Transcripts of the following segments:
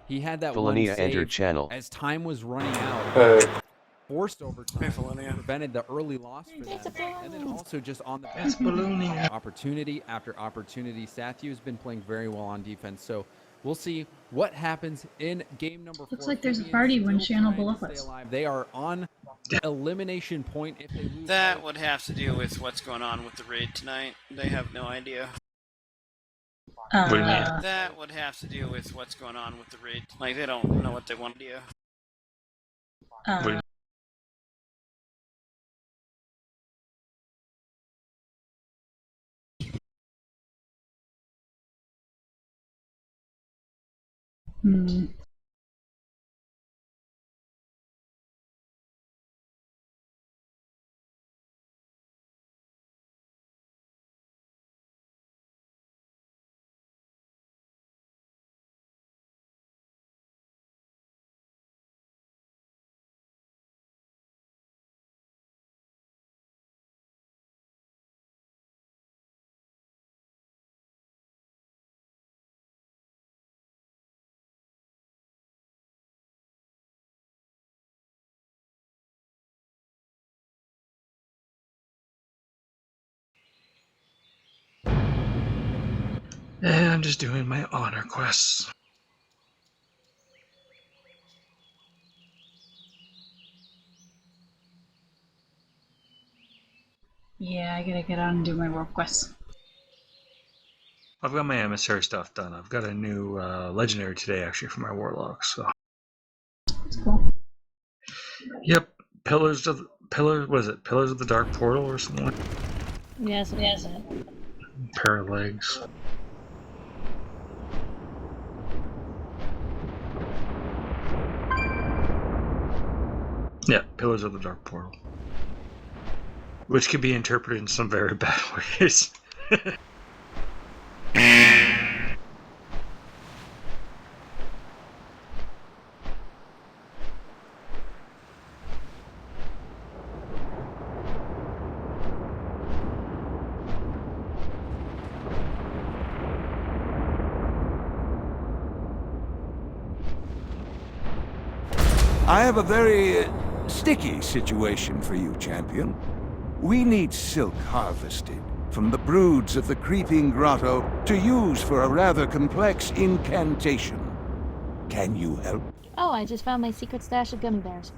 He had that Felania one save entered channel. as time was running out. Forced overtime, Felania. prevented the early loss for them, and then also just on the It's Balloonia. opportunity after opportunity. Sathiu's been playing very well on defense, so we'll see what happens in game number 4. Looks like there's a party one channel below us. They are on the elimination point if they lose. That would have to do with what's going on with the raid tonight. They have no idea. What do you mean? That would have to do with what's going on with the raid. Like, they don't know what they want to do. What do you Hmm. And I'm just doing my honor quests. Yeah, I gotta get on and do my world quests. I've got my emissary stuff done. I've got a new legendary today, actually, for my warlocks. So. That's cool. Yep, Pillars of the Dark Portal or something like that? Yes, yes. Pair of legs. Yeah, Pillars of the Dark Portal. Which could be interpreted in some very bad ways. I have a very sticky situation for you, champion. We need silk harvested from the broods of the Creeping Grotto to use for a rather complex incantation. Can you help? Oh, I just found my secret stash of gummy bears.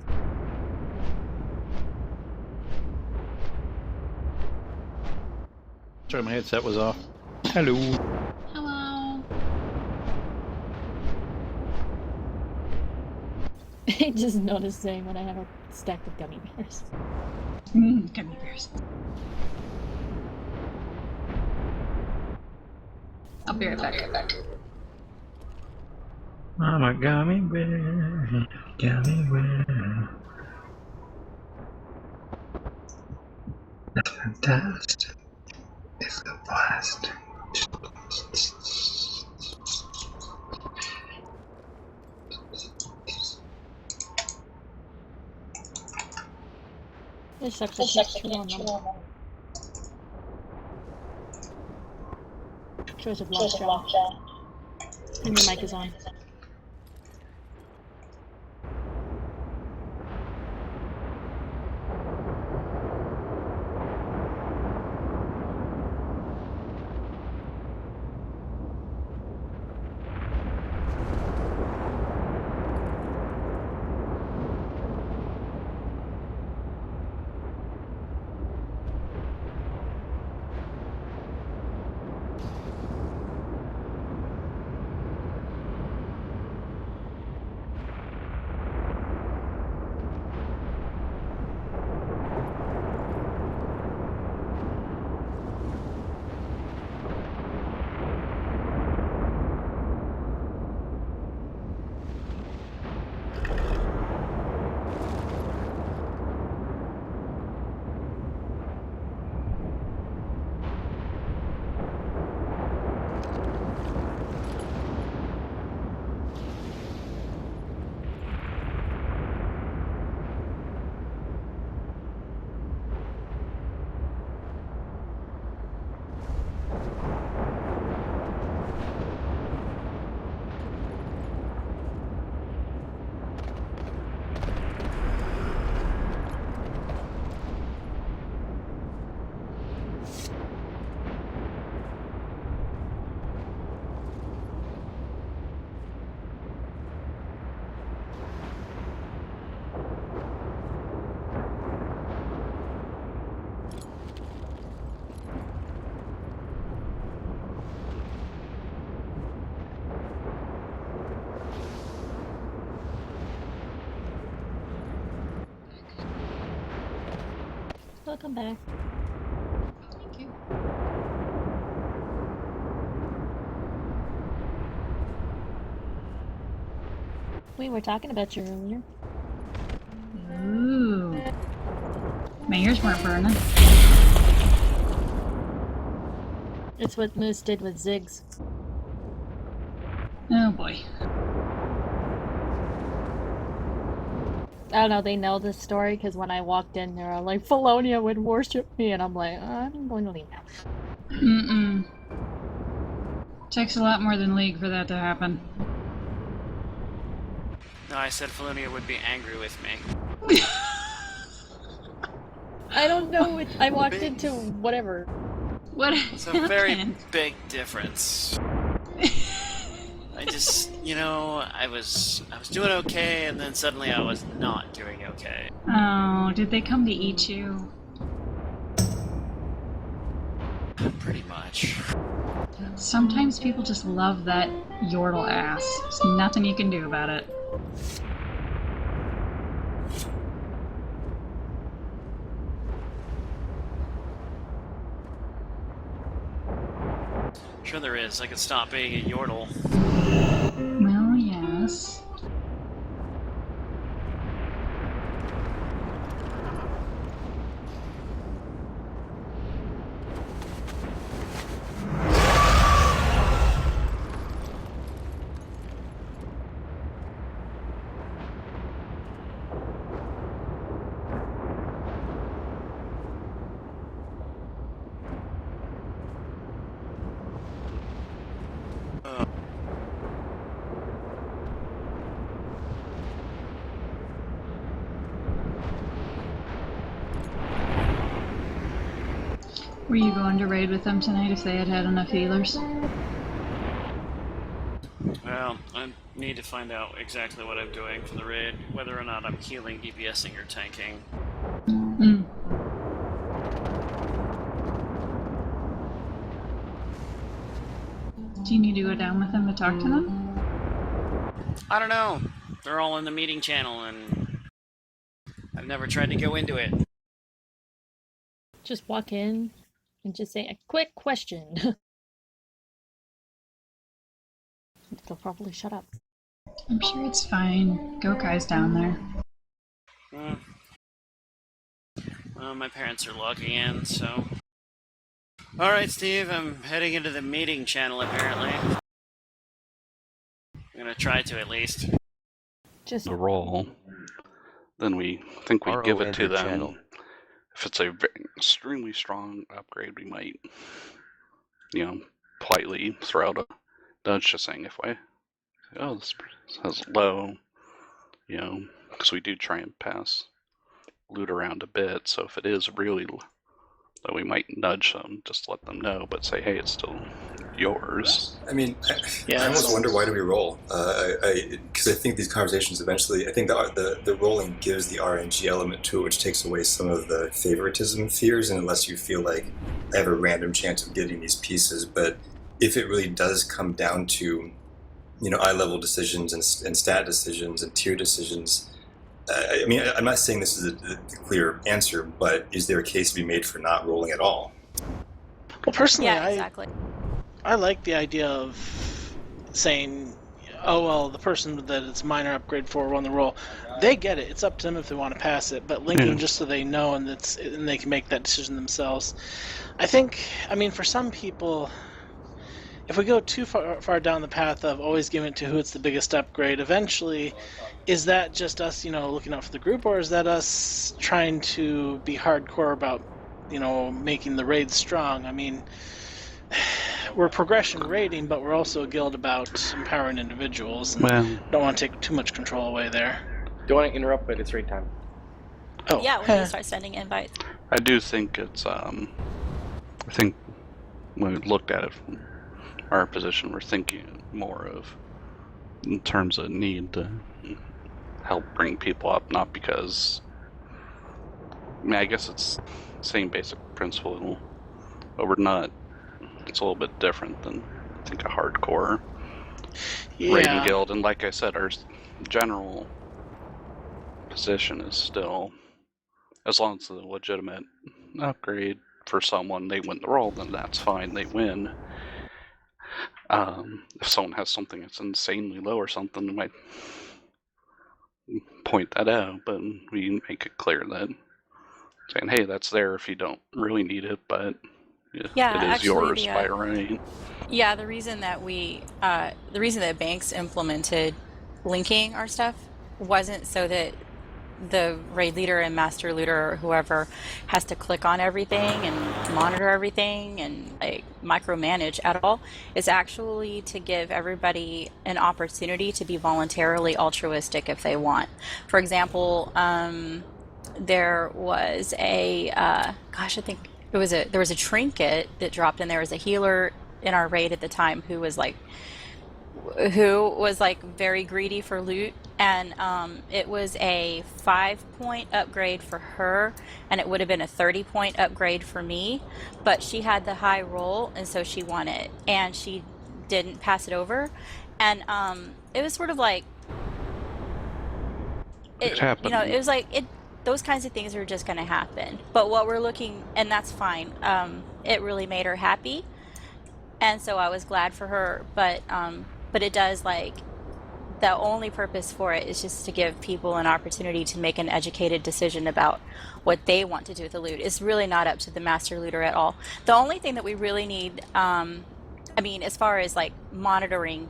Sorry, my headset was off. Hello. Hello. I just noticed saying when I have a stack of gummy bears. Gummy bears. I'll be right back. I'm a gummy bear, gummy bear. That's fantastic. It's a blast. There's such a shit on them. Choice of lockjaw. And your mic is on. Welcome back. Thank you. We were talking about you earlier. Ooh. My ears weren't burning. It's what Moose did with Ziggs. Oh boy. I don't know, they know this story because when I walked in, they were like, Felonia would worship me, and I'm like, I'm going to leave now. Mm-mm. Takes a lot more than League for that to happen. No, I said Felonia would be angry with me. I don't know, I walked into whatever. What It's a very big difference. I just, I was doing okay, and then suddenly I was not doing okay. Oh, did they come to eat you? Pretty much. Sometimes people just love that yordle ass. There's nothing you can do about it. Sure there is. I could stop being a yordle. Well, yes. Were you going to raid with them tonight if they had had enough healers? Well, I need to find out exactly what I'm doing for the raid, whether or not I'm healing, DPSing, or tanking. Mm. Do you need to go down with them to talk to them? I don't know. They're all in the meeting channel, and I've never tried to go into it. Just walk in and just say, a quick question. They'll probably shut up. I'm sure it's fine. Gokai's down there. Well, my parents are logging in, so... Alright, Steve, I'm heading into the meeting channel, apparently. I'm gonna try to, at least. Just The roll, then we think we give it to them. Channel. If it's a extremely strong upgrade, we might, politely throw out a nudge just saying this has low, because we do try and pass loot around a bit. So if it is really low, we might nudge them, just let them know, but say, hey, it's still yours. I mean, I almost wonder, why do we roll? Because I think these conversations eventually, I think the rolling gives the RNG element to it, which takes away some of the favoritism fears, and unless you feel like I have a random chance of getting these pieces. But if it really does come down to, eye-level decisions and stat decisions and tier decisions, I mean, I'm not saying this is the clear answer, but is there a case to be made for not rolling at all? Well, personally, Yeah, exactly. I like the idea of saying, oh, well, the person that it's minor upgrade for won the roll. They get it. It's up to them if they want to pass it, but linking just so they know and they can make that decision themselves. I think, for some people, if we go too far down the path of always giving it to who it's the biggest upgrade, eventually, is that just us, looking out for the group, or is that us trying to be hardcore about, making the raid strong? We're progression raiding, but we're also a guild about empowering individuals, and don't want to take too much control away there. Don't want to interrupt, but it's raid time. Oh. Yeah, when you start sending invites. I do think it's, I think when we looked at it from our position, we're thinking more of in terms of need to help bring people up, not because, I guess it's the same basic principle, but we're not, it's a little bit different than, I think, a hardcore raiding guild. And like I said, our general position is still, as long as it's a legitimate upgrade for someone, they win the roll, then that's fine, they win. If someone has something that's insanely low or something, we might point that out, but we make it clear that saying, hey, that's there if you don't really need it, but Yeah, it is actually, yours by right. Yeah, the reason that banks implemented linking our stuff wasn't so that the raid leader and master looter or whoever has to click on everything and monitor everything and like micromanage at all. It's actually to give everybody an opportunity to be voluntarily altruistic if they want. For example, there was I think there was a trinket that dropped in. There was a healer in our raid at the time who was like very greedy for loot, and it was a 5-point upgrade for her, and it would have been a 30-point upgrade for me, but she had the high roll, and so she won it, and she didn't pass it over, and it was sort of like it happened. it was like it. Those kinds of things are just going to happen. But what we're looking, and that's fine. It really made her happy, and so I was glad for her. But it does, like, the only purpose for it is just to give people an opportunity to make an educated decision about what they want to do with the loot. It's really not up to the master looter at all. The only thing that we really need, as far as like monitoring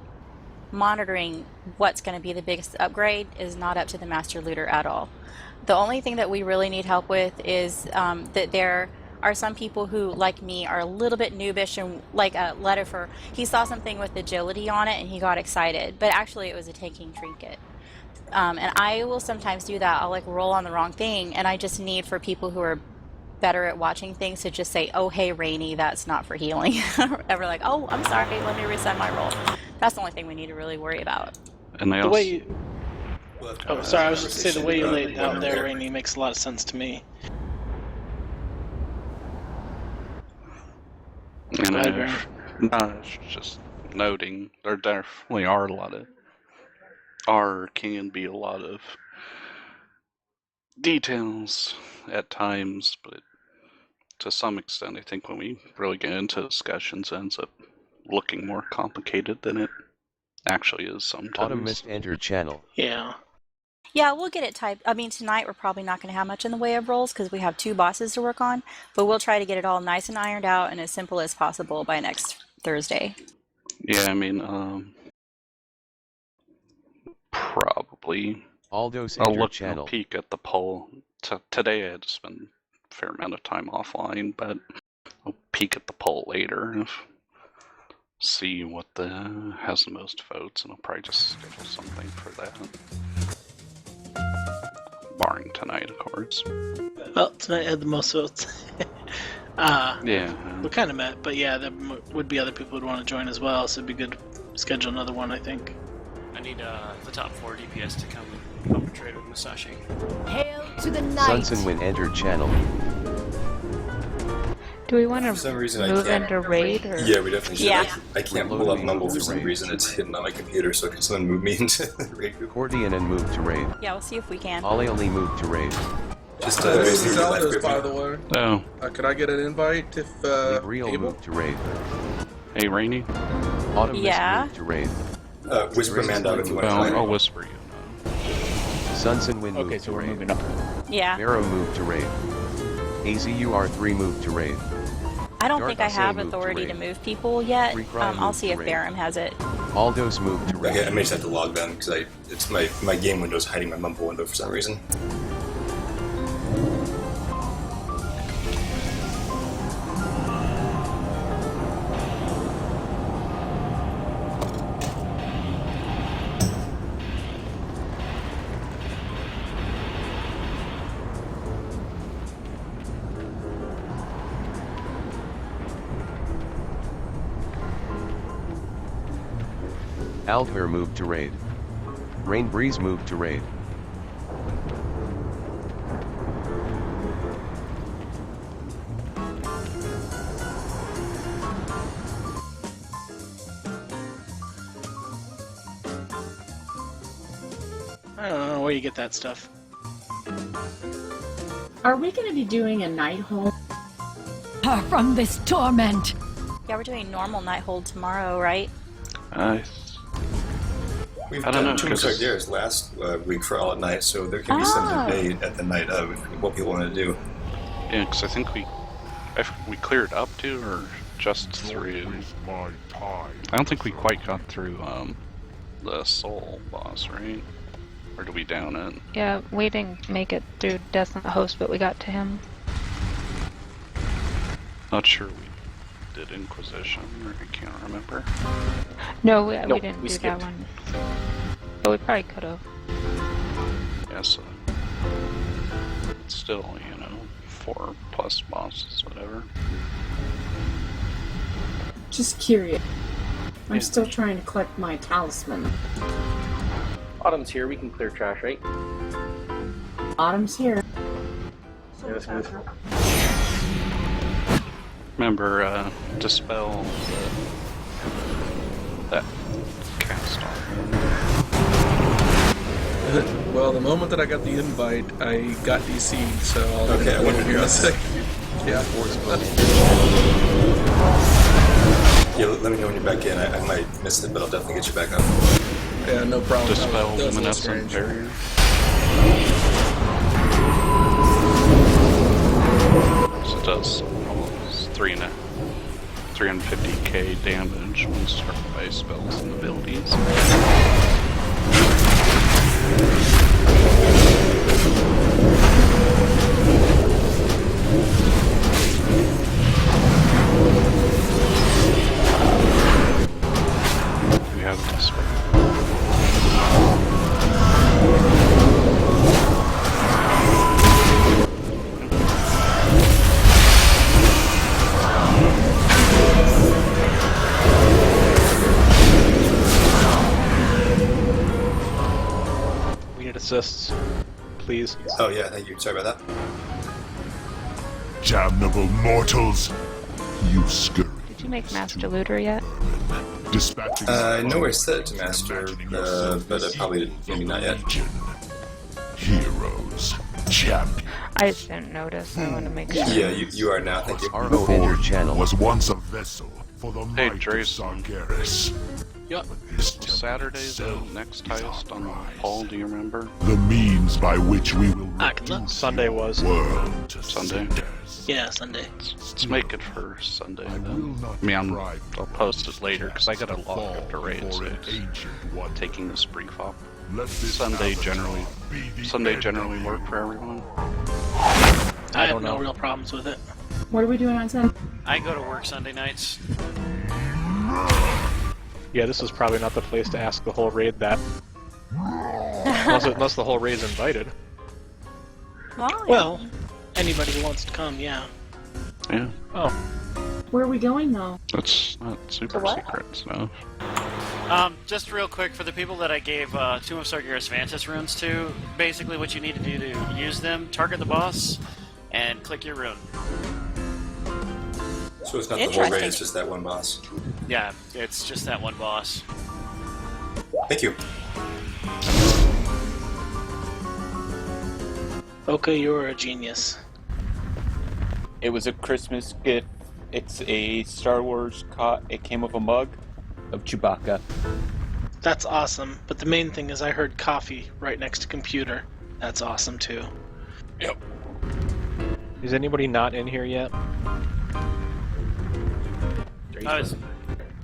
what's going to be the biggest upgrade, is not up to the master looter at all. The only thing that we really need help with is that there are some people who, like me, are a little bit noobish, and like Letifer, he saw something with agility on it and he got excited, but actually it was a tanking trinket. And I will sometimes do that. I'll like roll on the wrong thing, and I just need for people who are better at watching things to just say, oh, hey, Rainy, that's not for healing. Ever like, oh, I'm sorry, let me reset my roll. That's the only thing we need to really worry about. And they The also, way you... Oh, sorry, I was just saying the way you laid it out there, Rainy, makes a lot of sense to me. and I agree. it's just noting there definitely can be a lot of details at times, but to some extent, I think when we really get into discussions, it ends up looking more complicated than it actually is sometimes. Autumn missed entered channel. Yeah. Yeah, we'll get it typed. Tonight we're probably not going to have much in the way of rolls because we have 2 bosses to work on, but we'll try to get it all nice and ironed out and as simple as possible by next Thursday. Yeah, probably. Aldo's I'll entered look channel. a peek at the poll. Today I had to spend a fair amount of time offline, but I'll peek at the poll later and see what has the most votes, and I'll probably just schedule something for that. Barring tonight, of course. Well, tonight had the most votes. Yeah. We kind of met, but yeah, there would be other people who'd want to join as well, so it'd be good to schedule another one, I think. I need the top 4 DPS to come help me trade with Musashi. Hail to the knight! Sunsenwin entered channel. Do we want For some to reason, move into raid? Or? Yeah, we definitely should. Yeah. I can't pull up Mumble for some reason. It's hidden on my computer, so can someone move me into the raid group? Cordian and move to raid. Yeah, we'll see if we can. Ollie only moved to raid. Just This is basically live Aldos, group. by the way. Oh, Could I get an invite if Real able? moved to raid. hey, Rainy. Autumn Yeah. moved to raid. Whisper man dog if you want to Well, join. I'll whisper you. Sunsenwin moved Okay, to so we're raid. moving up. Yeah. Barrow moved to raid. AZUR3 moved to raid. I don't think I Dark have Moved to authority to raid. move people yet. Free Cry I'll moved see to if raid. Barum has it. Aldos moved to raid. Okay, I may just have to log them because it's my game window's hiding my Mumble window for some reason. Aldmir moved to raid. Rain Breeze moved to raid. I don't know where you get that stuff. Are we going to be doing a night hold? her from this torment. Yeah, we're doing normal night hold tomorrow, right? We've I don't know, done Tomb of 'cause- Sargeras last week for all at night, so there can be some debate at the night of what people want to do. Yeah, because I think we cleared up to, or just through. I don't think we quite got through the soul boss, right? Or did we down it? Yeah, we didn't make it through Death on the Host, but we got to him. Not sure we did Inquisition, or I can't remember. No, we Nope, didn't we do skipped. that one. But we probably could have. Yeah, so it's still, 4+ bosses, whatever. Just curious. I'm Yeah. still trying to collect my talisman. Autumn's here, we can clear trash, right? Autumn's here. Yeah, that's good. Remember, dispel that cast off. Well, the moment that I got the invite, I got DC'd, so I'll Okay, I wonder here in a second. Yeah. Yeah, let me know when you're back in. I might miss it, but I'll definitely get you back up. Yeah, no problem. Dispel That was a little luminescent strange. barrier. So it does almost 350k damage when struck by spells and abilities. We have this. We need assists, please. Oh yeah, thank you. Sorry about that. Damnable mortals! You scurry. Did you make Master Looter yet? Dispatching I know where it's set to master, but I probably didn't. Maybe not yet. heroes. Champion. I just didn't notice. I want to make sure. Yeah, you are now. Thank you. Arno in your channel. Was once a vessel for the Hey, might of Trace. Sargeras. Yep. Saturday, the next highest on Paul, do you remember? The means by which we will I can look. Sunday was. world to Sunday? Yeah, Sunday. Let's make it for Sunday then. I mean, I'll post it later because I gotta log up to raid 6. Taking this brief off. Sunday generally work for everyone. I have no real problems with it. What are we doing on Sunday? I go to work Sunday nights. Yeah, this is probably not the place to ask the whole raid that. unless the whole raid's invited. Well, anybody who wants to come, yeah. Yeah, Oh, Where are we going though? that's not super secret stuff. Just real quick, for the people that I gave Tomb of Sargeras Vantis runes to, basically what you need to do to use them, target the boss, and click your rune. So it's not the whole raid; it's just that one boss. Yeah, it's just that one boss. Thank you. Okay, you're a genius. It was a Christmas gift. It's a Star Wars it came with a mug of Chewbacca. That's awesome. But the main thing is I heard coffee right next to computer. That's awesome too. Yep. is anybody not in here yet?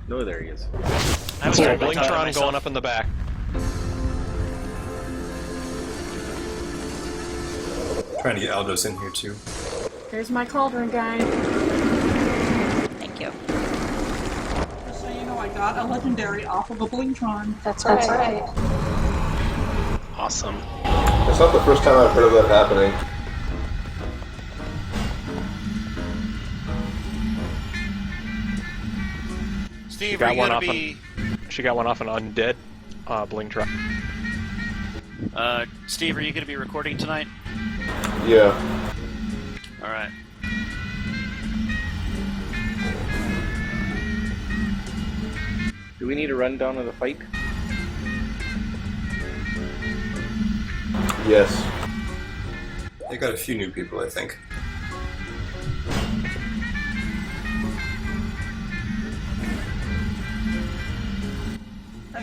No, there he is. I was Sorry, trying to talk to Blingtron myself. going up in the back. Trying to get Aldos in here too. There's my cauldron guy. Thank you. Just so you know, I got a legendary off of a Blingtron. That's right. Awesome. It's not the first time I've heard of that happening. Steve, are you gonna be... She got one off an undead Blingtron. Steve, are you gonna be recording tonight? Yeah. Alright. Do we need a rundown of the fight? Yes. They got a few new people, I think.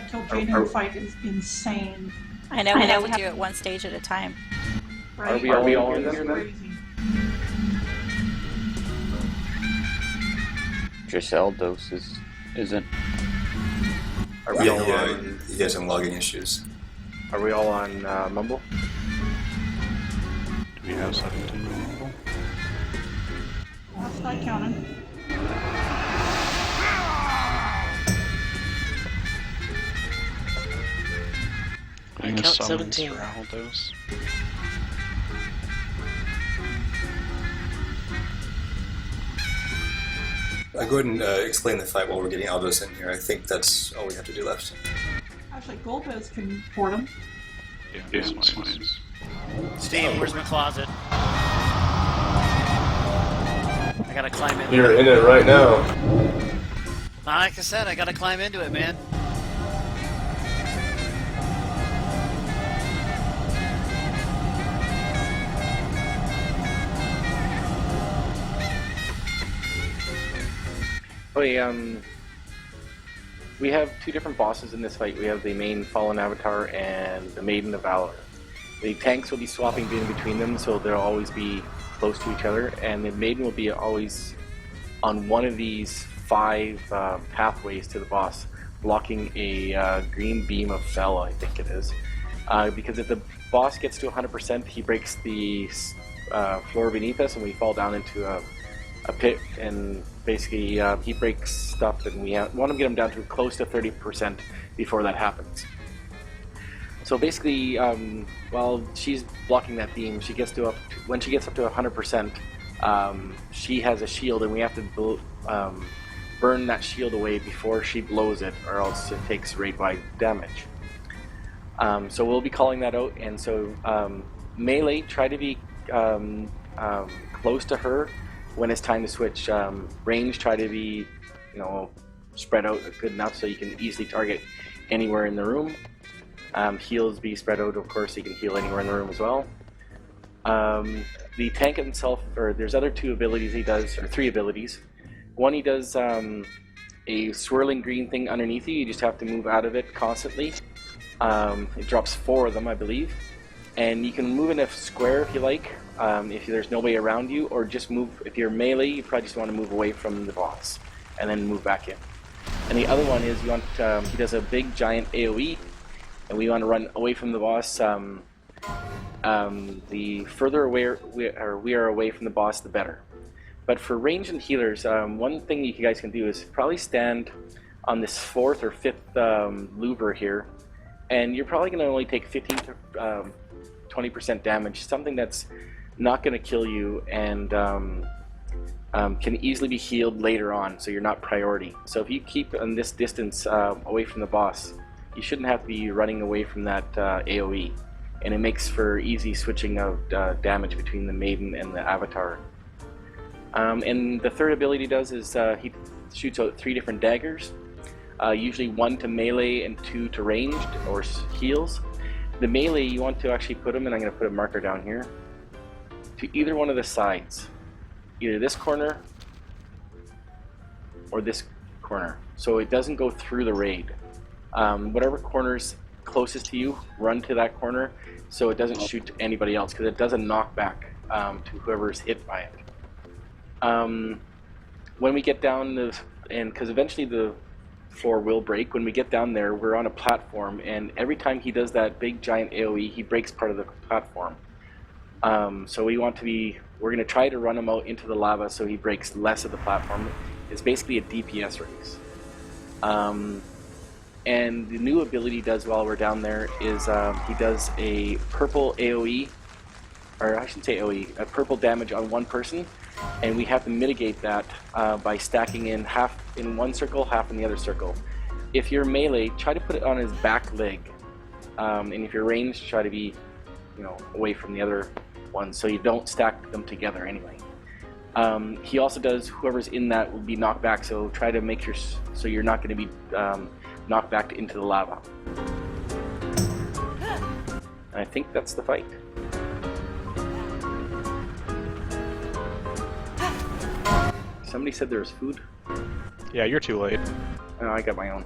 kill Jade in a fight is insane. I know, we have to do it one stage at a time. Right? Are we all in It's here then? crazy. Just Eldos isn't. Are we all on? You guys have logging issues. Are we all on Mumble? Do we have 17 people? That's not counting. I count 17. Aldos. Go ahead and explain the fight while we're getting Aldos in here. I think that's all we have to do left. Actually, Golbez can port him. Yeah, that's fine. Steve, where's my closet? I gotta climb in. You're in it right now. Like I said, I gotta climb into it, man. We have two different bosses in this fight. We have the main Fallen Avatar and the Maiden of Valor. The tanks will be swapping in between them, so they'll always be close to each other, and the Maiden will be always on one of these 5 pathways to the boss, blocking a green beam of Fel, I think it is. Because if the boss gets to 100%, he breaks the floor beneath us, and we fall down into a pit, and basically he breaks stuff, and we want to get him down to close to 30% before that happens. So basically, while she's blocking that beam, when she gets up to 100%, she has a shield, and we have to burn that shield away before she blows it, or else it takes raid-wide damage. So we'll be calling that out, and so melee, try to be close to her when it's time to switch. Range, try to be, spread out good enough so you can easily target anywhere in the room. Heals be spread out, of course, so you can heal anywhere in the room as well. The tank himself, or there's other 2 abilities he does, or 3 abilities. One, he does a swirling green thing underneath you. You just have to move out of it constantly. It drops 4 of them, I believe. And you can move in a square if you like, if there's nobody around you, or just move. If you're melee, you probably just want to move away from the boss, and then move back in. And the other one is he does a big giant AoE, and we want to run away from the boss. The further away we are away from the boss, the better. But for range and healers, one thing you guys can do is probably stand on this 4th or 5th louver here, and you're probably going to only take 15 to 20% damage, something that's not going to kill you, and can easily be healed later on, so you're not priority. So if you keep on this distance away from the boss, you shouldn't have to be running away from that AoE, and it makes for easy switching of damage between the Maiden and the Avatar. And the third ability he does is he shoots out 3 different daggers, usually 1 to melee and 2 to ranged or heals. The melee, you want to actually put them, and I'm going to put a marker down here, to either one of the sides, either this corner or this corner, so it doesn't go through the raid. Whatever corner's closest to you, run to that corner so it doesn't shoot anybody else, because it does a knockback to whoever's hit by it. When we get down, because eventually the floor will break, when we get down there, we're on a platform, and every time he does that big giant AoE, he breaks part of the platform. So we're going to try to run him out into the lava so he breaks less of the platform. It's basically a DPS race. And the new ability he does while we're down there is he does a purple AoE, or I shouldn't say AoE, a purple damage on one person, and we have to mitigate that by stacking in half in one circle, half in the other circle. If you're melee, try to put it on his back leg, and if you're ranged, try to be, away from the other one, so you don't stack them together anyway. He also does, whoever's in that will be knocked back, so try to make sure so you're not going to be knocked back into the lava. And I think that's the fight. Somebody said there was food? Yeah, you're too late. Oh, I got my own.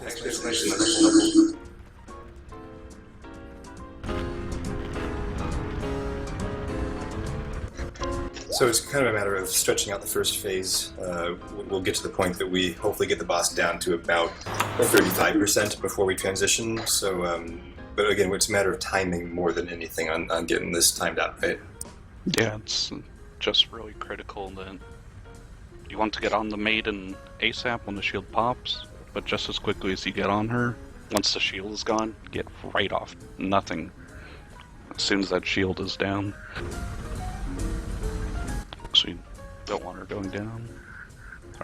Exclamation level. So it's kind of a matter of stretching out the first phase. We'll get to the point that we hopefully get the boss down to about 35% before we transition. So, but again, it's a matter of timing more than anything on getting this timed out, right? Yeah, it's just really critical that you want to get on the maiden ASAP when the shield pops, but just as quickly as you get on her, once the shield is gone, get right off nothing as soon as that shield is down. So you don't want her going down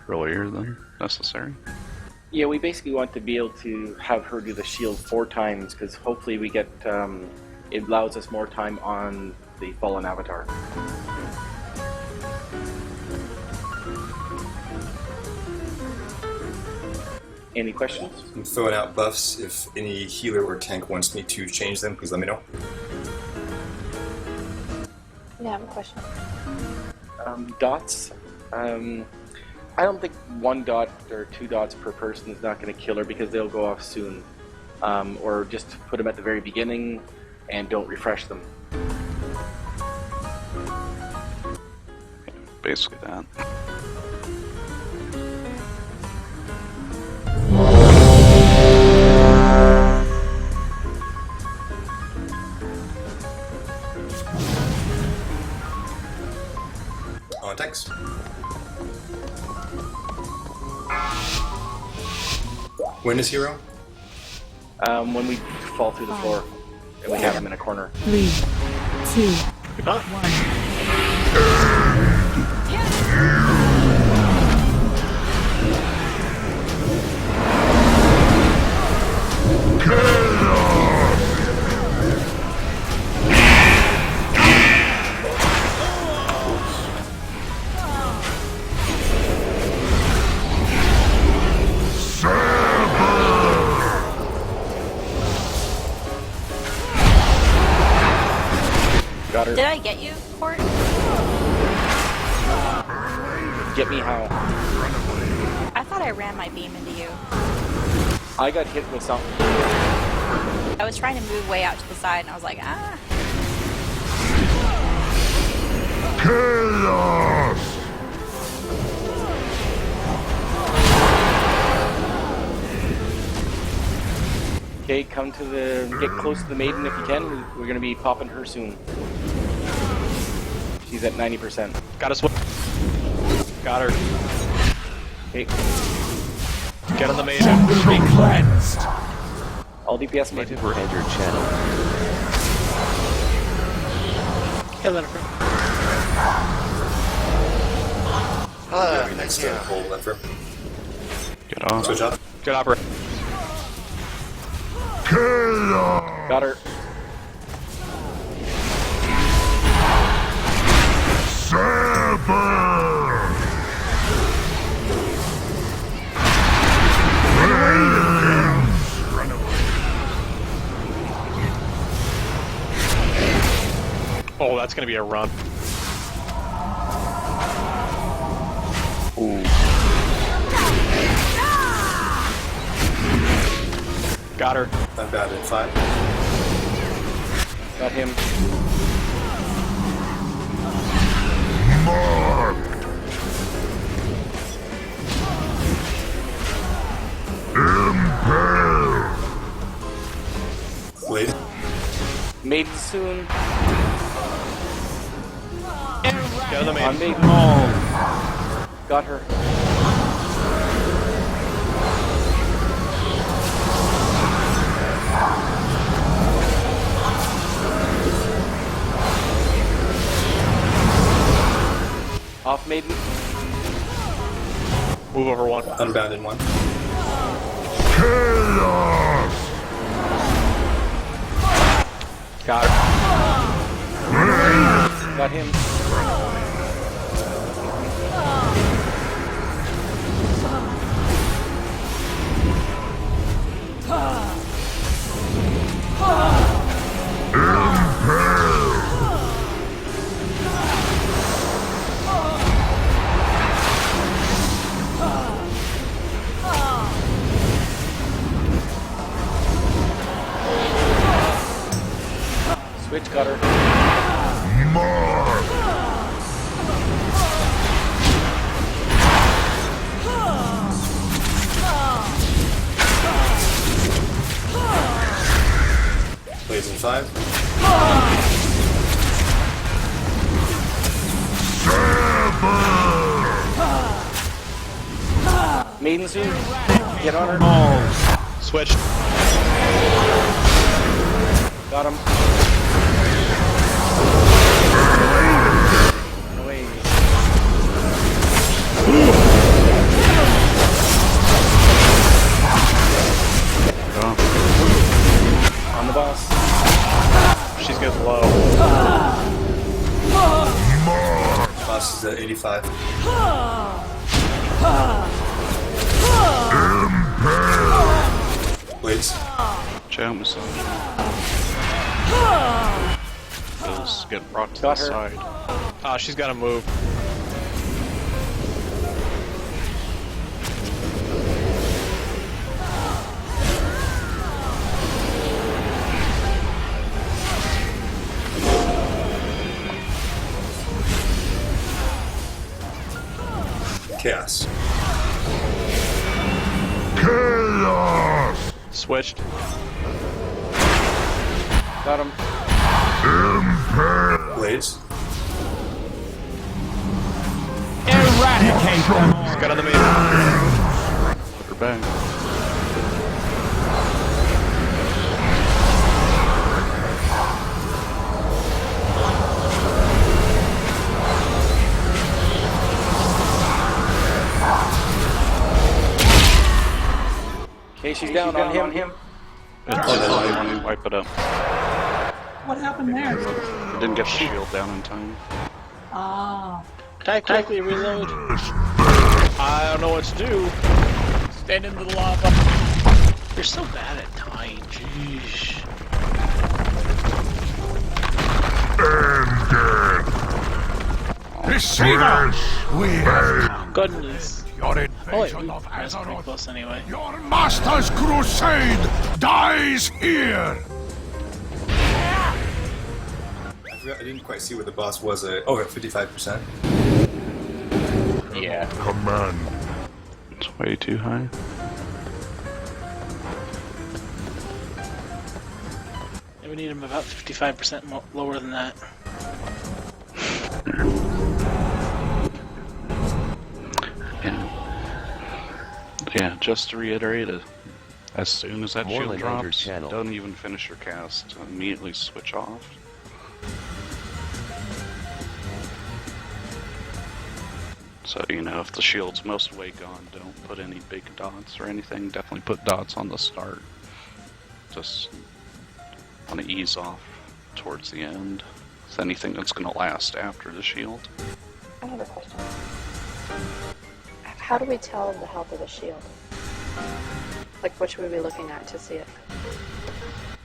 earlier than necessary. Yeah, we basically want to be able to have her do the shield 4 times, because hopefully we get, it allows us more time on the fallen avatar. Any questions? I'm throwing out buffs. If any healer or tank wants me to change them, please let me know. Yeah, I have a question. Dots. I don't think 1 dot or 2 dots per person is not going to kill her, because they'll go off soon. Or just put them at the very beginning and don't refresh them. Basically that. On attacks. When is hero? When we fall through the floor and we have him in a corner. 3, 2, 1. Got her. Did I get you, Court? Get me how? I thought I ran my beam into you. I got hit with something. I was trying to move way out to the side, and I was like, ah. Chaos! Okay, get close to the maiden if you can. We're going to be popping her soon. She's at 90%. Got us. Got her. Okay. Get on the maiden. Be cleansed. All DPS maiden. Enter channel. Hey, Lennifer. Very nice hold, Lennifer. Get off. Switch off. Good opera. Chaos! Got her. Sever! Oh, that's gonna be a run. Ooh. Got her. Not bad in 5. Got him. Marked! Impale! Blade. Maiden soon. Get on the On maiden. maiden. Got her. Off maiden. Move over 1. Unbound in 1. Chaos! Got her. Got him. Switch gutter. Blades in 5. Maiden soon. Get on her. Switch. Got him. Away. On the boss. She's getting low. Boss is at 85. Blades. Chow massage. Bill's getting brought to Got the her. side. She's got to move. Chaos. Chaos! Switched. Got him. Blades. Eradicate them all! She's got on the main. Put her back. Okay, she's down on him. Wipe it up. What happened there? Didn't get the shield down in time. Ah. Can I quickly reload? I don't know what to do. Stand into the lava. You're so bad at dying. Jeez. Deceiver! We have Goodness. your Oh wait, invasion of that's pretty Azeroth. close anyway. Your master's crusade dies here! I didn't quite see what the boss was at. Oh, at 55%. Yeah. Command. It's way too high. Yeah, we need him about 55% lower than that. Yeah, just to reiterate it, as soon as that shield Moreland entered drops, channel. don't even finish your cast. Immediately switch off. So, you know, if the shield's most way gone, don't put any big dots or anything. Definitely put dots on the start. Just want to ease off towards the end. It's anything that's going to last after the shield. I have a question. How do we tell the health of the shield? Like, what should we be looking at to see it?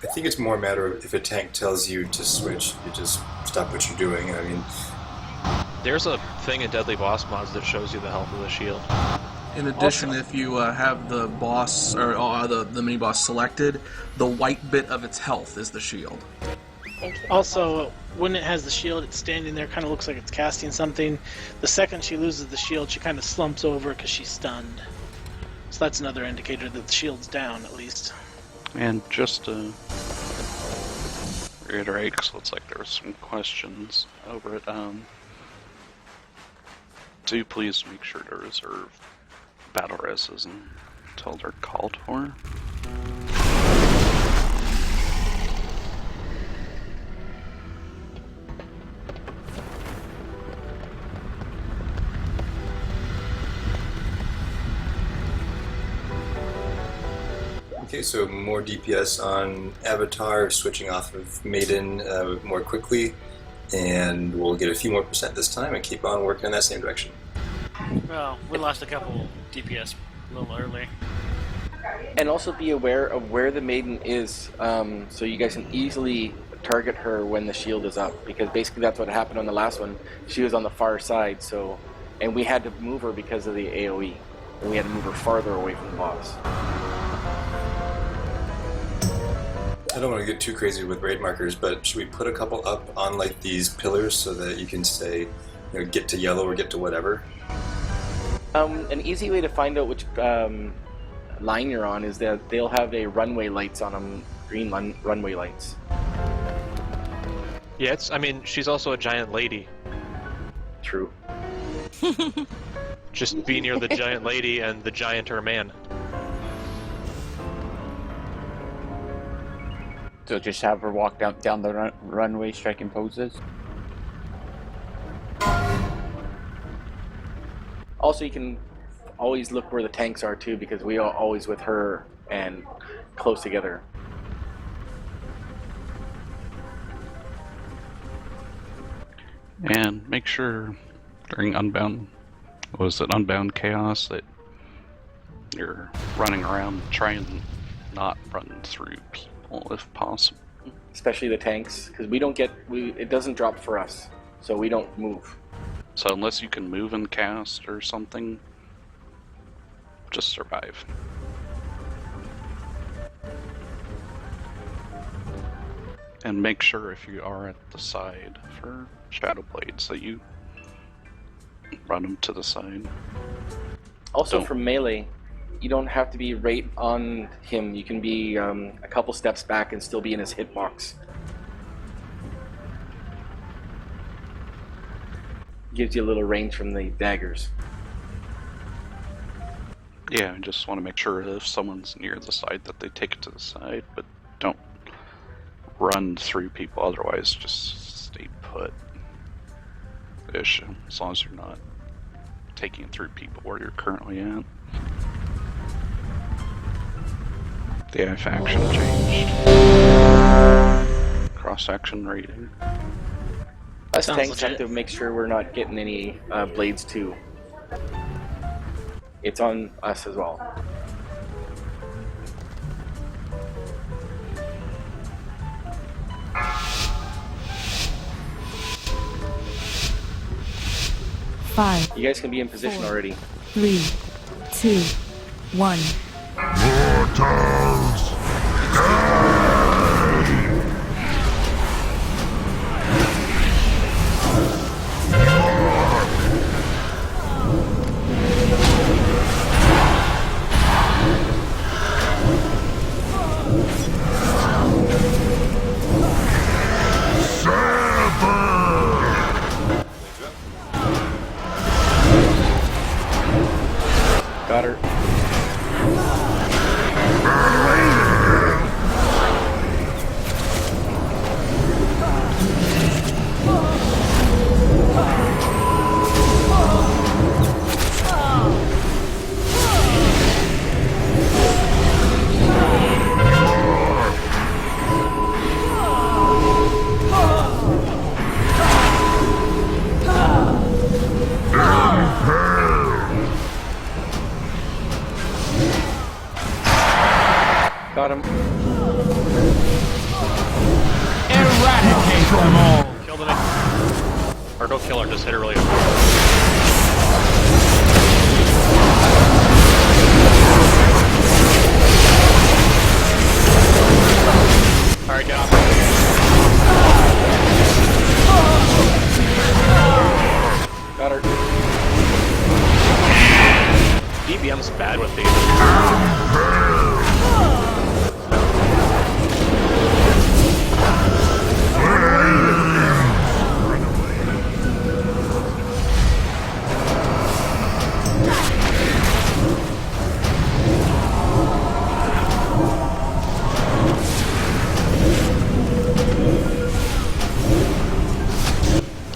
I think it's more a matter of if a tank tells you to switch, you just stop what you're doing. I mean, There's a thing in Deadly Boss mods that shows you the health of the shield. In addition, if you have the boss or the mini boss selected, the white bit of its health is the shield. Thank you. Also, when it has the shield, it's standing there, kind of looks like it's casting something. The second she loses the shield, she kind of slumps over because she's stunned. So that's another indicator that the shield's down, at least. And just to reiterate, because it looks like there were some questions over it, do please make sure to reserve battle reses until they're called for. okay, so more DPS on Avatar, switching off of Maiden more quickly, and we'll get a few more percent this time and keep on working in that same direction. Well, we lost a couple DPS a little early. And also be aware of where the maiden is, so you guys can easily target her when the shield is up, because basically that's what happened on the last one. She was on the far side, so, and we had to move her because of the AoE, and we had to move her farther away from the boss. I don't want to get too crazy with raid markers, but should we put a couple up on like these pillars so that you can say, you know, get to yellow or get to whatever? An easy way to find out which line you're on is that they'll have a runway lights on them, green runway lights. Yeah, I mean, she's also a giant lady. True. Just be near the giant lady and the gianter man. So just have her walk down the runway striking poses? Also, you can always look where the tanks are too, because we are always with her and close together. And make sure during Unbound Chaos that you're running around trying not run through people if possible. Especially the tanks, because it doesn't drop for us, so we don't move. So unless you can move and cast or something, just survive. And make sure if you are at the side for Shadow Blades that you run them to the side. Also for melee, you don't have to be right on him. You can be a couple steps back and still be in his hitbox. Gives you a little range from the daggers. Yeah, I just want to make sure that if someone's near the side that they take it to the side, but don't run through people, otherwise just stay put-ish, as long as you're not taking it through people where you're currently at. The AI faction changed. Cross-action rating. Us tanks have to make sure we're not getting any blades too. It's on us as well. Five. You guys can be in position already. 3, 2, 1. Mortals, Got her. Got him. Eradicate them all! Kill the next. Or don't kill her, just hit her really hard. Alright, get off. Got her. DBM's bad with these.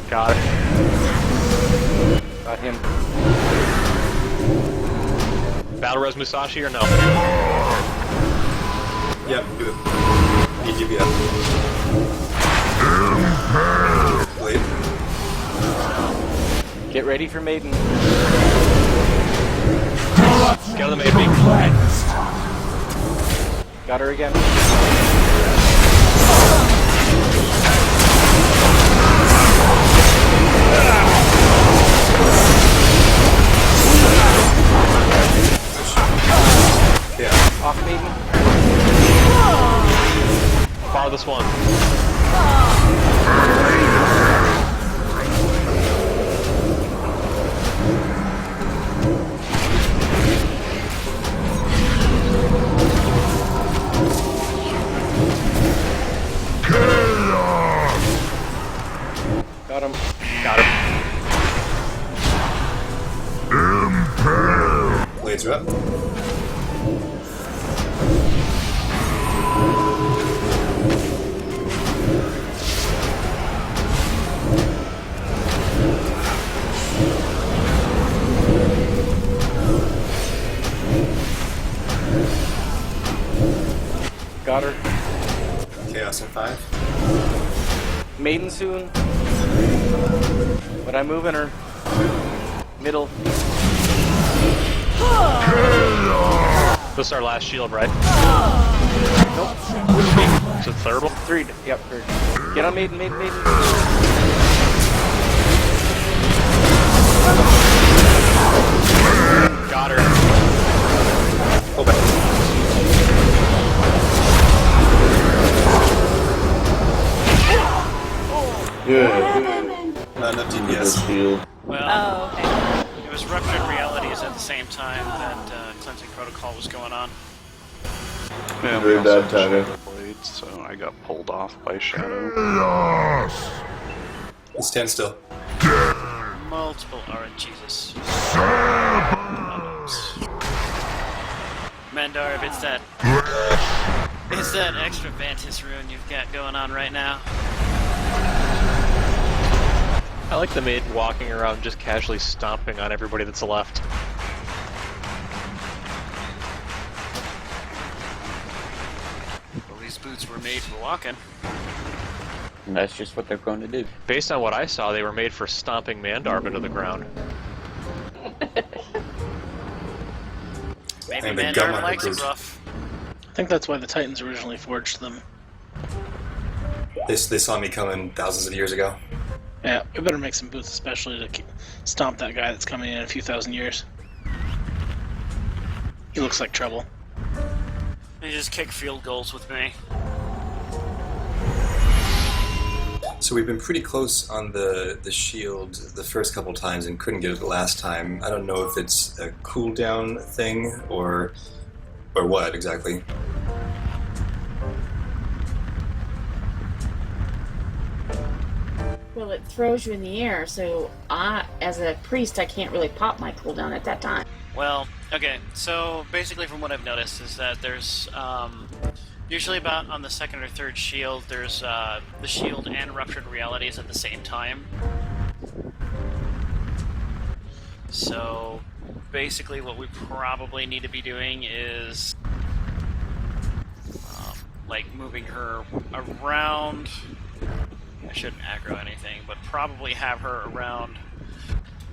Got it. Got him. Battle Res Musashi or no? Yep, do it. EGBF. Blade. Get ready for Maiden. Get on the Maiden. Got her again. Yeah. Off Maiden. farthest one. Got him. Got him. Blades are up. Got her. Chaos in 5. Maiden soon. But I'm moving her. Middle. This is our last shield, right? Nope. Is it third one? 3. Yep, 3. Get on Maiden. Got her. Open. Not enough DPS. Well, Oh, okay. it was Ruptured Realities at the same time that Cleansing Protocol was going on. Yeah, Very we bad also had timing. Shadow Blades, so I got pulled off by Shadow. Stand still. Multiple RNGs. Mandarb, it's that extra Vantis rune you've got going on right now. I like the maid walking around just casually stomping on everybody that's left. Well, these boots were made for walking. And that's just what they're going to do. Based on what I saw, they were made for stomping Mandarb into the ground. Maybe And the Mandarb Gummer likes it goes- rough. I think that's why the Titans originally forged them. They saw me coming thousands of years ago. Yeah, we better make some boots especially to stomp that guy that's coming in a few thousand years. He looks like trouble. They just kick field goals with me. So we've been pretty close on the shield the first couple times and couldn't get it the last time. I don't know if it's a cooldown thing or what exactly. Well, it throws you in the air, so as a priest, I can't really pop my cooldown at that time. Well, okay, so basically from what I've noticed is that there's usually about on the second or third shield, there's the shield and Ruptured Realities at the same time. So basically what we probably need to be doing is like moving her around. I shouldn't aggro anything, but probably have her around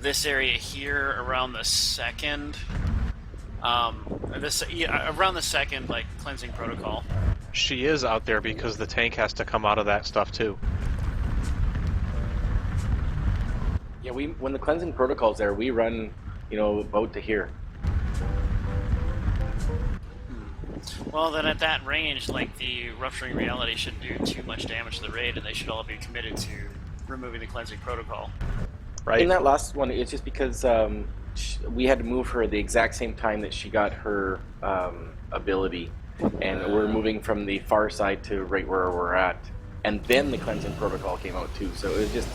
this area here, around the second, around the second, like, Cleansing Protocol. She is out there because the tank has to come out of that stuff too. Yeah, when the Cleansing Protocol's there, we run, about to here. Well, then at that range, like, the Rupturing Reality shouldn't do too much damage to the raid, and they should all be committed to removing the Cleansing Protocol. Right. In that last one, it's just because we had to move her the exact same time that she got her ability, and we're moving from the far side to right where we're at, and then the Cleansing Protocol came out too, so it was just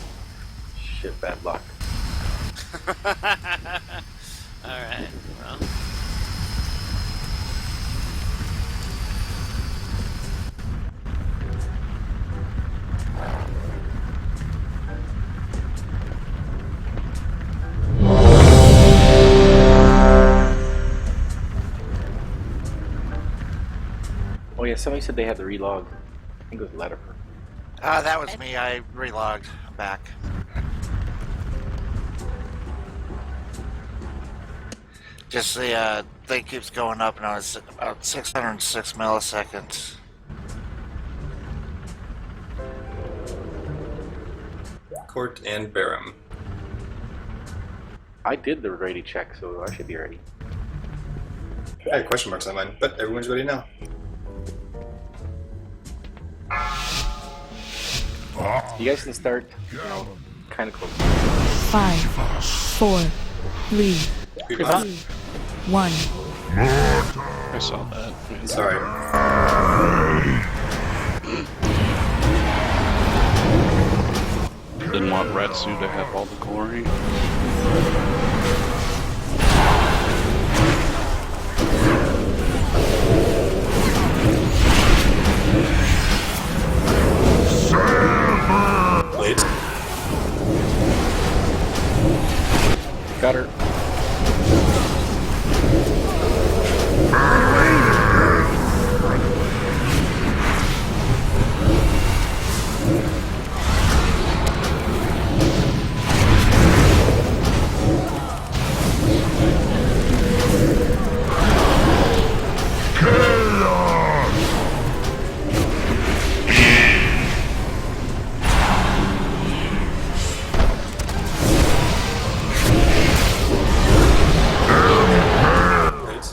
shit bad luck. Alright, well... Oh yeah, somebody said they had to relog. I think it was Letterford. That was me. I relogged. I'm back. Just the thing keeps going up, and I was about 606 milliseconds. Court and Barum. I did the ready check, so I should be ready. I had question marks on mine, but everyone's ready now. You guys can start kind of close. 5, 4, 3, 2, 1. I saw that. Sorry. Didn't want Retsu to have all the glory. Wait. Got her.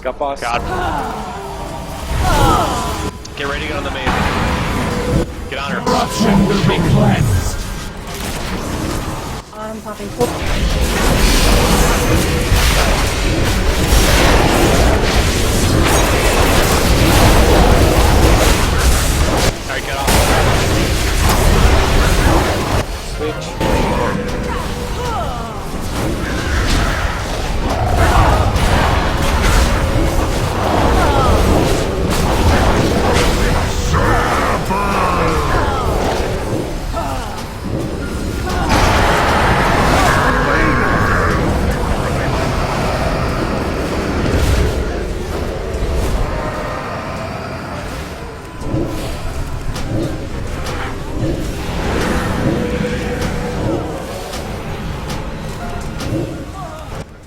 Got boss. God. Get ready to get on the main. Get on her. Corruption will be cleansed. I'm popping. Alright, get off. Switch.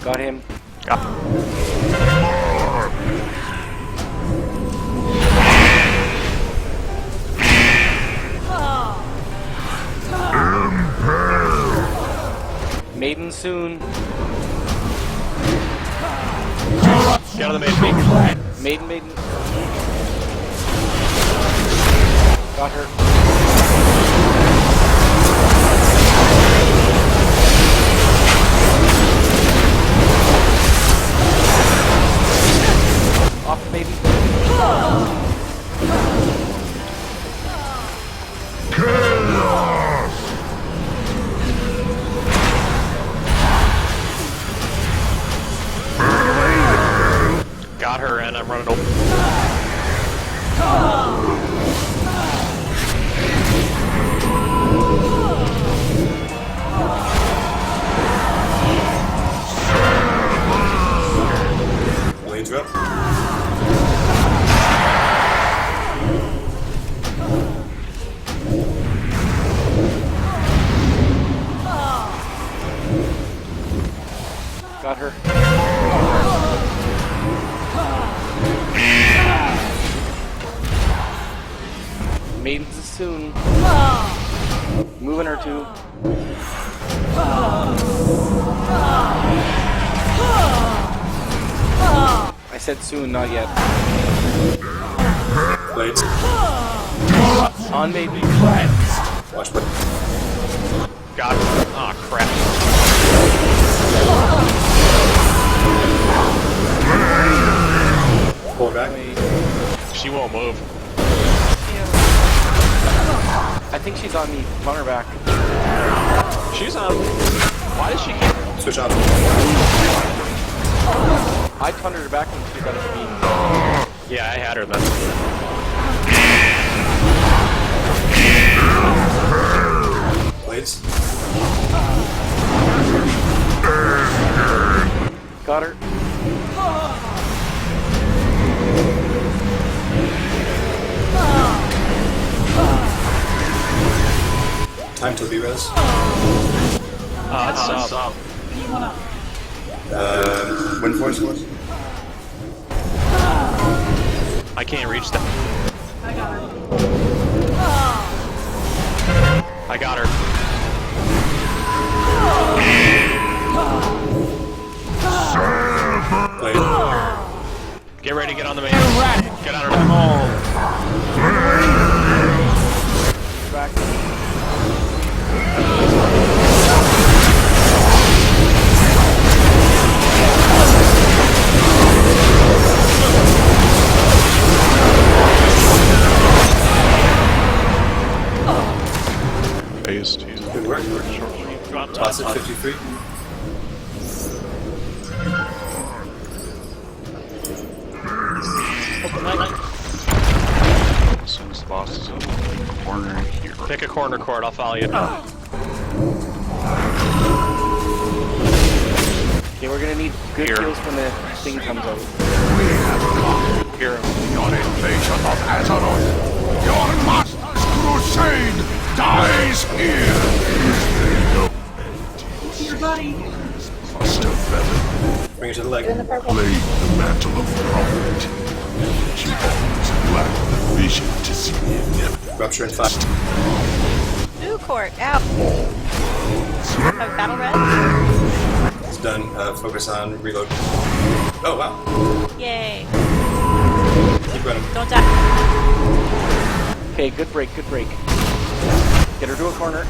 Got him. Maiden soon. Get on the main. Maiden. Got her. Off, baby. Got her, and I'm running over. Blades up. Got her. Maidens soon. Moving her too. I said soon, not yet. Blades. On maiden. Watch what. Got her. Aw, crap. Pull it back. She won't move. I think she's on me. Run her back. She's on. Why does she keep... Switch on. I turned her back when she got into beam. Yeah, I had her then. Blades. Got her. Time to B-res. It's up. Wind force was? I can't reach that. I got her. I got her. Blade. Get ready to get on the main. Get on her. back. Phase 2. Good work. Toss it 53. As soon as the boss is in the corner here. Pick a corner cord, I'll follow you. Okay, we're gonna need good kills when the thing comes out. Here. Your invasion of Azeroth, your master's crusade dies here. Your buddy. Foster feather. Bring it to the leg. Blade the mantle of prophet. She always lacked the vision to see the inevitable. Rupture in 5. Ooh, court. Ow. Battle red? It's done. Focus on reload. Oh, wow. Yay. Keep running. Don't die. Okay, good break, good break. Get her to a corner.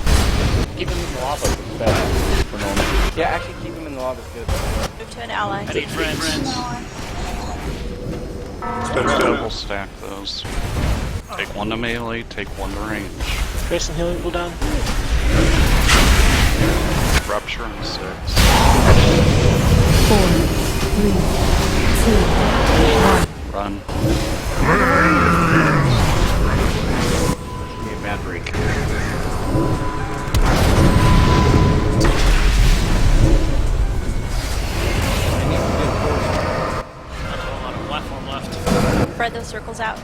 Keep him in the lava. Better for normal. Yeah, actually keep him in the lava is good. Move to an ally. I need friends. Double stack those. Take one to melee, take one to range. Grayson healing cooldown. Rupture in 6. 4, 3, 2, 1. Run. Give me a bad break. Platform left. Spread those circles out.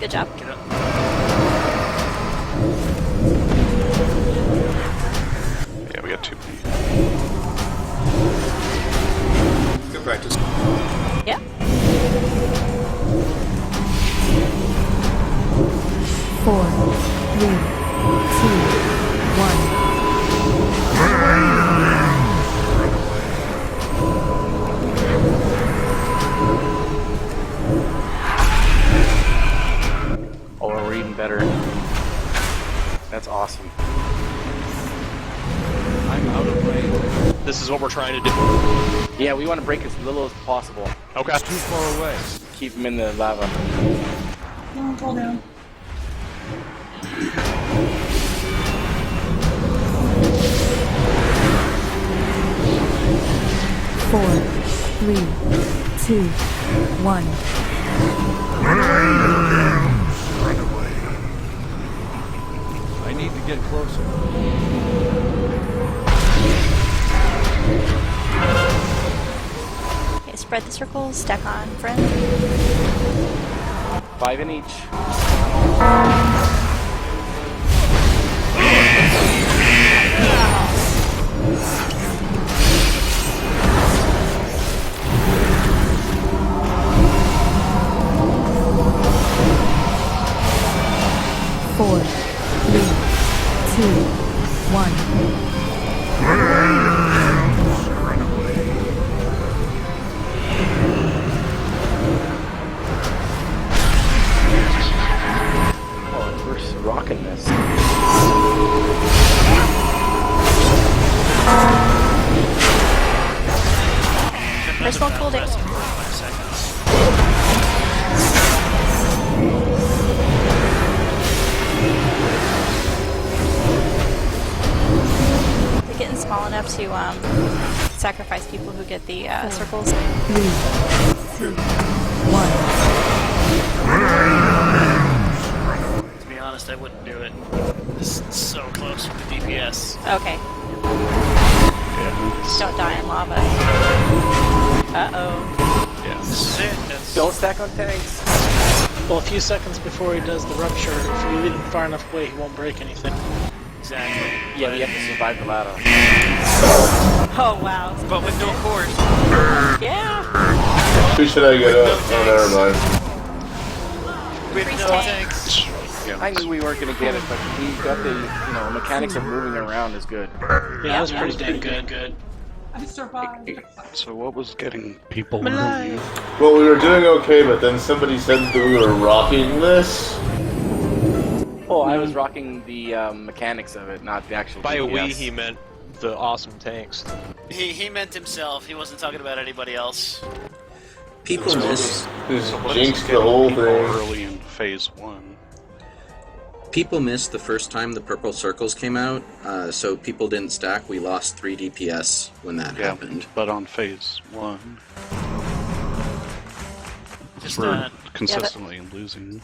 Good job. Get up. Yeah, we got 2 P. Good practice. Yeah. 4, 3, 2, 1. Oh, we're even better. That's awesome. I'm out of range. This is what we're trying to do. Yeah, we want to break as little as possible. Okay. It's too far away. Keep him in the lava. Don't fall down. Four, 3, 2, 1. I need to get closer. Okay, spread the circles. Stack on friend. 5 in each. Four, 3, 2, 1. Oh, we're rocking this. Personal cooldown. 5 seconds. They're getting small enough to sacrifice people who get the circles. 3, 2, 1. To be honest, I wouldn't do it. This is so close with the DPS. Okay. Don't die in lava. Uh-oh. Yeah, this is it. That's Don't stack on tanks. Well, a few seconds before he does the rupture, if you leave him far enough away, he won't break anything. exactly. Yeah, we have to survive the ladder. Oh, wow. But with no cord. Yeah. Who should I get up? Oh, never mind. With no tanks. I knew we weren't going to get it, but we got the, mechanics of moving around is good. Yeah, that was pretty dang good. I survived. So what was getting people Malay. Well, we were doing okay, but then somebody said that we were rocking this. Oh, I was rocking the mechanics of it, not the actual. By a we, DPS. he meant the awesome tanks. He meant himself. He wasn't talking about anybody else. People miss. Jinx the whole people thing. early in phase 1. People missed the first time the purple circles came out, so people didn't stack. We lost 3 DPS when that happened. But on phase 1, Just we're consistently losing The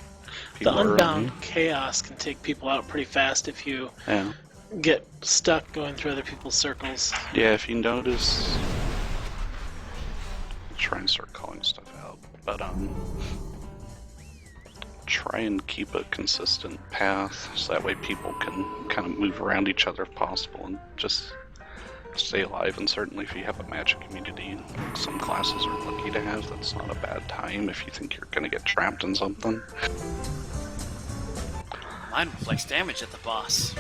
people unbound early. chaos can take people out pretty fast if you Yeah. get stuck going through other people's circles. Yeah, if you notice, I'll try and start calling stuff out, but try and keep a consistent path so that way people can kind of move around each other if possible and just stay alive. And certainly if you have a magic community, some classes are lucky to have, that's not a bad time if you think you're going to get trapped in something. Mine reflects damage at the boss.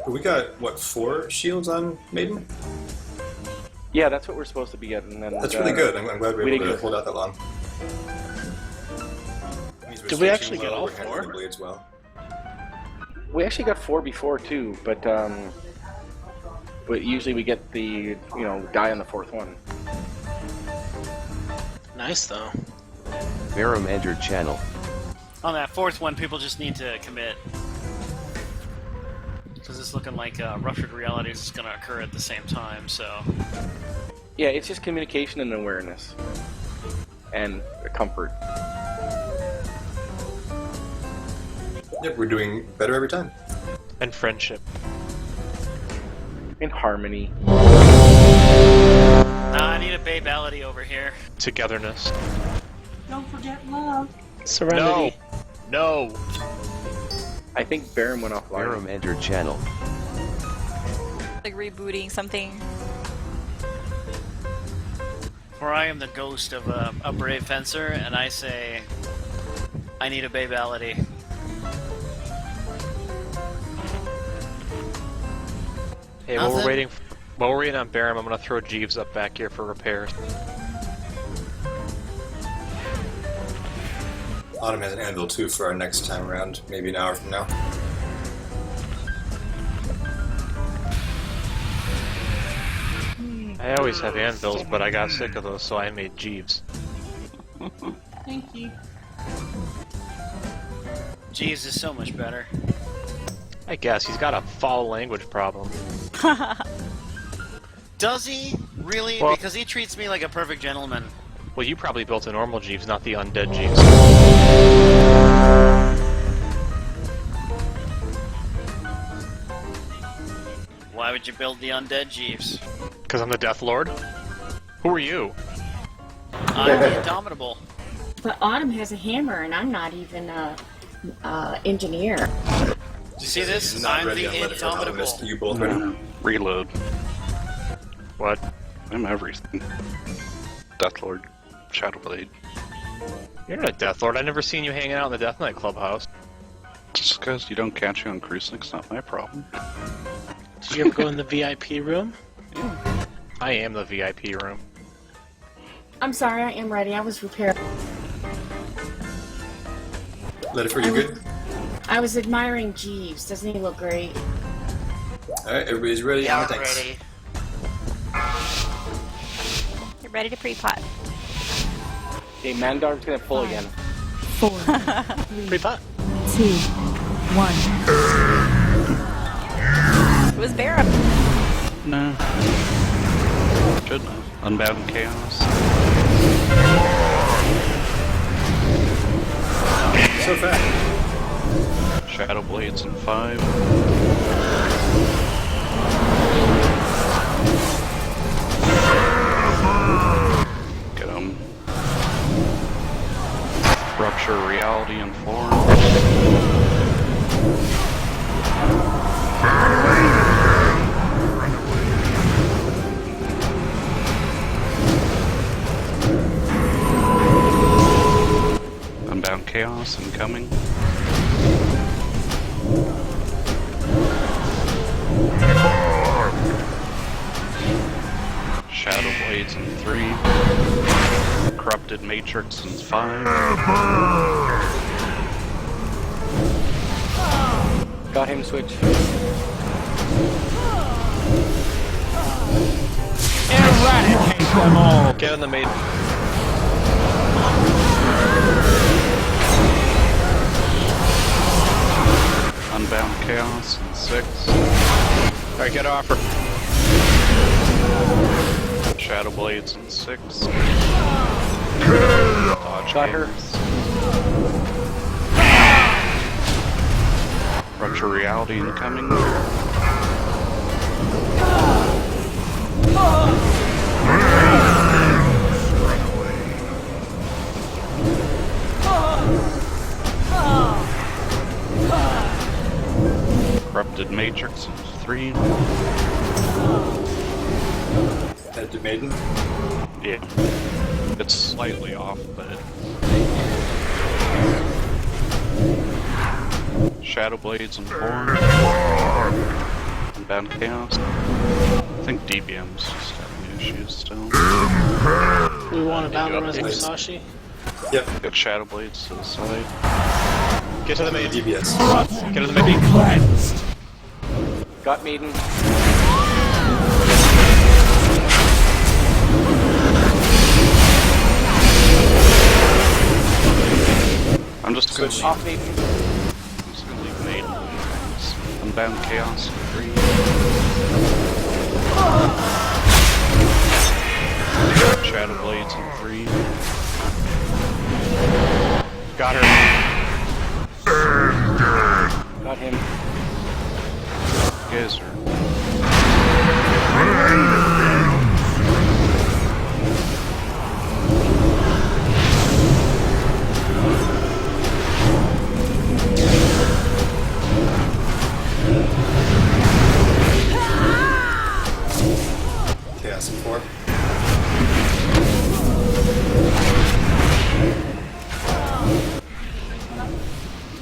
We got, what, 4 shields on Maiden? Yeah, that's what we're supposed to be getting. And, That's really good. I'm glad we were able to hold out that long. Did we actually get all 4? Blades well. We actually got 4 before too, but usually we get the guy on the 4th one. Nice though. Barrow channel. On that 4th one, people just need to commit. Because it's looking like Ruptured Realities is going to occur at the same time, so... Yeah, it's just communication and awareness. And comfort. Yep, we're doing better every time. And friendship. In harmony. I need a babality over here. Togetherness. Don't forget love. Serenity. No! I think Baron went offline. Barrow channel. Like rebooting something. For I am the ghost of a brave fencer, and I say, I need a babality. Hey, while Nothing. we're waiting on Baron, I'm gonna throw Jeeves up back here for repairs. Autumn has an anvil too for our next time around, maybe an hour from now. I always have anvils, but I got sick of those, so I made Jeeves. Thank you. Jeeves is so much better. I guess he's got a foul language problem. Does he? Really? Well- Because he treats me like a perfect gentleman. Well, you probably built a normal Jeeves, not the undead Jeeves. Why would you build the undead Jeeves? Because I'm the Death Lord? Who are you? I'm the Indomitable. But Autumn has a hammer, and I'm not even a engineer. Do you see this? Not I'm ready the on Let It Fall. Indomitable. You both ready? Reload. What? I'm everything. Death Lord. Shadowblade. You're not a Death Lord. I've never seen you hanging out in the Death Knight clubhouse. Just because you don't catch you on Crucifix, not my problem. Did you ever go in the VIP room? I am the VIP room. I'm sorry, I am ready. I was repairing. Let it for you good? I was admiring Jeeves. Doesn't he look great? Alright, everybody's ready? Yeah, I'm I'm ready. You're ready to pre-pot. Okay, Mandar's gonna pull again. 4, 3, Pre-pot. 2, 1. It was Barrow. No. Good enough. Unbound Chaos. So fast. Shadow Blades in 5. Get 'em. Rupture Reality in 4. Unbound Chaos incoming. Shadow Corrupted Matrix in 5. Got him, switch. Eradicate them all. Get in the main. Unbound Chaos in 6. Alright, get off her. Shadow Blades in 6. Dodge Got her. Gators. Rupture Reality incoming. Corrupted Matrix in 3. Head to Maiden. Yeah. It's slightly off, but... Shadow Blades in 4. Unbound Chaos. I think DBM's just having issues still. We want to battle Res Musashi. Yep. Got Shadow Blades to the side. Get to the main. DBS. Get to the main. Cleansed. Got Maiden. I'm just gonna Switch. leave. Off Maiden. I'm just gonna leave Maiden. Unbound Chaos in 3. Shadow Blades in 3. Got her. Got him. You guys are... Chaos in 4.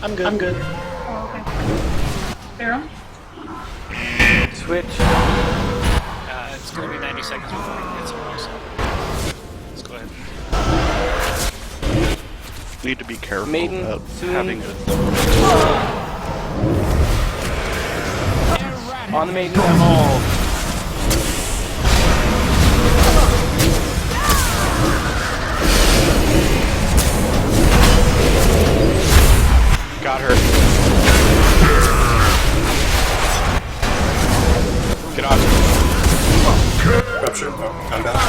I'm good. I'm good. Oh, okay. Baron? Switch. It's going to be 90 seconds before we can get someone else. Let's go ahead. Need to be careful Maiden, about soon. having a... On the Maiden. Them all. Got her. Get off. Rupture. Oh, I'm back.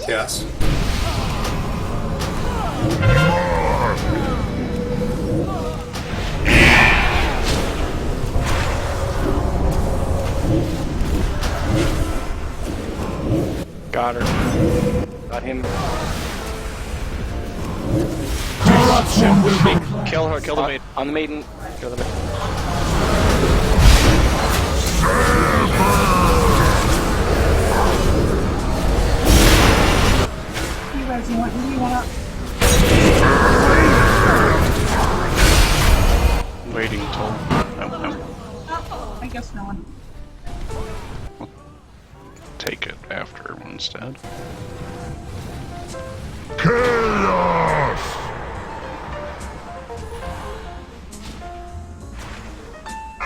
Chaos. Got her. Got him. Corruption will be Kill her. Kill the main. On the Maiden. Kill the main. You guys, you want up? Waiting till... No. Oh, I guess no one. Take it after instead. Chaos!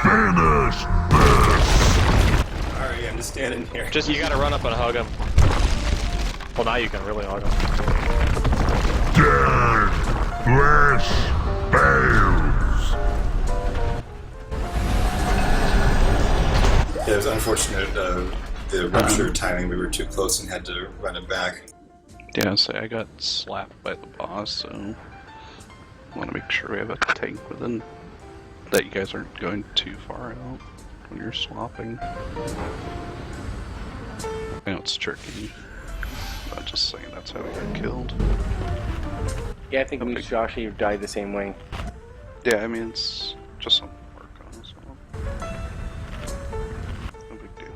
Finish this! Alright, I'm just standing here. Just, you gotta run up and hug him. Well, now you can really hug him. Dead flesh fails! Yeah, it was unfortunate, the rupture timing, we were too close and had to run it back. Yeah, so I got slapped by the boss, so... want to make sure we have a tank within... that you guys aren't going too far out when you're swapping. I know it's tricky. I'm just saying that's how he got killed. Yeah, I think Musashi died the same way. Yeah, I mean, it's just something to work on, so. No big deal.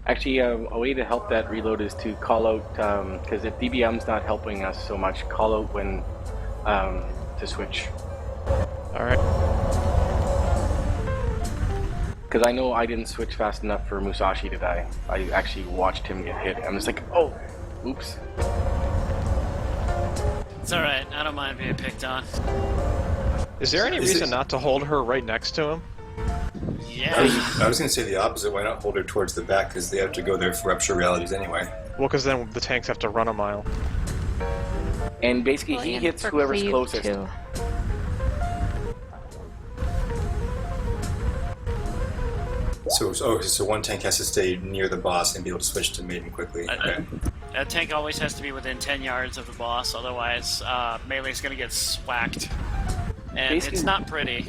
Actually, a way to help that reload is to call out, because if DBM's not helping us so much, call out when to switch. Alright. Because I know I didn't switch fast enough for Musashi to die. I actually watched him get hit. I'm just like, oh, oops. It's alright, I don't mind being picked on. Is there any reason not to hold her right next to him? Yeah. I was going to say the opposite. Why not hold her towards the back? Because they have to go there for rupture realities anyway. Well, because then the tanks have to run a mile. And basically, he hits whoever's closest. Too. So one tank has to stay near the boss and be able to switch to maiden quickly. Okay. That tank always has to be within 10 yards of the boss, otherwise Melee's gonna get swacked. And Basically, it's not pretty.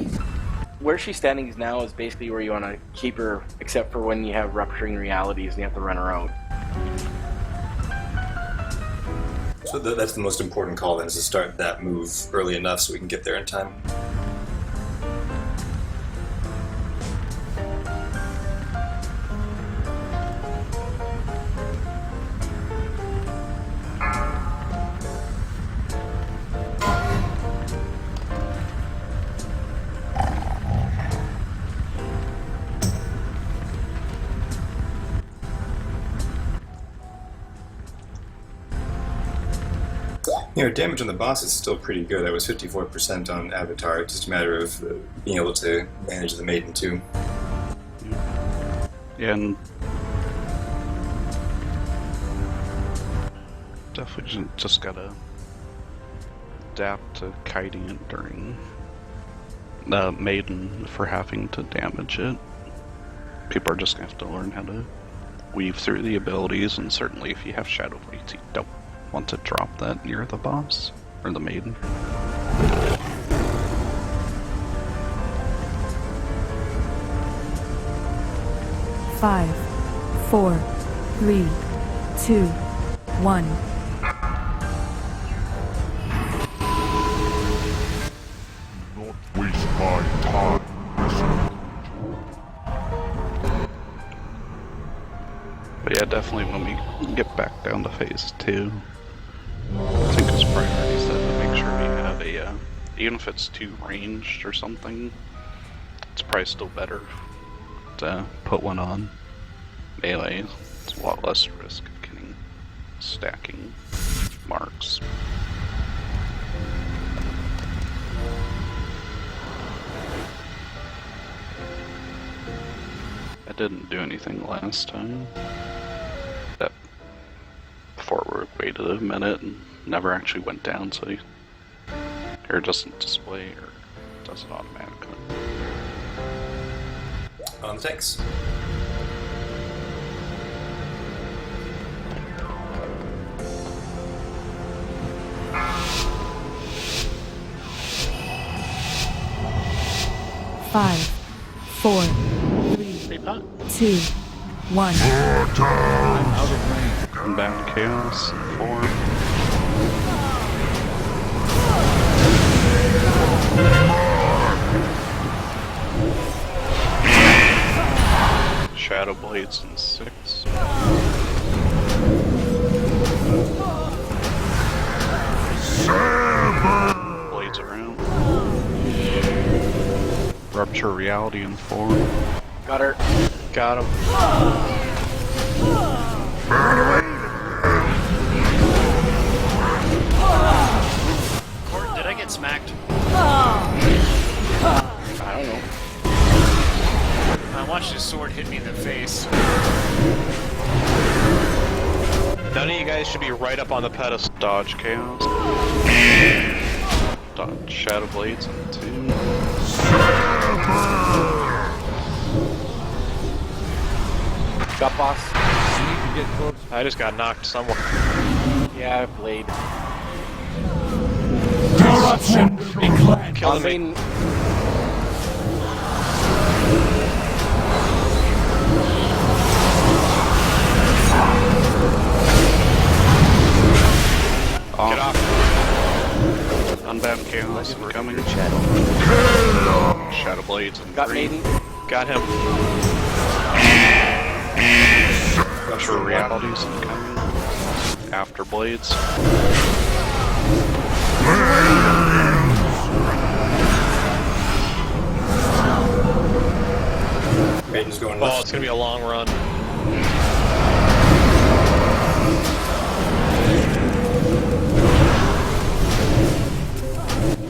Where she's standing now is basically where you want to keep her, except for when you have rupturing realities and you have to run her out. So that's the most important call then, is to start that move early enough so we can get there in time. You know, damage on the boss is still pretty good. That was 54% on Avatar. It's just a matter of being able to manage the maiden too. Yeah, and definitely just gotta adapt to kiting it during the maiden for having to damage it. People are just gonna have to learn how to weave through the abilities, and certainly if you have Shadow Blades, you don't want to drop that near the boss or the maiden. Five, 4, 3, 2, 1. Not waste my time. But yeah, definitely when we get back down to phase 2, I think his priority is to make sure we have a, even if it's too ranged or something, it's probably still better to put one on melee. It's a lot less risk of getting stacking marks. I didn't do anything last time. That forward waited a minute and never actually went down, so it doesn't display or does it automatically. On the tanks. Five, 4, 3, 2, 1. I'm out of range. Unbound Chaos, 4. Shadow Blades in 6. Blades around. Rupture Reality in 4. Got her. Got him. Court, did I get smacked? I don't know. I watched his sword hit me in the face. None of you guys should be right up on the pedestal. Dodge Chaos. Dodge Shadow Blades in 2. Got boss. I just got knocked somewhere. Yeah, blade. Corruption declared. Kill me. blades in Got 3. Maiden. Got him. Rupture realities incoming. After blades. Maiden's going Oh, left. it's gonna be a long run.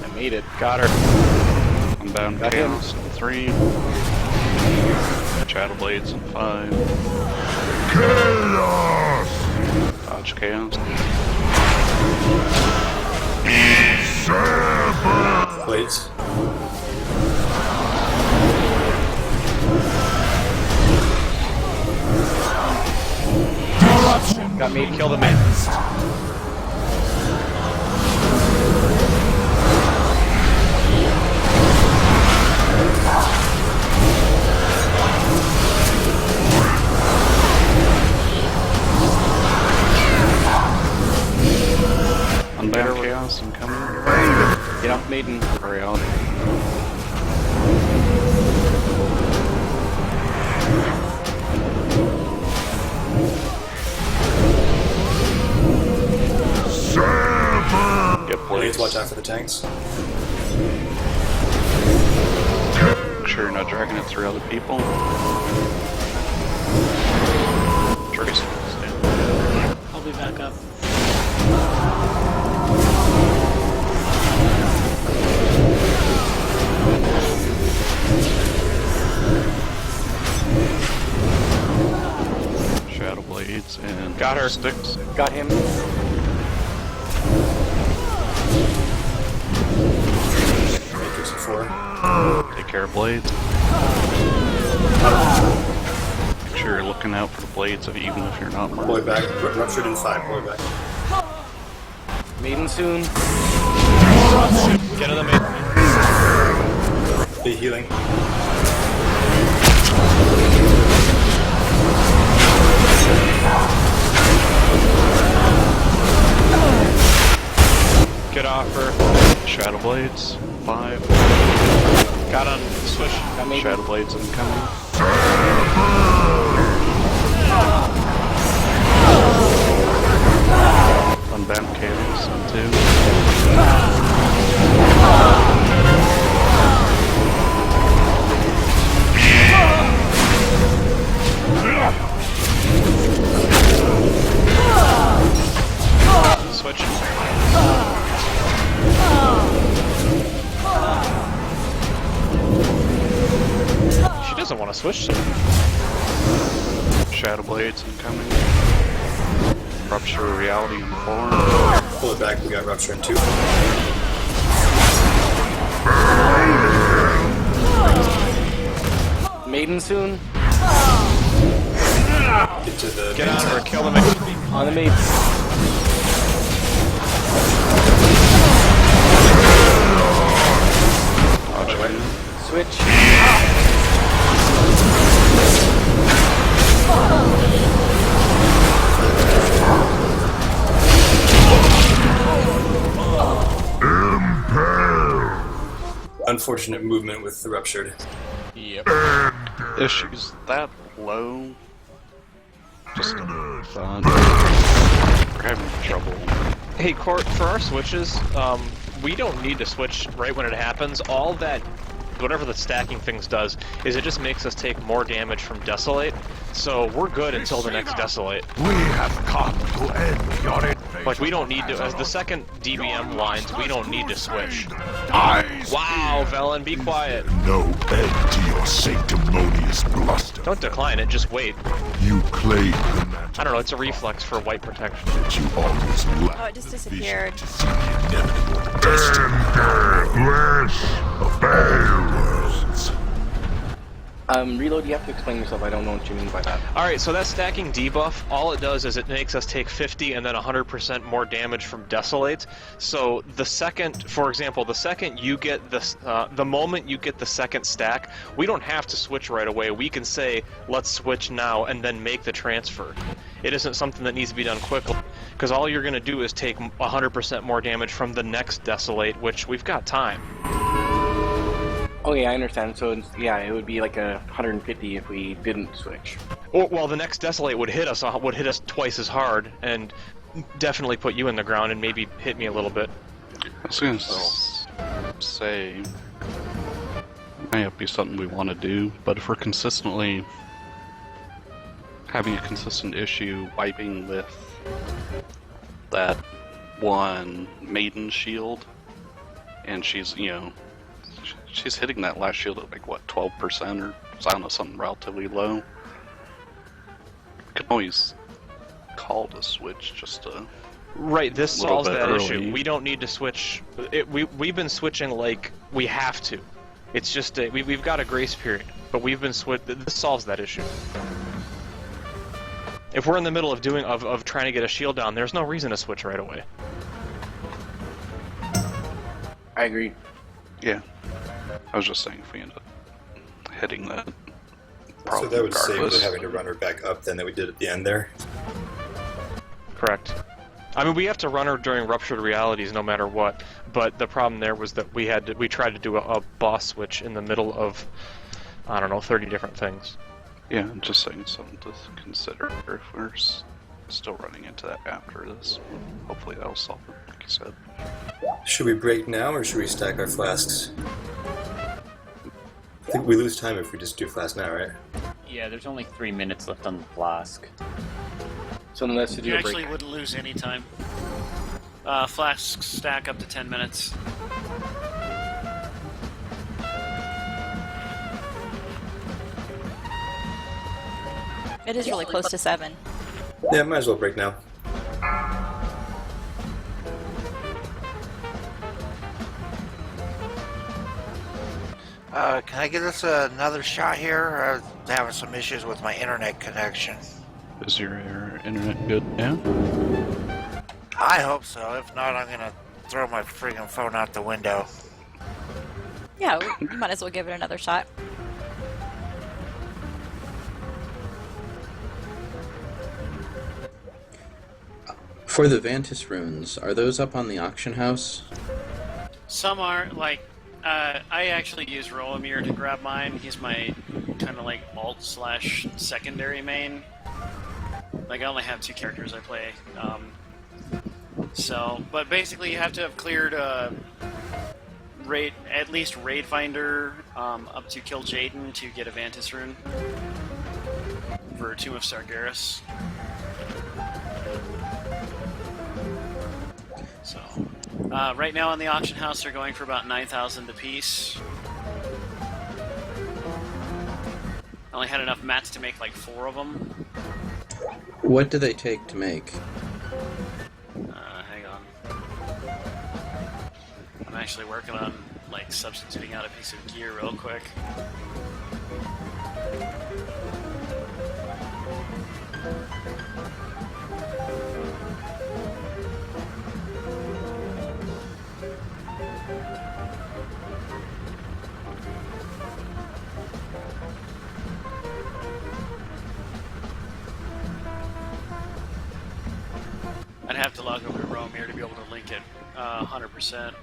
I made it. Got her. Unbound Got Chaos in 3. Shadow Blades in 5. Chaos! Dodge Chaos. Blades. Got me. Kill the man. Unbound Chaos incoming. Get off Maiden. Reality. Get Blades, blades. watch out for the tanks. Make sure you're not dragging it through other people. Trace. I'll be back up. Shadow Blades and Got her. Sticks. Got him. Matrix in 4. Take care of blades. Make sure you're looking out for the blades of even if you're not Pull marked. it back. Ruptured in 5. Pull it back. Maiden soon. Get to the main. Be healing. Get off her. Shadow Blades, 5. Got on switch. Got Maiden. Shadow Blades incoming. Unbound Chaos in 2. Switch. She doesn't want to switch. Shadow Blades incoming. Rupture Reality in 4. Pull it back. We got Rupture in 2. Maiden soon. Get to the Get on main her. tank. Kill the main. On the Maiden. Dodge Chaos. Switch. Unfortunate movement with the Ruptured. Yep. Issues that low. Just thought. We're having trouble. Hey, Court, for our switches, we don't need to switch right when it happens. All that, whatever the stacking things does, is it just makes us take more damage from Desolate. So we're good until the next Desolate. We have come to end your invasion. Like, we don't need to, as the second DBM lines, we don't need to switch. Dies Wow, Velen, be quiet. no end to your sanctimonious bluster. Don't decline it, just wait. You claim the mantle I don't know, it's a reflex for white protection. that you always lacked. Oh, it just disappeared. To see the inevitable destiny. Flesh of bad worlds. Reload, you have to explain yourself. I don't know what you mean by that. Alright, so that stacking debuff, all it does is it makes us take 50 and then 100% more damage from Desolate. So the second, for example, the second you get this, the moment you get the second stack, we don't have to switch right away. We can say, let's switch now and then make the transfer. It isn't something that needs to be done quickly, because all you're going to do is take 100% more damage from the next Desolate, which we've got time. Oh Okay, I understand. So yeah, it would be like 150 if we didn't switch. Well, the next Desolate would hit us twice as hard, and definitely put you in the ground, and maybe hit me a little bit. I was gonna say, it may be something we want to do, but if we're consistently having a consistent issue wiping with that one maiden shield, and she's, you know, she's hitting that last shield at like what, 12%, or I don't know, something relatively low. We can always call to switch just a Right, this solves that early. issue. We don't need to switch. We've been switching like we have to. It's just we've got a grace period, but we've been This solves that issue. If we're in the middle of trying to get a shield down, there's no reason to switch right away. I agree. Yeah. I was just saying if we end up hitting that. So that would save regardless. us having to run her back up than that we did at the end there. Correct. I mean, we have to run her during Ruptured Realities no matter what, but the problem there was that we tried to do a boss switch in the middle of, I don't know, 30 different things. Yeah, I'm just saying something to consider if we're still running into that after this. Hopefully that'll solve it, like you said. Should we break now or should we stack our flasks? I think we lose time if we just do flask now, right? Yeah, there's only 3 minutes left on the flask. So unless you do You a actually break. wouldn't lose any time. Flasks stack up to 10 minutes. It is really close to 7. Yeah, might as well break now. Can I give this another shot here? I'm having some issues with my internet connection. Is your internet good now? I hope so. If not, I'm gonna throw my friggin' phone out the window. Yeah, you might as well give it another shot. For the Vantis runes, are those up on the auction house? Some are, like, I actually use Rolomir to grab mine. He's my kind of like alt/secondary main. Like, I only have 2 characters I play. But basically you have to have cleared at least Raid Finder up to Kill Jaden to get a Vantis rune for Tomb of Sargeras. So, right now on the auction house they're going for about 9,000 apiece. I only had enough mats to make like 4 of them. What do they take to make? Hang on. I'm actually working on like substituting out a piece of gear real quick. I'd have to log over to Rome here to be able to link it 100%.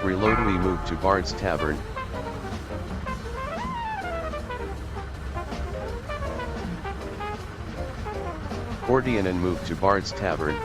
Reload. We move to Bard's Tavern. Gordian and move to Bard's Tavern.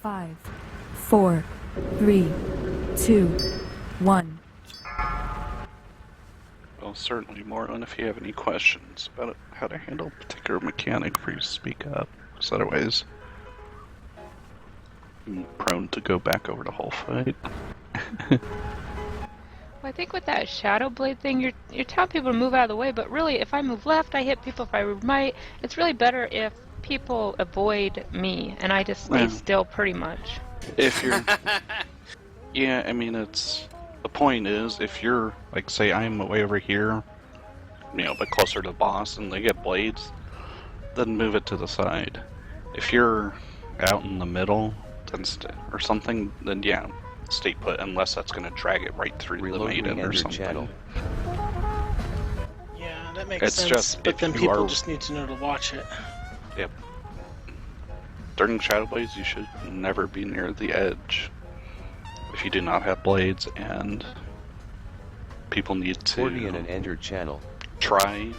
5, 4, 3, 2, 1. Well, certainly, Morlin, if you have any questions about how to handle a particular mechanic, please speak up, because otherwise I'm prone to go back over the whole fight. Well, I think with that Shadow Blade thing, you're telling people to move out of the way, but really, if I move left, I hit people. If I move right, it's really better if people avoid me, and I just stay still pretty much. If you're... Yeah, I mean, it's... The point is, if you're, like, say I'm way over here, you know, but closer to the boss, and they get blades, then move it to the side. If you're out in the middle, then or something, then yeah, stay put, unless that's going to drag it right through the maiden or something. Yeah, that makes It's sense. just But if then you people are- just need to know to watch it. Yep. During Shadow Blades, you should never be near the edge if you do not have blades, and people need to end your channel. try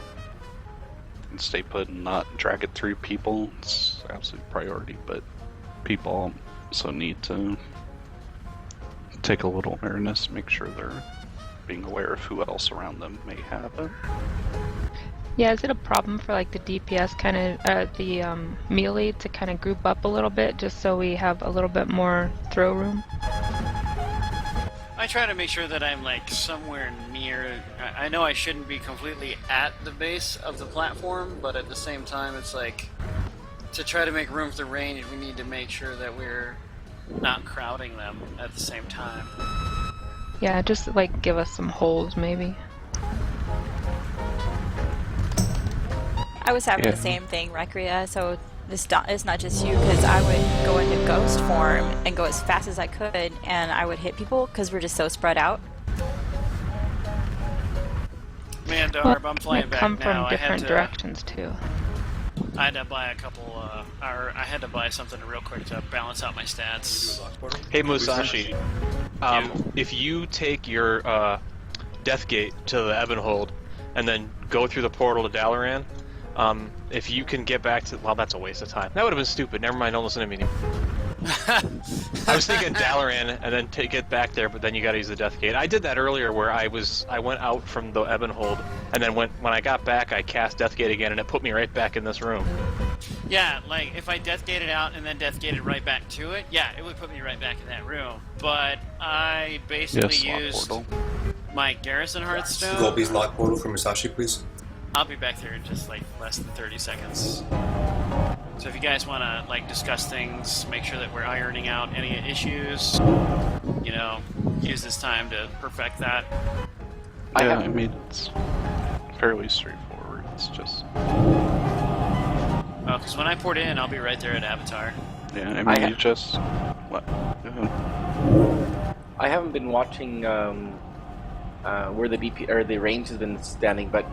and stay put and not drag it through people. It's absolute priority, but people also need to take a little awareness, make sure they're being aware of who else around them may have it. Yeah, is it a problem for like the DPS kind of, the melee to kind of group up a little bit just so we have a little bit more throw room? I try to make sure that I'm like somewhere near. I know I shouldn't be completely at the base of the platform, but at the same time, it's like to try to make room for the range, we need to make sure that we're not crowding them at the same time. Yeah, just like give us some holes maybe. I was having the same thing, Recrea, so it's not just you, because I would go into ghost form and go as fast as I could, and I would hit people because we're just so spread out. Man, Darb, I'm flying They back come now. from different directions too. I had to buy a couple, or I had to buy something real quick to balance out my stats. Hey Musashi, if you take your Death Gate to the Ebonhold and then go through the portal to Dalaran, if you can get back to... Well, that's a waste of time. That would have been stupid. Never mind, don't listen to me anymore. I was thinking Dalaran and then get back there, but then you gotta use the Death Gate. I did that earlier where I went out from the Ebonhold, and then when I got back, I cast Death Gate again, and it put me right back in this room. Yeah, like if I Death Gated out and then Death Gated right back to it, yeah, it would put me right back in that room. But I basically used my Garrison Hearthstone. Golby's lock portal for Musashi, please. I'll be back there in just like less than 30 seconds. So if you guys want to like discuss things, make sure that we're ironing out any issues, you know, use this time to perfect that. Yeah, I mean, it's fairly straightforward. It's just... Oh, because when I port in, I'll be right there at Avatar. Yeah, I mean, you just... What? Go ahead. I haven't been watching where the BP or the range has been standing, but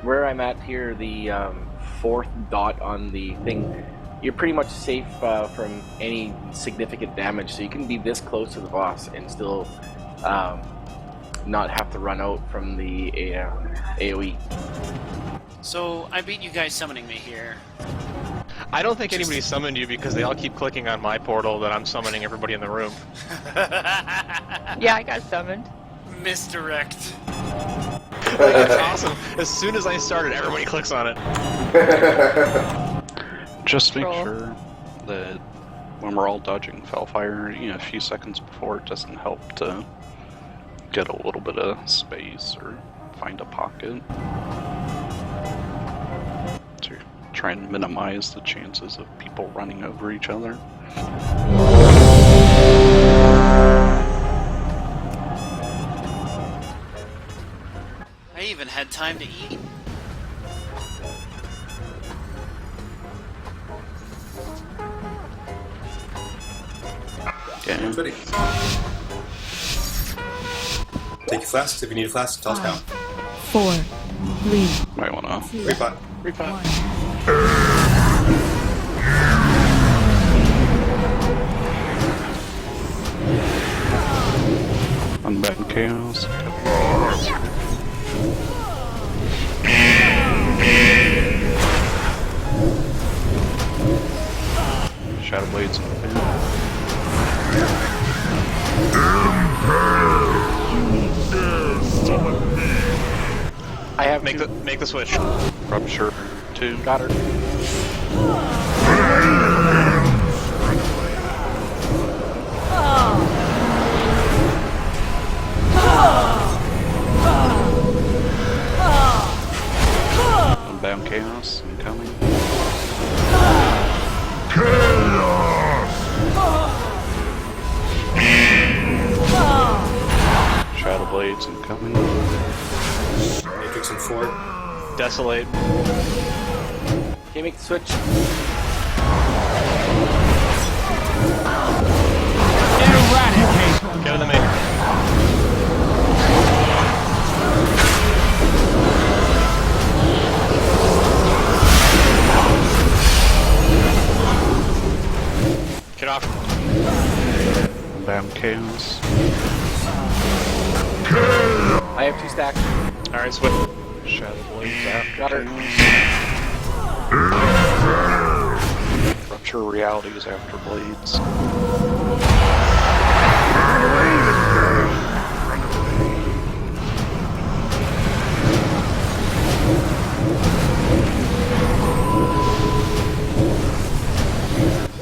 where I'm at here, the fourth dot on the thing, you're pretty much safe from any significant damage. So you can be this close to the boss and still not have to run out from the AoE. So I beat you guys summoning me here. I don't think anybody summoned you because they all keep clicking on my portal that I'm summoning everybody in the room. Yeah, I got summoned. Misdirect. That's awesome. As soon as I started, everybody clicks on it. Just make sure that when we're all dodging Fellfire, you know, a few seconds before, it doesn't help to get a little bit of space or find a pocket. To try and minimize the chances of people running over each other. I even had time to eat. Okay, I'm ready. Take your flasks. If you need a flask, toss down. 4, 3, Might wanna 2, Refund. 1. unbend chaos. Shadow blades open. I have make the switch. Rupture 2. Got her. Unbound chaos incoming. Shadow blades incoming. Matrix in 4. Desolate. Okay, make the switch. Get in the main. Get off. Unbound chaos. I have 2 stacks. Alright, switch. Shadow blades after. Got her. Rupture realities after blades.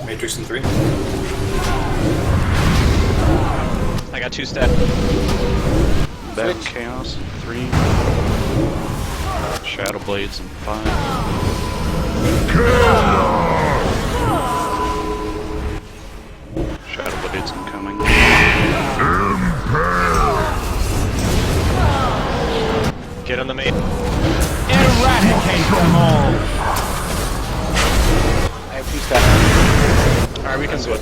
Matrix in 3. I got 2 step. Unbound chaos 3. Shadow blades in 5. Shadow blades incoming. Get on the main. Eradicate them all! I have 2 stacks. Alright, we can switch.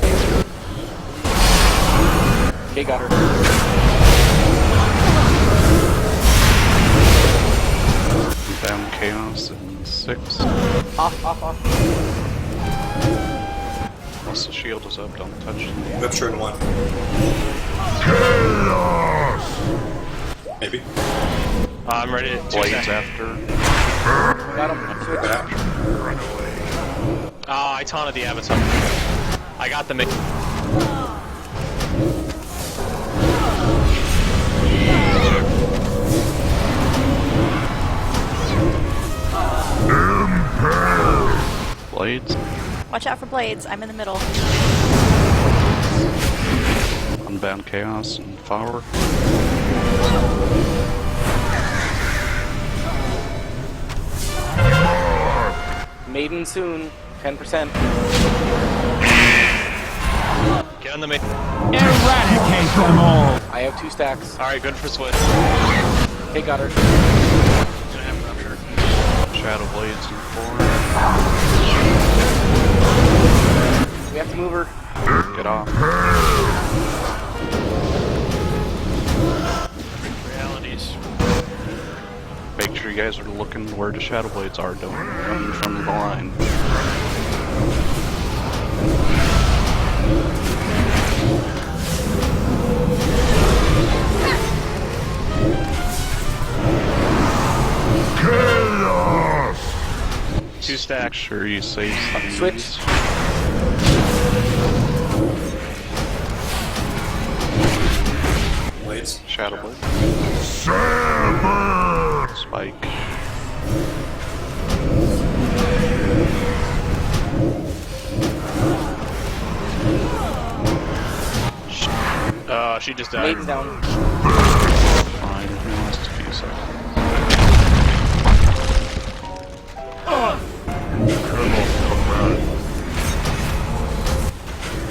Okay, got her. Unbound chaos in 6. Off. Once the shield is up, don't touch the Rupture in 1. Maybe. I'm ready to blades after. Got him. Switch. Back. Oh, I taunted the avatar. I got the main. Blades. Watch out for blades. I'm in the middle. Unbound chaos and power. Maiden soon. 10%. Get on the main. Eradicate them all! I have 2 stacks. Alright, good for switch. Okay, got her. Gonna have rupture. Shadow blades in 4. We have to move her. Get off. Realities. Make sure you guys are looking where the shadow blades are. Don't run from the line. Chaos! 2 stacks. Make sure you save some. Switch. Blades. Shadow blade. Sever! Spike. She just died. Maiden's down. Fine, we lost a few seconds.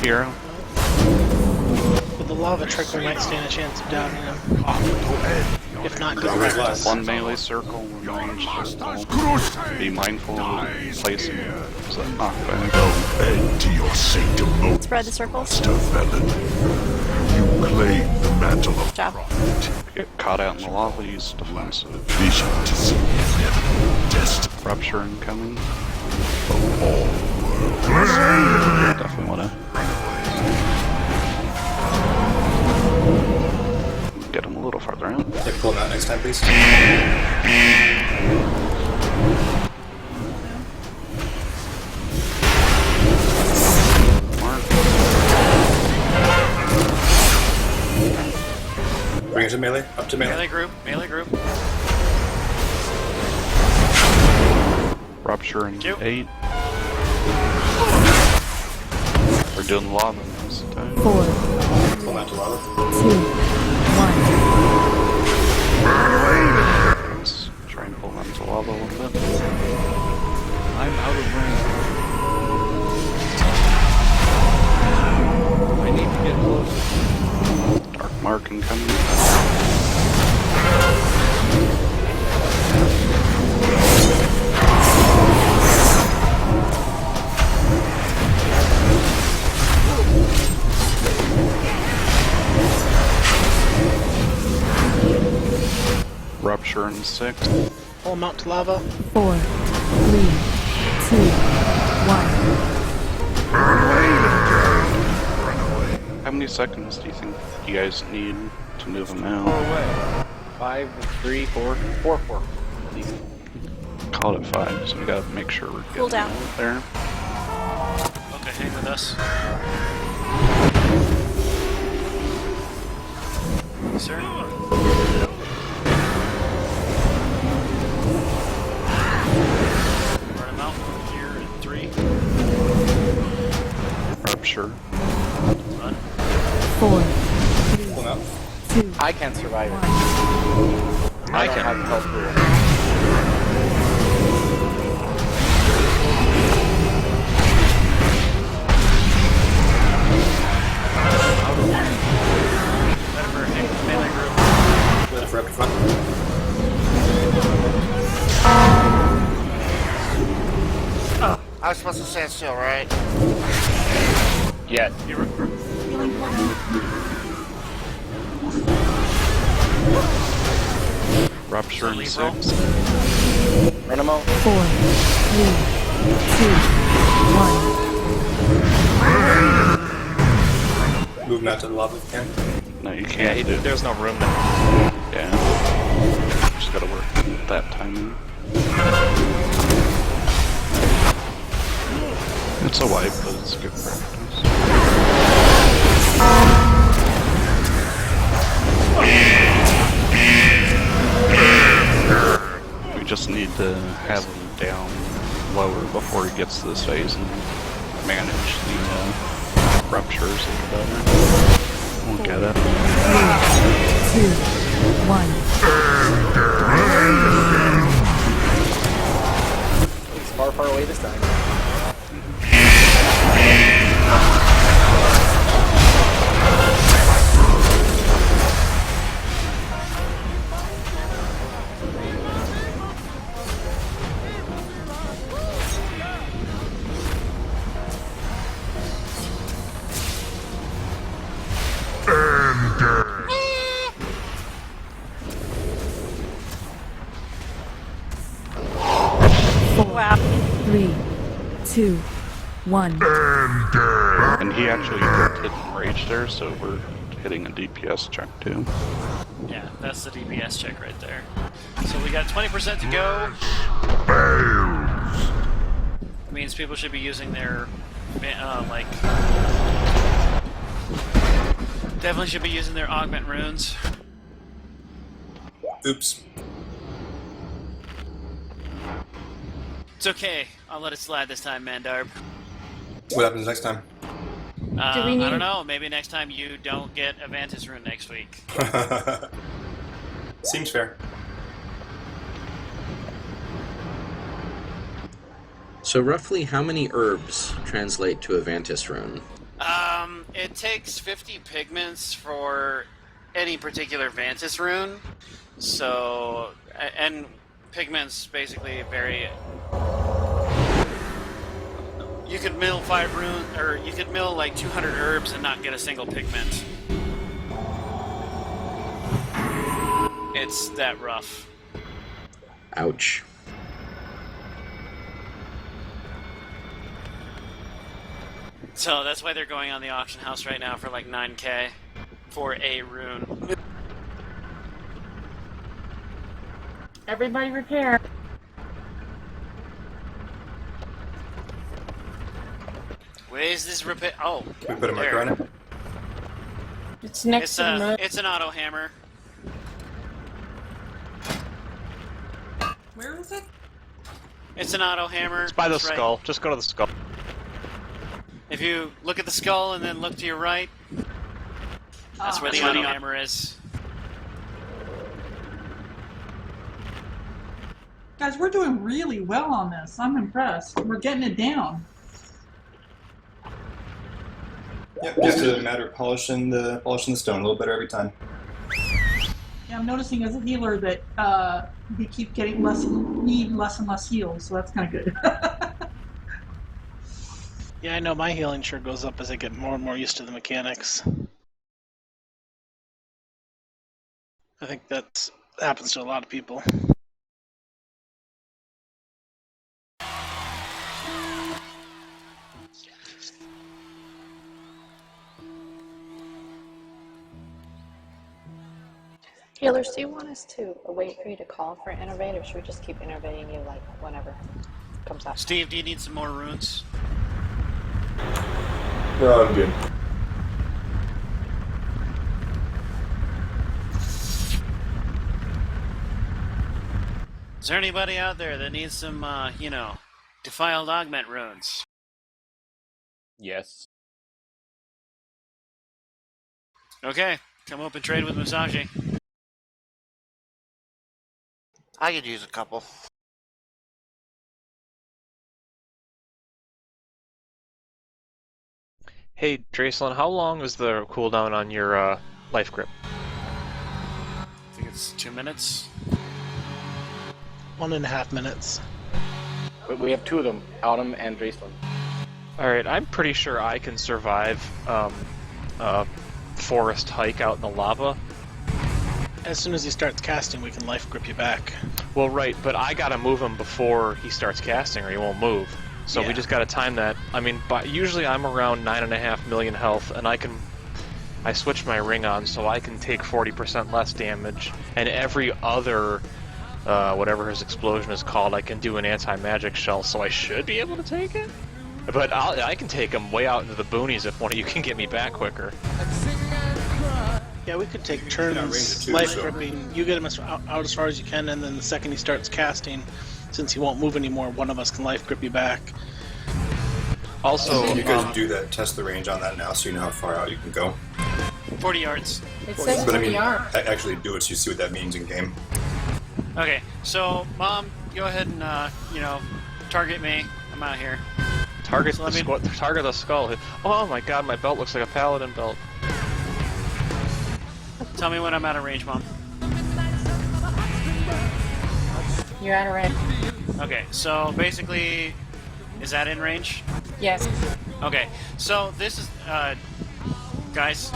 Hero. With the lava trick, we might stand a chance of downing him. If not, go Always back. last. One melee circle remains. Be mindful of placing the knockback. Bend to your sanctum, Spread the circles. Master Felon. You claim the mantle of Job. prophet. Get caught out in the lava, use defensive. Vision to see heaven destined Rupture incoming. of all worlds. Definitely want to get him a little farther out. Yeah, pull him out next time, please. Bring it to melee. Up to melee. Melee group. Melee group. Rupture in Cute. 8. We're doing lava this time. 4, Pull him out to lava. 2, 1. Let's try and pull them to lava a little bit. I'm out of range. I need to get closer. Dark mark incoming. Rupture in 6. Pull him out to lava. 4, 3, 2, 1. How many seconds do you think you guys need to move them out? 5, 3, 4, 4, 4. At least. Call it 5, so we gotta make sure we're Cool getting down. out there. Okay, hang with us. Sir? Run him out here in 3. Rupture. Run. 4, Pull him out. 2, I can't survive it. 1. I don't have health for it. Better for hang with melee group. Let it for up to front. I was supposed to stand still, right? Yeah. Rupture in Lead 6. roll. Run him out. 4, 3, 2, 1. Move him out to the lava if you can. No, you Yeah, can't. there's no room there. Yeah. Just gotta work that timing. It's a wipe, but it's good practice. We just need to have him down lower before he gets to this phase and manage the ruptures a little better. We'll get it. 3, 2, 1. He's far, far away this time. Wow. 3, 2, 1. And he actually didn't rage there, so we're hitting a DPS check too. Yeah, that's the DPS check right there. So we got 20% to go. Means people should be using their, definitely should be using their augment runes. Oops. It's okay. I'll let it slide this time, Mandarb. What happens next time? Do we need- I don't know. Maybe next time you don't get a Vantis rune next week. Seems fair. So roughly how many herbs translate to a Vantis rune? It takes 50 pigments for any particular Vantis rune. So, and pigments basically vary. You could mill 5 runes, or you could mill like 200 herbs and not get a single pigment. it's that rough. Ouch. So that's why they're going on the auction house right now for like 9k for a rune. Everybody repair. Where's this repair? Oh, Can we put a marker on it? It's next it's to the moon. it's an auto hammer. Where is it? It's an auto hammer. It's by the That's right. skull. Just go to the skull. If you look at the skull and then look to your right, that's where the auto hammer is. Guys, we're doing really well on this. I'm impressed. We're getting it down. Yeah, just a matter of polishing the stone a little better every time. Yeah, I'm noticing as a healer that we keep getting need less and less heals, so that's kind of good. Yeah, I know my healing sure goes up as I get more and more used to the mechanics. I think that happens to a lot of people. Healers, do you want us to wait for you to call for innovate, or should we just keep innovating you like whenever it comes up? Steve, do you need some more runes? No, I'm good. Is there anybody out there that needs some, defiled augment runes? Yes. Okay, come up and trade with Musashi. I could use a couple. Hey, Dracelyn, how long is the cooldown on your life grip? I think it's 2 minutes. 1.5 minutes. We have two of them, Autumn and Dracelyn. Alright, I'm pretty sure I can survive a forest hike out in the lava. As soon as he starts casting, we can life grip you back. Well, right, but I gotta move him before he starts casting or he won't move. So Yeah. we just gotta time that. I mean, usually I'm around 9.5 million health, and I switch my ring on so I can take 40% less damage, and every other, whatever his explosion is called, I can do an anti-magic shell, so I should be able to take it? But I can take him way out into the boonies if one of you can get me back quicker. Yeah, we could take range turns of two, life so- gripping. You get him out as far as you can, and then the second he starts casting, since he won't move anymore, one of us can life grip you back. Also, you guys do that, test the range on that now, so you know how far out you can go. 40 yards. It says But I mean, 40 yards. actually do it so you see what that means in game. Okay, so, Mom, go ahead and, target me. I'm out here. target So target the skull. Oh my god, my belt looks like a paladin belt. Tell me when I'm out of range, Mom. You're out of range. Okay, so basically, is that in range? Yes. Okay, so this is, guys,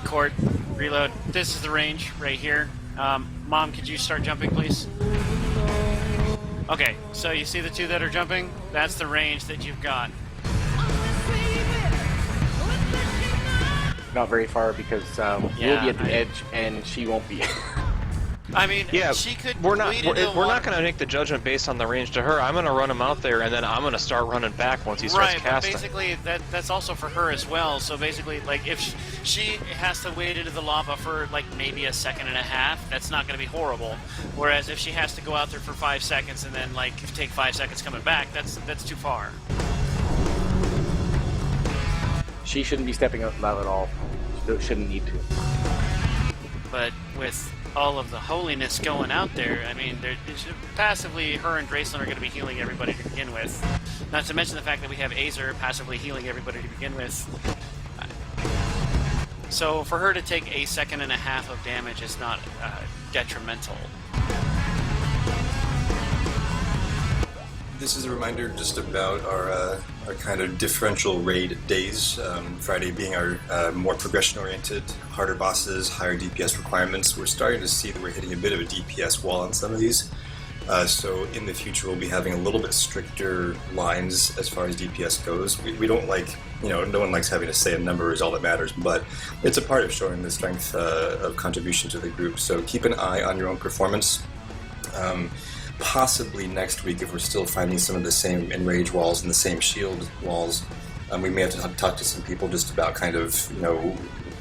court, reload. This is the range right here. Mom, could you start jumping, please? Okay, so you see the two that are jumping? That's the range that you've got. Not very far because we'll be at the edge and she won't be. I mean, Yeah, she could we're not bleed into the we're not water. going to make the judgment based on the range to her. I'm going to run him out there, and then I'm going to start running back once he starts Right, casting. but basically that's also for her as well. So basically, like if she has to wade into the lava for like maybe a second and a half, that's not going to be horrible. Whereas if she has to go out there for 5 seconds and then like take 5 seconds coming back, that's too far. She shouldn't be stepping out loud at all. She shouldn't need to. But with all of the holiness going out there, I mean, passively, her and Dracelyn are going to be healing everybody to begin with. Not to mention the fact that we have Azer passively healing everybody to begin with. So for her to take a second and a half of damage is not detrimental. This is a reminder just about our kind of differential raid days. Friday being our more progression-oriented, harder bosses, higher DPS requirements. We're starting to see that we're hitting a bit of a DPS wall on some of these. So in the future, we'll be having a little bit stricter lines as far as DPS goes. We don't like, no one likes having to say a number is all that matters, but it's a part of showing the strength of contribution to the group. So keep an eye on your own performance. Possibly next week, if we're still finding some of the same enrage walls and the same shield walls, we may have to talk to some people just about kind of,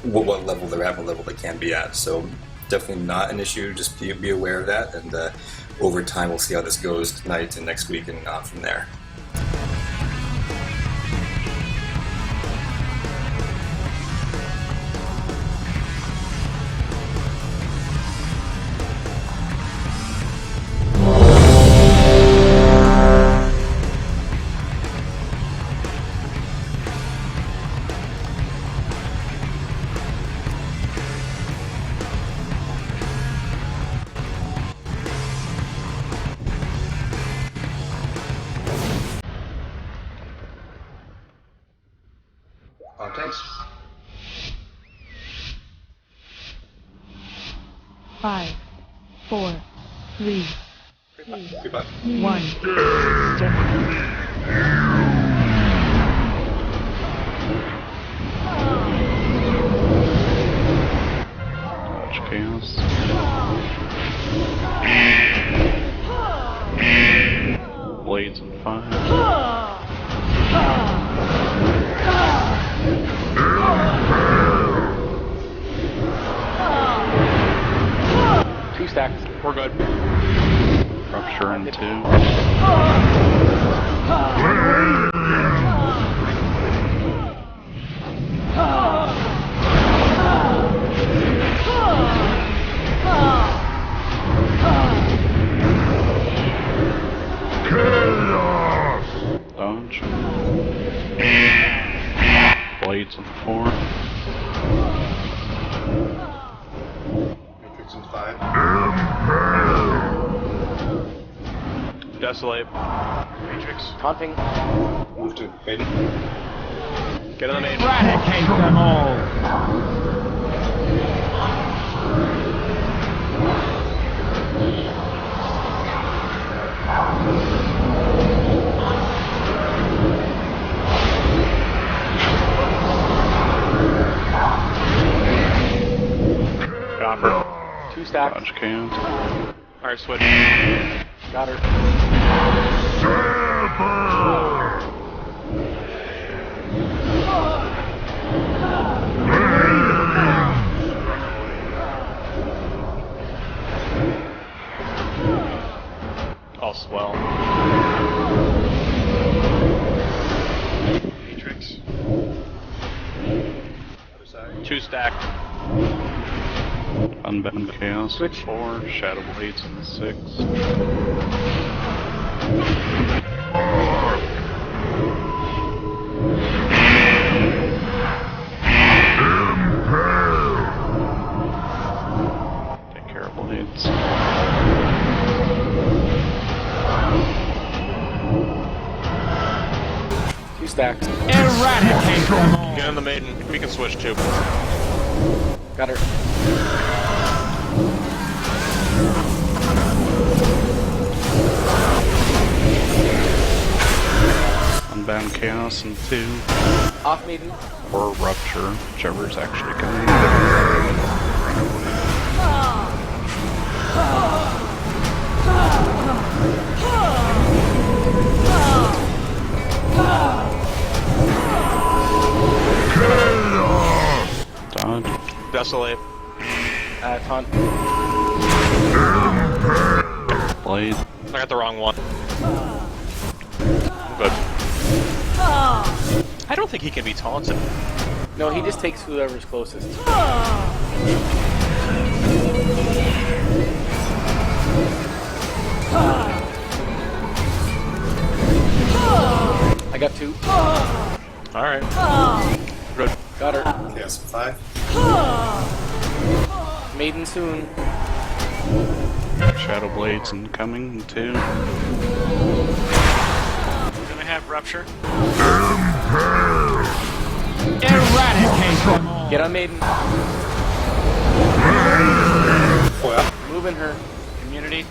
what level they're at, what level they can be at. So definitely not an issue, just be aware of that, and over time we'll see how this goes tonight and next week and on from there. Thanks. 5, 4, 3, 2, 1. Dodge chaos. Blades and fire. Two stacks. We're good. Rupture in 2. Dodge. Blades in 4. Matrix in 5. Desolate. Matrix. Taunting. Move to Maiden. Get in the main. Eradicate them all. Got her. Two stacks. Dodge chaos. Alright, switch. Got her. All swell. Matrix. Other side. 2 stack. Unbound chaos. Switch. 4. Shadow blades in 6. Take care of blades. Two stacks. Eradicate them all. Get in the maiden. We can switch too. Got her. Unbound chaos in 2. Off maiden. Or rupture, whichever's actually coming. Dodge. Desolate. Taunt. Blade. I got the wrong one. I'm good. I don't think he can be taunted. No, he just takes whoever's closest. I got 2. Alright. Good. Got her. Chaos in 5. Maiden soon. Shadow blades incoming in 2. have Rupture. Eradicate them all. Get on Maiden. Moving her. Community.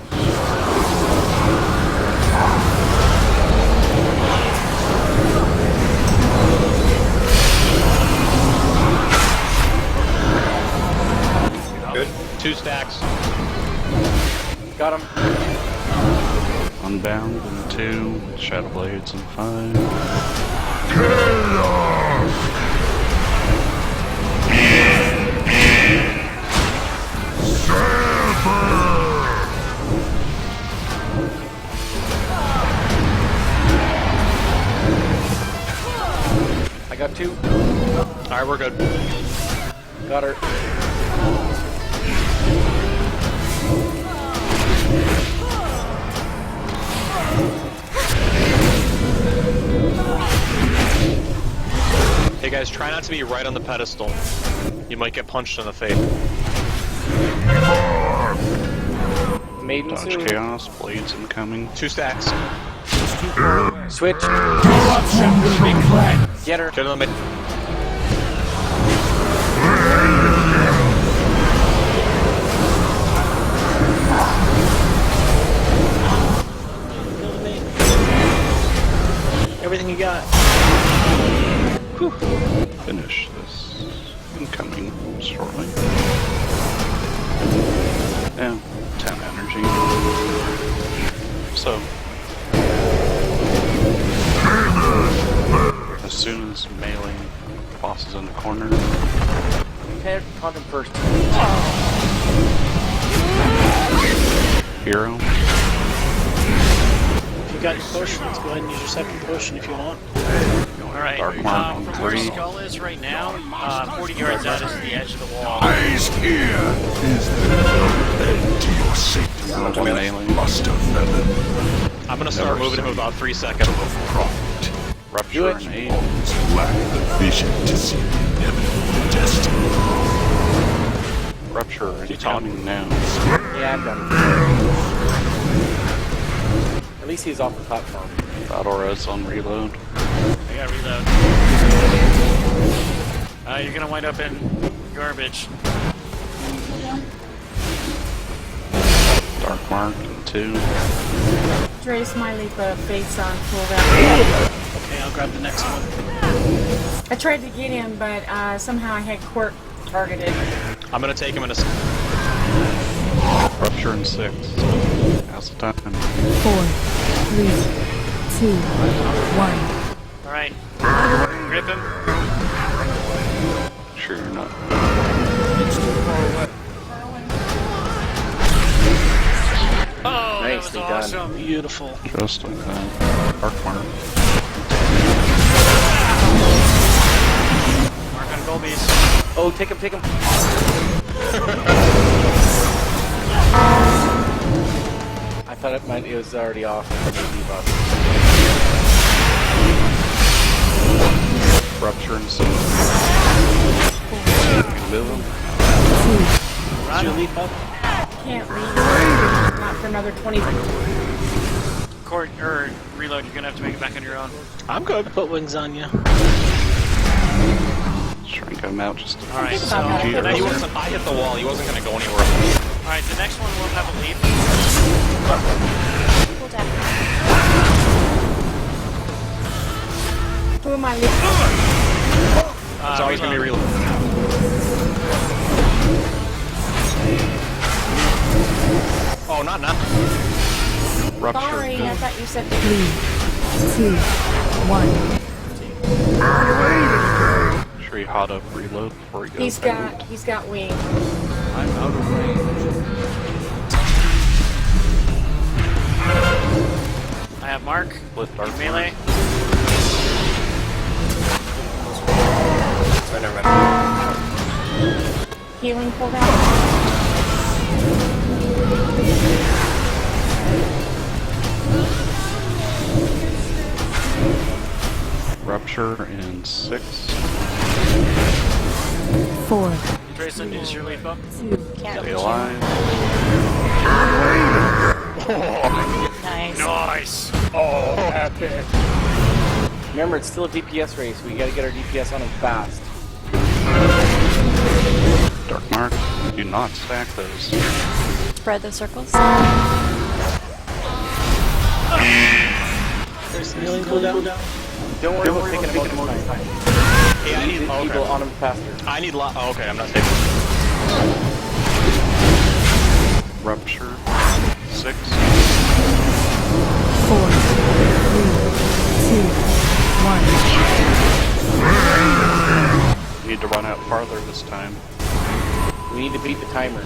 Good. 2 stacks. Got him. Unbound and 2. Shadow Blades and 5. I got 2. Alright, we're good. Got her. Hey guys, try not to be right on the pedestal. You might get punched in the face. Maiden Dodge soon. Chaos, Blades incoming. 2 stacks. Switch. Corruption will be cleansed. Get her. Get on the mid. Everything you got. Whew. Finish this. Incoming shortly. Yeah, 10 energy. So, as soon as melee boss is in the corner, Taunt him first. hero. If you got your potions, go ahead and use your second potion if you want. Alright, Dark Mark from on where 3. Skull is right now, 40 yards out is the edge of the wall. Eyes here is the end to your safety. One melee. Must have felon. I'm gonna start moving him about 3 seconds. Profit. Rupture and 8. Lack the vision to see the inevitable destiny. Rupture incoming now. Yeah, I'm done. At least he's off the platform. Battle res on reload. I gotta reload. You're gonna wind up in garbage. Dark Mark and 2. Dre Smiley put a face on cooldown. Okay, I'll grab the next one. I tried to get him, but somehow I had Quirk targeted. I'm gonna take him in a Rupture and 6. Now's the time. 4, 3, 2, 1. Alright. Grip him. Sure you're not. Oh, that was Nicely done. awesome. Beautiful. Just like that. Dark Mark. Mark on Golbees. Oh, take him, take him. I thought it was already off. Rupture and 6. Move him. Did you leap up? Can't read. Not for another 20. Court, or reload, you're gonna have to make it back on your own. I'm good. Put wings on you. Shrink him out just a Alright, so about that. He wasn't, I hit the wall, he wasn't gonna go anywhere. Alright, the next one will have a leap. Cool down. Who am I leaving? It's always gonna be reload. Oh, not now. Rupture. Sorry, I thought you said 3, 2, 1. Sure you hot up reload before he goes. he's got wings. I'm out of range. I have Mark. Split Dark Melee. Right, never mind. Healing pulled out. Rupture and 6. 4, Drayson, use your leap up. 2, Stay alive. Nice. Nice. Oh, epic. Remember, it's still a DPS race. We gotta get our DPS on them fast. Dark Mark, do not stack those. Spread those circles. There's healing cooldown. Don't worry about picking them up this time. Hey, I need people on them faster. I need oh, okay, I'm not taking. Rupture. 6. 4, 3, 2, 1. Need to run out farther this time. We need to beat the timer.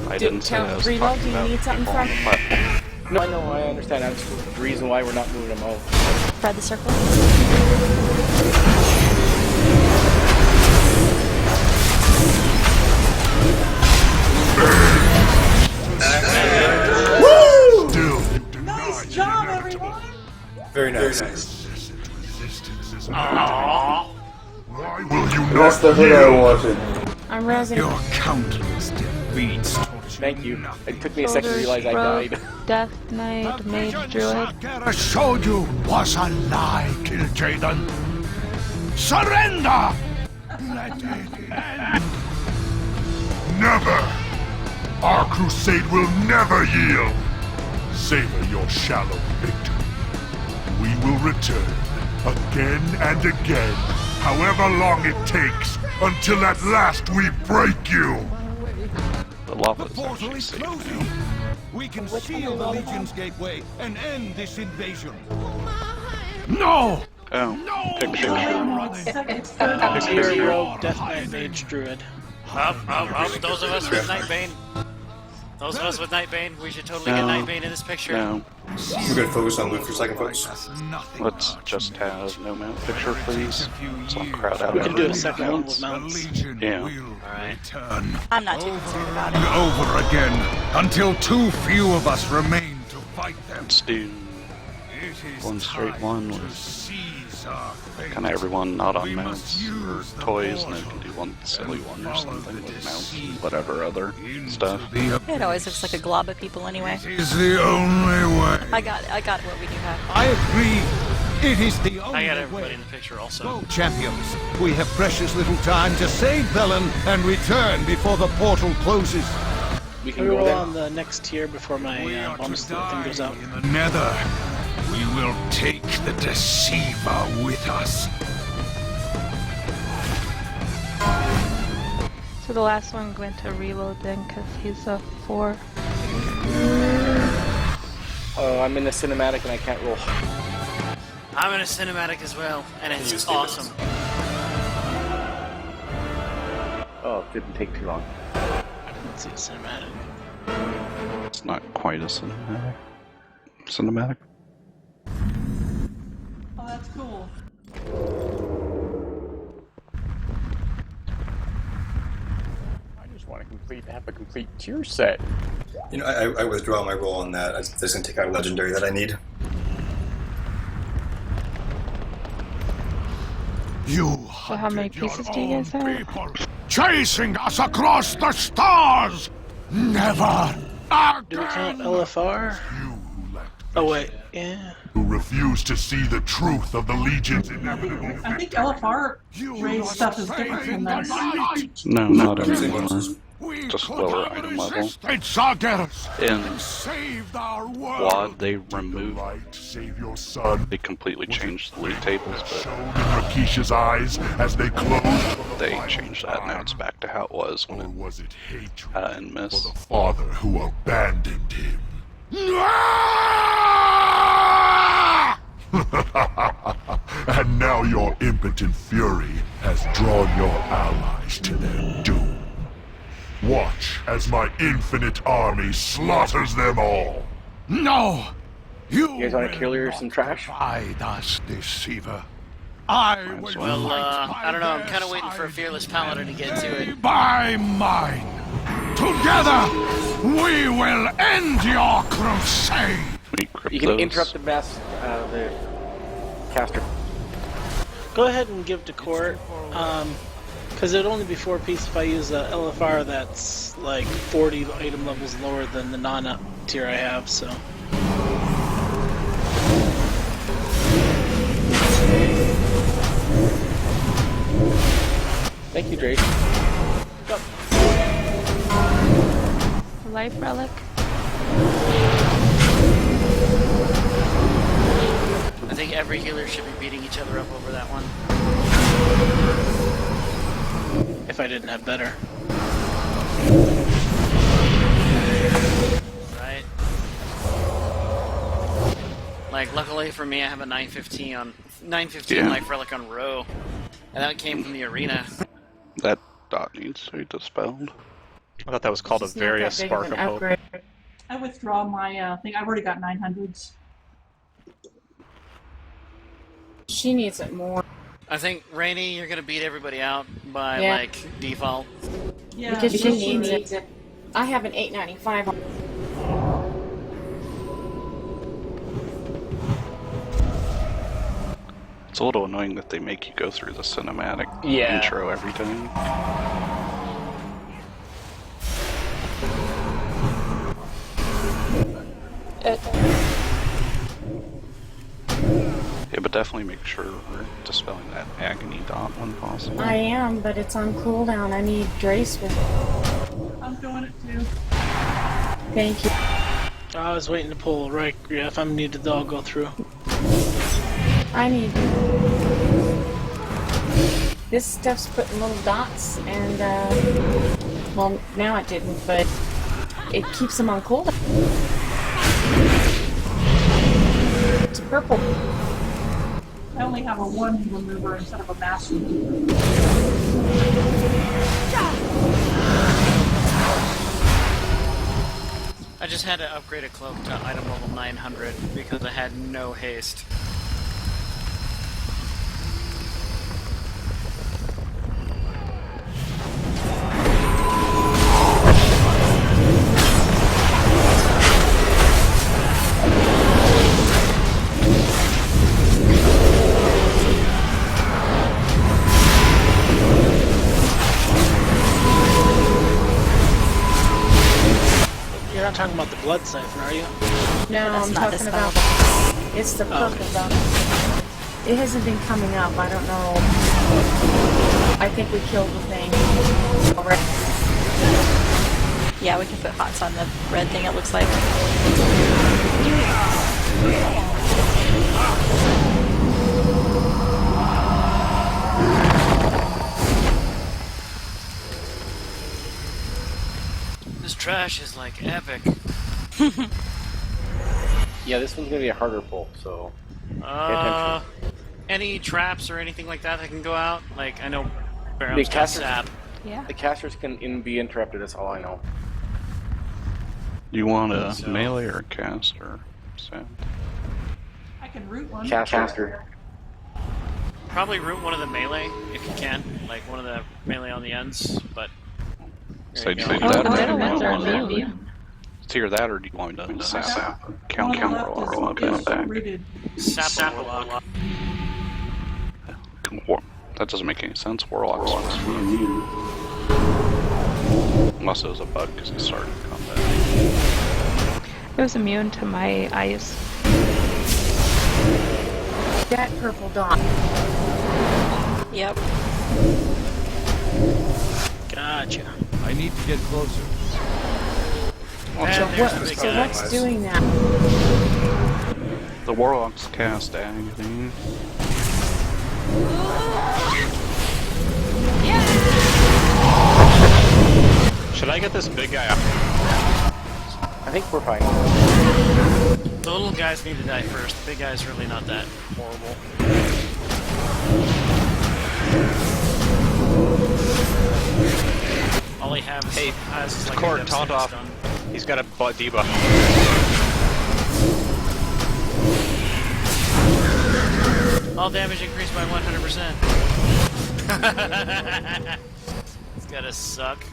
I didn't say I was Reload, talking do you about need something people on from? the platform. No, I know, I understand. That's the reason why we're not moving them out. Spread the circles. Still, Nice job, everyone! Very nice. why will you That's not the hood I yield? wanted. I'm resin. Your countenance defeats torture. Thank you. It took me a second to realize I died. Death Knight, Mage Druid. I showed you was a lie, Kil'jaeden. Surrender! Let it end. Never! Our crusade will never yield! Savor your shallow victory. We will return, again and again, however long it takes, until at last we break you! The lava The is portal actually is safe closing. now. We can seal the Legion's gateway and end this invasion. No! Oh, picture. Tier Rogue, Death Knight, Mage Druid. Up. Those of us with Nightbane. Those of us with Nightbane, we should totally get Nightbane in this picture. No. We're gonna focus on loot for a second, folks. Let's just have no mount picture, please. So I'm crowd out. We can do a second one with mounts. Yeah. Alright. I'm not too concerned about it. Over again, until too few of us remain to fight them. Let's do one straight one with kind of everyone not on mounts or toys, and then we can do one silly one or something with mounts and whatever other stuff. It always looks like a glob of people anyway. Is the only way. I got what we do have. I agree. It is the only I got way. everybody in the picture also. Go, champions. We have precious little time to save Velen and return before the portal closes. We We can go roll there. on the next tier before my bonus thing goes out. In the nether, we will take the deceiver with us. So the last one went to reload then because he's a 4. Oh, I'm in the cinematic and I can't roll. I'm in a cinematic as well, and it's awesome. Oh, it didn't take too long. Let's see, cinematic. It's not quite a cinematic. Oh, that's cool. I just want to have a complete tier set. You know, I withdraw my roll on that. I'm just gonna take out a legendary that I need. You So how many pieces do you guys have? chasing us across the stars! Never Do we count LFR? Oh wait, yeah. Who refuse to see the truth of the Legion's inevitable I think LFR raised stuff is different from that. No, not everyone. Just lower item level. Sargeras In saved our world. WoD, they removed. Save your son. They completely changed the loot tables, but In Rakisha's eyes as they closed. they changed that. Now it's back to how it was when Or was it hatred and Miss. for the father who abandoned him? And now your impotent fury has drawn your allies to their doom. Watch as my infinite army slaughters them all. No! You guys want to clear some trash? Fight us, deceiver. I will Well, I don't know, I'm kind of waiting for a Fearless Paladin to get to it. by mine. Together, we will end your crusade. You can interrupt the the caster. Go ahead and give to court. Because it would only be 4 pieces if I use a LFR that's like 40 item levels lower than the non-up tier I have, so. you, Drake. Life relic. I think every healer should be beating each other up over that one. If I didn't have better. Right? Like, luckily for me, I have a 915 life relic on row. And that came from the arena. That dot needs to be dispelled. I thought that was called a various spark of hope. I withdraw my thing. I've already got 900s. She needs it more. I think, Rainy, you're gonna beat everybody out by, Yeah. like, default. Yeah, Because she needs it. I have an 895 on. It's a little annoying that they make you go through the cinematic intro every time. Yeah, but definitely make sure we're dispelling that agony dot when possible. I am, but it's on cooldown. I need Drace with it. I'm doing it too. Thank you. I was waiting to pull right. Yeah, if I'm needed, though, I'll go through. I need. This stuff's putting little dots, and well, now it didn't, but it keeps them on cooldown. It's purple. I only have a 1 remover instead of a mass remover. I just had to upgrade a cloak to item level 900 because I had no haste. You're not talking about the blood siphon, are you? No, I'm talking about. It's the purple dot. It hasn't been coming up. I don't know. I think we killed the thing already. Yeah, we can put hots on the red thing, it looks like. This trash is like epic. Yeah, this one's gonna be a harder pull, so pay attention. Any traps or anything like that can go out? Like, I know Barrow's got sap. Yeah. The casters can be interrupted, that's all I know. You want a melee or a caster? Sam? I can root one. Caster. Probably root one of the melee if you can, like one of the melee on the ends. But Say there that you go. or do you want to it's either that or do you want to sap? Count roll up and back. Sap a lot. That doesn't make any sense. Warlock's unless it was a bug because he started combat. It was immune to my ice. That purple dot. Yep. Gotcha. I need to get closer. So what's doing that? The warlocks cast agony. Should I get this big guy up? I think we're fine. The little guys need to die first. The big guy's really not that horrible. All he has is like Cord, a taunt off. stun. He's got a debuff. All damage increased by 100%. It's gotta suck.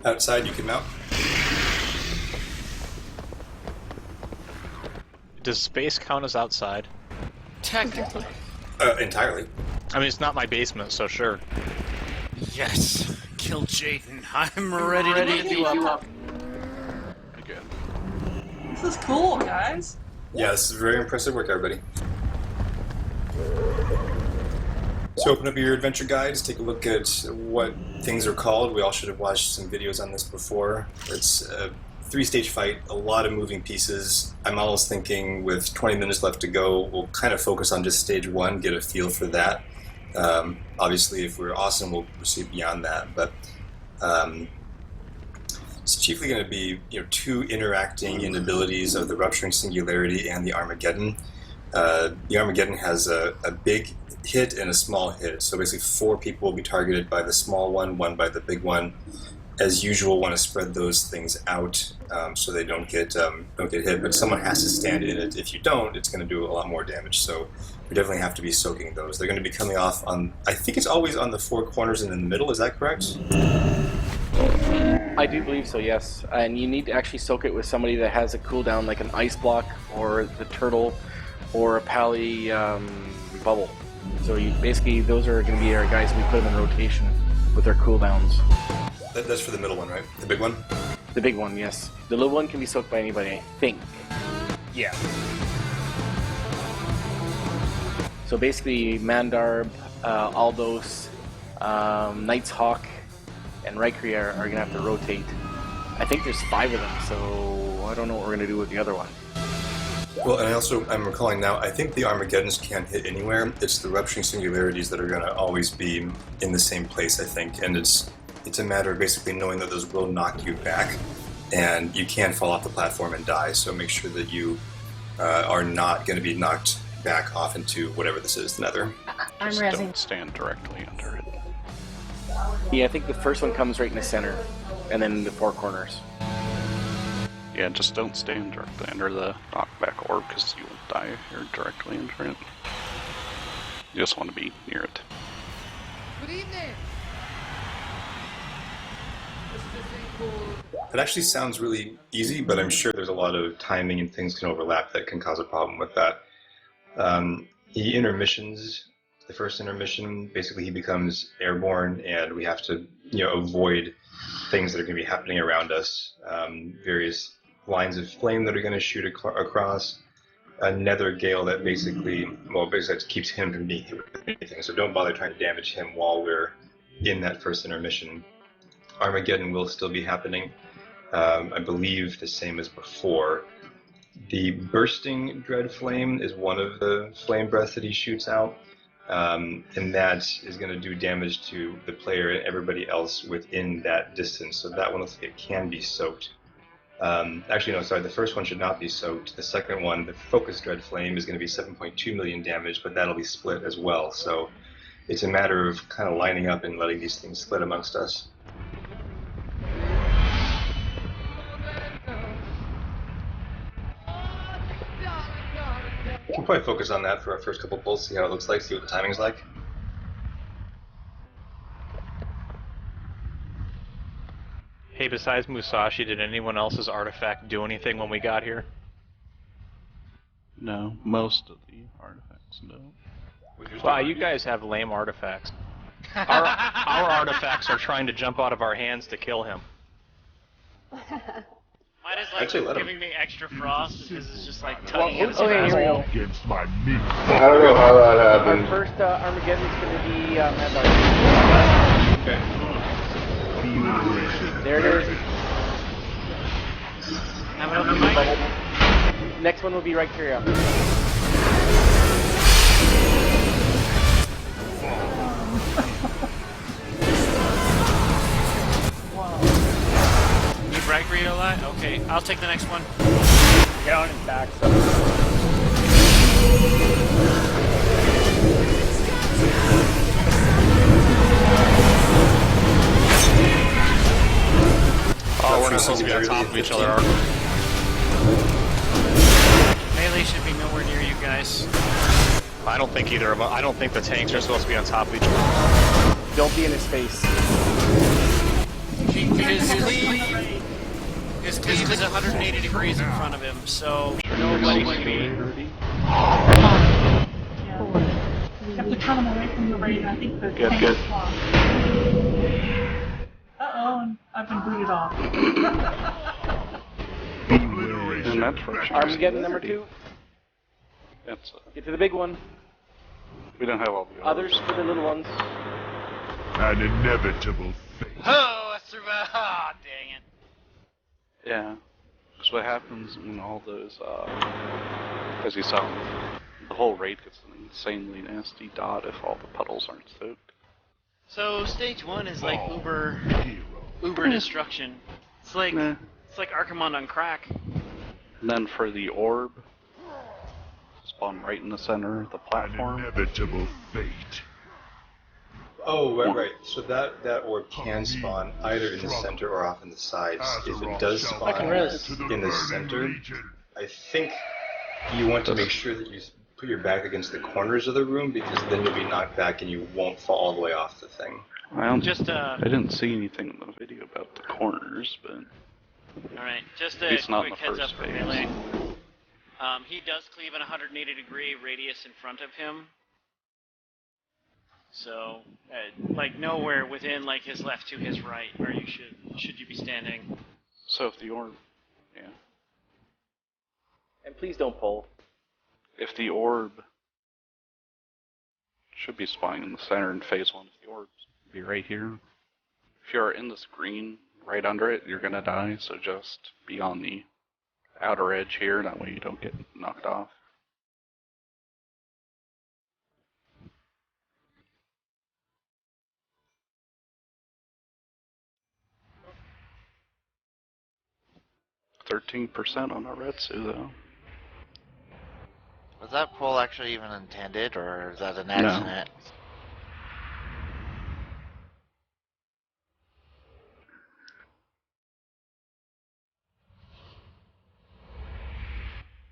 Outside, you can mount. Does space count as outside? Technically. Entirely. I mean, it's not my basement, so sure. Yes. Kill Jaden. I'm ready to beat you up. good. This is cool, guys. Yeah, this is very impressive work, everybody. So open up your adventure guides, take a look at what things are called. We all should have watched some videos on this before. It's a 3-stage fight, a lot of moving pieces. I'm almost thinking with 20 minutes left to go, we'll kind of focus on just stage 1, get a feel for that. Obviously, if we're awesome, we'll proceed beyond that. But it's chiefly going to be 2 interacting inabilities of the Rupturing Singularity and the Armageddon. The Armageddon has a big hit and a small hit. So basically 4 people will be targeted by the small one, 1 by the big one. As usual, want to spread those things out so they don't get hit. But someone has to stand in it. If you don't, it's going to do a lot more damage. So you definitely have to be soaking those. They're going to be coming off on, I think it's always on the 4 corners and in the middle. Is that correct? I do believe so, yes. And you need to actually soak it with somebody that has a cooldown, like an ice block or the turtle or a pally bubble. So basically, those are going to be our guys we put them in rotation with their cooldowns. That's for the middle one, right? The big one? The big one, yes. The little one can be soaked by anybody, I think. Yeah. So basically, Mandarb, Aldos, Knight's Hawk, and Rykri are going to have to rotate. I think there's 5 of them, so I don't know what we're going to do with the other one. Well, and I'm recalling now, I think the Armageddons can't hit anywhere. It's the Rupturing Singularities that are going to always be in the same place, I think. And it's a matter of basically knowing that those will knock you back, and you can fall off the platform and die. So make sure that you are not going to be knocked back off into whatever this is, nether. Just don't stand directly under it. Yeah, I think the first one comes right in the center, and then the 4 corners. Yeah, just don't stand directly under the knockback orb, because you will die if you're directly under it. You just want to be near it. Good evening. It actually sounds really easy, but I'm sure there's a lot of timing and things can overlap that can cause a problem with that. The intermissions, the first intermission, basically he becomes airborne, and we have to avoid things that are going to be happening around us. Various lines of flame that are going to shoot across. A nether gale that basically keeps him from being hit with anything. So don't bother trying to damage him while we're in that first intermission. Armageddon will still be happening. I believe the same as before. The bursting dread flame is one of the flame breaths that he shoots out, and that is going to do damage to the player and everybody else within that distance. So that one looks like it can be soaked. Actually, no, sorry, the first one should not be soaked. The second one, the focus dread flame, is going to be 7.2 million damage, but that'll be split as well. So it's a matter of kind of lining up and letting these things split amongst us. We can probably focus on that for our first couple pulls, see how it looks like, see what the timing's like. Hey, besides Musashi, did anyone else's artifact do anything when we got here? No, most of the artifacts don't. Wow, you guys have lame artifacts. Our artifacts are trying to jump out of our hands to kill him. Mine is like Actually, let him. giving me extra frost because it's just like tugging at his Okay, here we go. Against my meat. I don't know how that Our happened. first Armageddon is going to be Mandarb. Okay. There it is. Have it on the mic. Next one will be Rykri. You brag read a lot? Okay, I'll take the next one. Get on his back. Oh, we're not supposed to be on top of each other, are we? Melee should be nowhere near you guys. I don't think either of them. I don't think the tanks are supposed to be on top of each other. Don't be in his face. His cleave is 180 degrees in front of him, so Nobody's nobody. speed. Yeah. You have to turn them away from the raid. I think the Good, tank good. is blocked. Uh-oh, and I've been booted off. meant for Armageddon number 2. That's, Get to the big one. we don't have all the Others for the little ones. An inevitable fate. Oh, I threw my... Ah, dang it. Yeah. That's what happens when all those, as you saw, the whole raid gets an insanely nasty dot if all the puddles aren't soaked. So stage 1 is like uber destruction. It's like Archimond on crack. And then for the orb, spawn right in the center of the platform. An inevitable fate. Oh, right. So that orb can spawn either in the center or off in the sides. If it does spawn in the center, I think you want to make sure that you put your back against the corners of the room, because then you'll be knocked back and you won't fall all the way off the thing. I didn't see anything in the video about the corners, but... Alright, just At a least not in quick the heads up first for phase. Melee. He does cleave an 180-degree radius in front of him. So, like nowhere within like his left to his right where you should you be standing. So if the orb... Yeah. And please don't pull. If the orb should be spawning in the center in phase 1, if the orb be right here. If you're in this green right under it, you're gonna die, so just be on the outer edge here, that way you don't get knocked off. %13% on Aretsu though. Was that pull actually even intended, or is that an accident?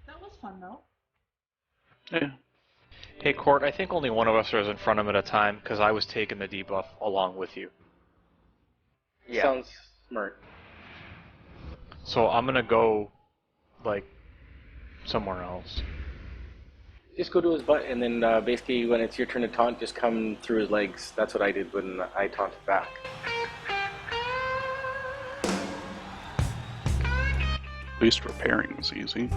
That was fun though. Yeah. Hey, Court, I think only one of us was in front of him at a time, because I was taking the debuff along with you. Yeah. Sounds smart. So I'm gonna go, like, somewhere else. Just go to his butt, and then basically when it's your turn to taunt, just come through his legs. That's what I did when I taunted back. At least repairing is easy.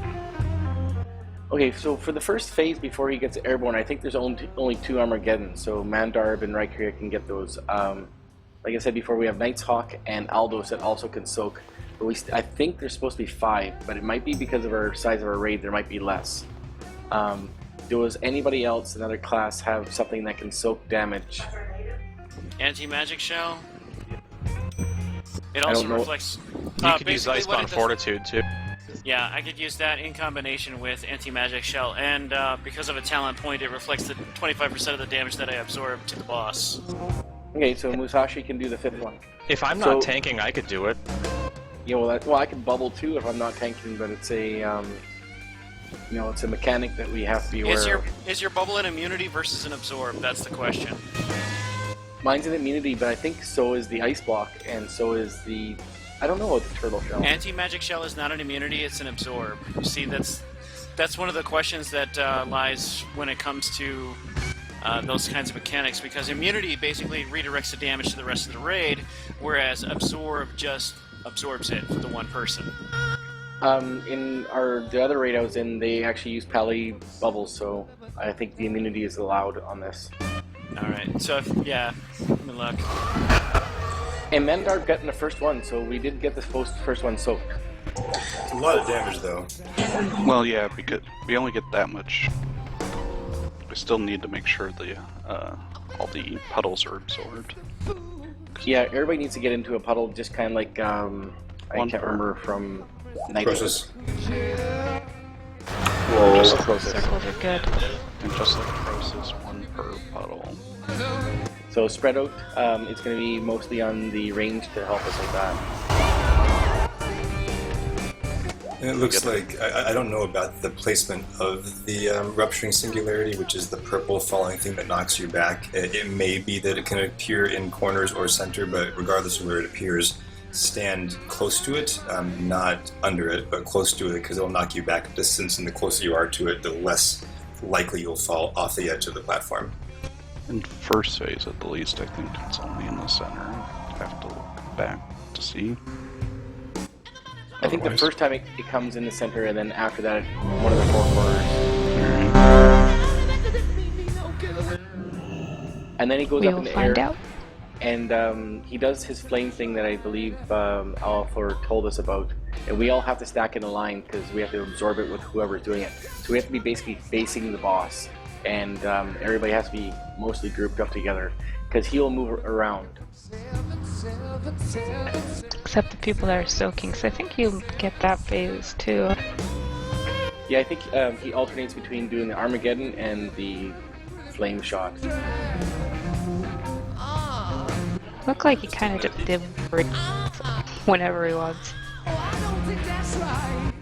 Okay, so for the first phase before he gets airborne, I think there's only 2 Armageddon, so Mandarb and Rykria can get those. Like I said before, we have Night's Hawk and Aldos that also can soak. But I think there's supposed to be 5, but it might be because of our size of our raid, there might be less. Does anybody else, another class, have something that can soak damage? Anti-magic shell. It also reflects. You could use Icebound Fortitude too. Yeah, I could use that in combination with anti-magic shell, and because of a talent point, it reflects the 25% of the damage that I absorb to the boss. Okay, so Musashi can do the 5th one. If I'm not tanking, I could do it. Yeah, well, I can bubble too if I'm not tanking, but it's a, it's a mechanic that we have to be aware of. Is your bubble an immunity versus an absorb? That's the question. Mine's an immunity, but I think so is the ice block, and so is the... I don't know about the turtle shell. Anti-magic shell is not an immunity, it's an absorb. See, that's one of the questions that lies when it comes to those kinds of mechanics, because immunity basically redirects the damage to the rest of the raid, whereas absorb just absorbs it for the one person. In the other raid I was in, they actually used Pally bubbles, so I think the immunity is allowed on this. Alright, so let me look. And Mandarb got in the first one, so we did get the first one soaked. It's a lot of damage though. Well, yeah, because we only get that much. We still need to make sure the all the puddles are absorbed. Yeah, everybody needs to get into a puddle, just kind of like I can't remember from Process. Just the circles are good. And just like process, 1 per puddle. So spread out, it's going to be mostly on the range to help us with that. And it looks like, I don't know about the placement of the Rupturing Singularity, which is the purple falling thing that knocks you back. It may be that it can appear in corners or center, but regardless of where it appears, stand close to it, not under it, but close to it, because it'll knock you back a distance, and the closer you are to it, the less likely you'll fall off the edge of the platform. In first phase, at the least, I think it's only in the center. I have to look back to see. I think the first time it comes in the center, and then after that, one of the four corners. And then he goes up in the air. Out. And he does his flame thing that I believe Althor told us about. And we all have to stack in a line because we have to absorb it with whoever's doing it. So we have to be basically facing the boss. And everybody has to be mostly grouped up together because he'll move around. Except the people that are soaking, so I think you get that phase too. Yeah, I think he alternates between doing the Armageddon and the flame shot. Looked like he kind of just did whenever he wants.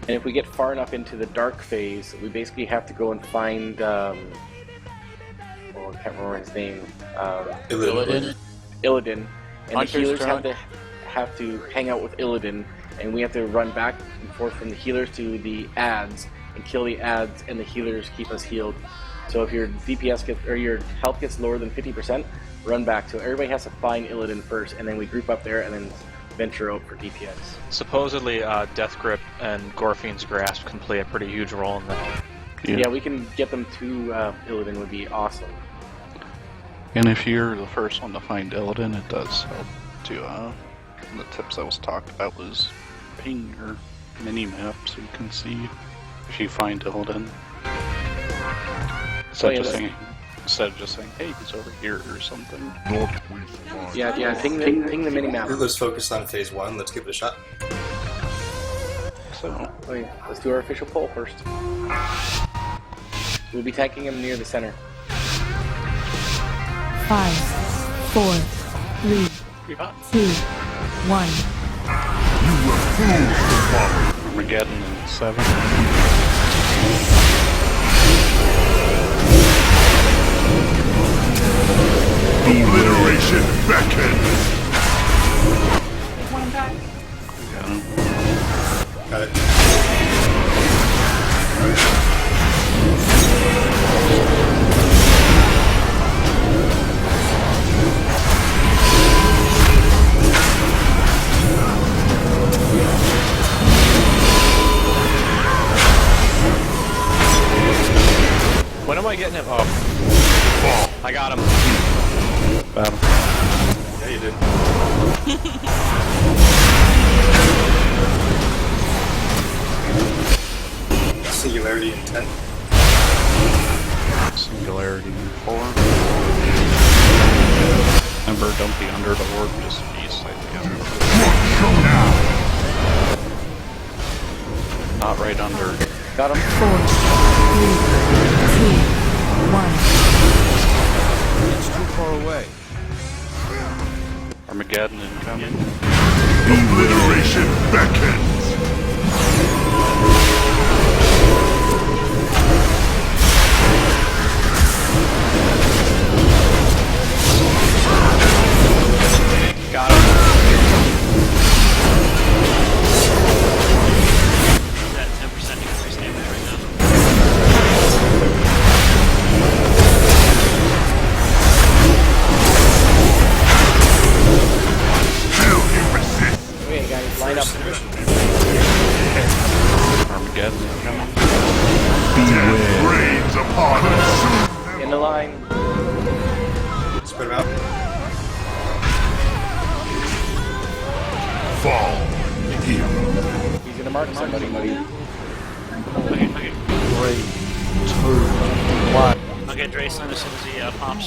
And if we get far enough into the dark phase, we basically have to go and find, I can't remember his name. Illidan. Illidan. And Hunter's the healers turn. have to hang out with Illidan, and we have to run back and forth from the healers to the ads and kill the ads, and the healers keep us healed. So if your DPS gets, or your health gets lower than 50%, run back. So everybody has to find Illidan first, and then we group up there and then venture out for DPS. Supposedly, Death Grip and Gorfine's Grasp can play a pretty huge role in that. Yeah, we can get them to Illidan would be awesome. And if you're the first one to find Illidan, it does help to, the tips that was talked about was ping your mini-map so you can see if you find Illidan. Instead of just saying, hey, he's over here or something. Yeah, ping the mini-map. Let's focus on phase 1, let's give it a shot. So, okay, let's do our official poll first. We'll be tagging him near the center. 5, 4, 3, 2, 1. You were fools to follow. Armageddon in 7. Obliteration beckons. Take one back. Got it. When am I getting him? Oh. I got him. Got him. Yeah, you did. Singularity in 10. Singularity in 4. Remember, don't be under the orb, just be slightly under. Not right under. Got him. 4, 3, 2, 1. It's too far away. Armageddon incoming. Obliteration beckons. Got him. He's at 10% increase damage right now. Still you resist. Okay, guys, line up. Armageddon incoming. Death reigns upon us. In the line. Spread them out. Fall. Hero. He's gonna mark somebody. Okay. 3, 2, 1. I'll get Draceland as soon as he pops.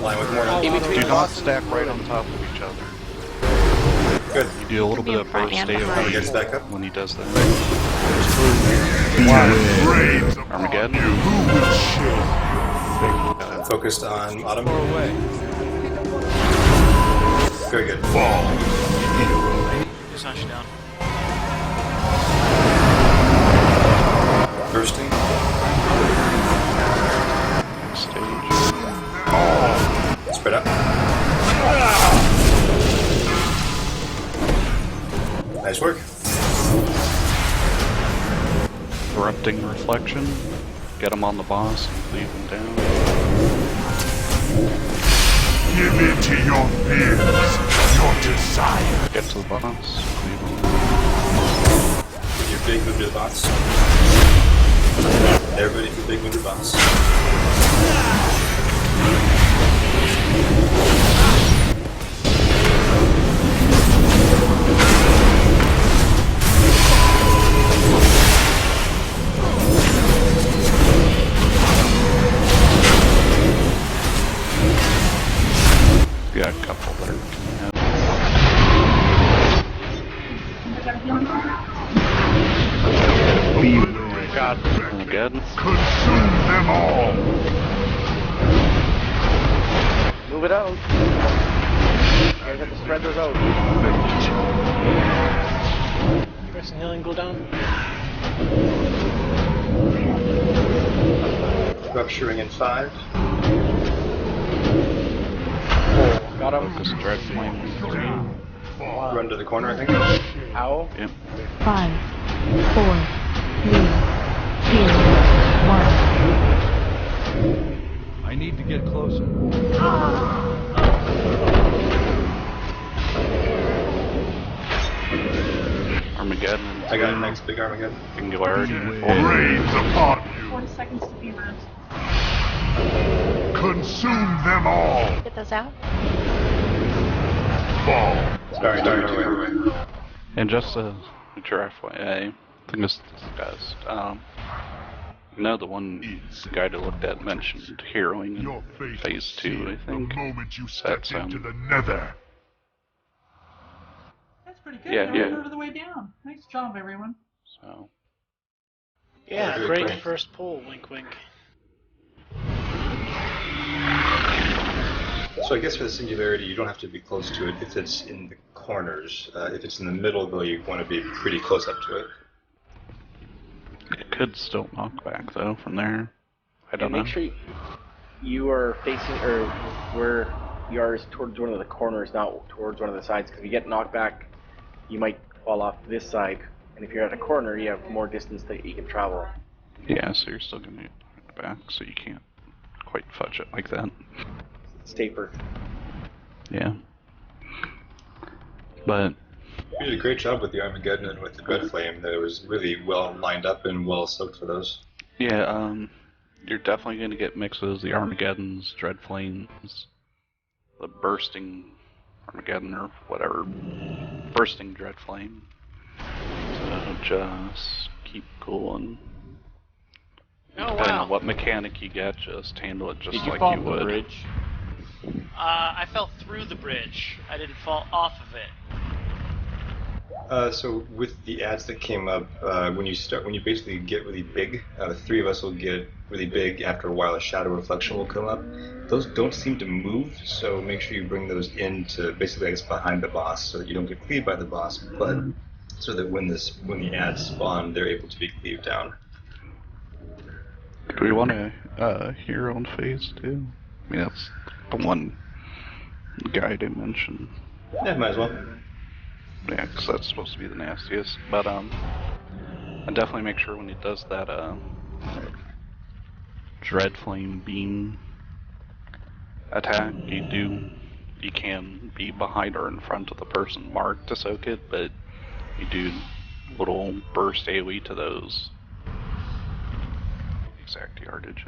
Line with more. In between Do not bosses. stack right on top of each other. Good. You do a little bit of front burst and AoE behind. Gets back up. when he does that. Death reigns upon Armageddon. you. Who will share? Focused on Autumn. Far away. Very good. Fall. Hero. Just hush you down. Bursting. Stage. Spread out. Nice work. Corrupting reflection. Get him on the boss and leave him down. Give in to your fears, your desire. Get to the boss. Your big move to the boss. Everybody do big move to the boss. Yeah, a couple there. God. Good. Consume them all. Move it out. You guys have to spread those out. Rest and healing go down. Rupturing in 5. Got him. Focus Dread Flame. 3. Run to the corner, I think. Ow. Yep. 5, 4, 3, 2, 1. I need to get closer. Armageddon. I got a nice big Armageddon. Singularity. Rains upon you. 40 seconds to be around. Consume them all. Get those out. Fall. Sorry. And just to FYI, I think it's discussed. The one guy that looked at mentioned heroing in phase 2, I think. The moment you stepped That's, into the nether. That's pretty good. Yeah, You're yeah. over the way down. Nice job, everyone. So. Yeah, Yeah, great great. first pull, wink wink. So I guess for the singularity, you don't have to be close to it if it's in the corners. If it's in the middle, though, you want to be pretty close up to it. It could still knock back, though, from there. I don't know. Make sure you are facing, or where you are is towards one of the corners, not towards one of the sides, because if you get knocked back, you might fall off this side. And if you're at a corner, you have more distance that you can travel. Yeah, so you're still going to get knocked back, so you can't quite fudge it like that. It's taper. Yeah. But You did a great job with the Armageddon and with the Dread Flame. That it was really well lined up and well soaked for those. yeah, you're definitely going to get mixes, the Armageddons, Dread Flames, the Bursting Armageddon or whatever, Bursting Dread Flame. So just keep cool and depending on what mechanic you get, just handle it just like you would. Bridge? I fell through the bridge. I didn't fall off of it. So with the ads that came up, when you basically get really big, the 3 of us will get really big. After a while, a shadow reflection will come up. Those don't seem to move, so make sure you bring those into basically, I guess, behind the boss, so that you don't get cleaved by the boss, but so that when the ads spawn, they're able to be cleaved down. Do we want to hero in phase 2? I mean, that's the one guy they mentioned. Yeah, might as well. Yeah, because that's supposed to be the nastiest. But and definitely make sure when he does that Dread Flame Beam attack, you can be behind or in front of the person marked to soak it, but you do little burst AoE to those. Exact yardage.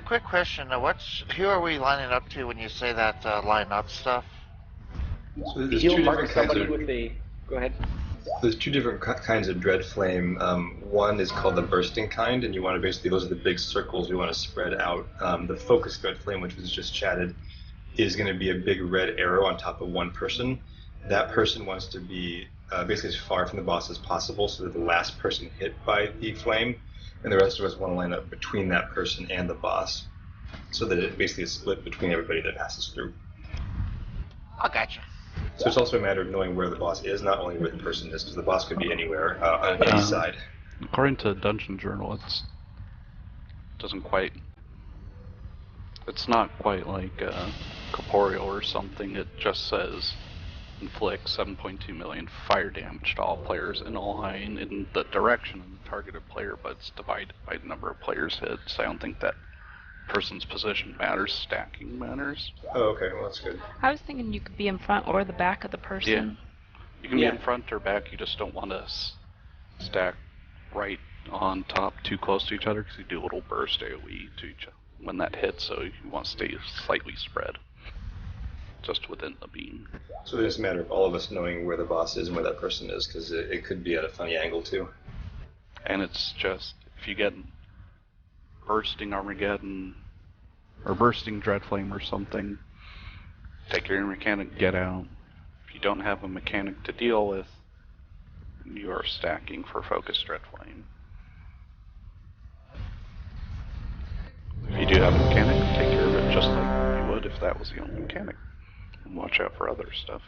Quick question. Who are we lining up to when you say that line up stuff? So there's You'll two mark different kinds somebody of. with a. Go ahead. There's 2 different kinds of Dread Flame. One is called the Bursting kind, and you want to basically, those are the big circles you want to spread out. The Focus Dread Flame, which was just chatted, is going to be a big red arrow on top of one person. That person wants to be basically as far from the boss as possible, so that the last person hit by the flame, and the rest of us want to line up between that person and the boss, so that it basically is split between everybody that passes through. I gotcha. So it's also a matter of knowing where the boss is, not only where the person is, because the boss could be anywhere on any side. According to Dungeon Journal, it's not quite like corporeal or something. It just says inflict 7.2 million fire damage to all players in a line in the direction of the targeted player, but it's divided by the number of players hit. So I don't think that person's position matters. Stacking matters. Oh, okay. Well, that's good. I was thinking you could be in front or the back of the person. Yeah. You can be in front or back. You just don't want to stack right on top too close to each other because you do a little burst AoE to each other when that hits. So you want to stay slightly spread, just within the beam. So it's a matter of all of us knowing where the boss is and where that person is, because it could be at a funny angle too. And it's just, if you get bursting Armageddon or bursting Dreadflame or something, take your mechanic, get out. If you don't have a mechanic to deal with, you are stacking for Focus Dreadflame. If you do have a mechanic, take care of it just like you would if that was the only mechanic. And watch out for other stuff.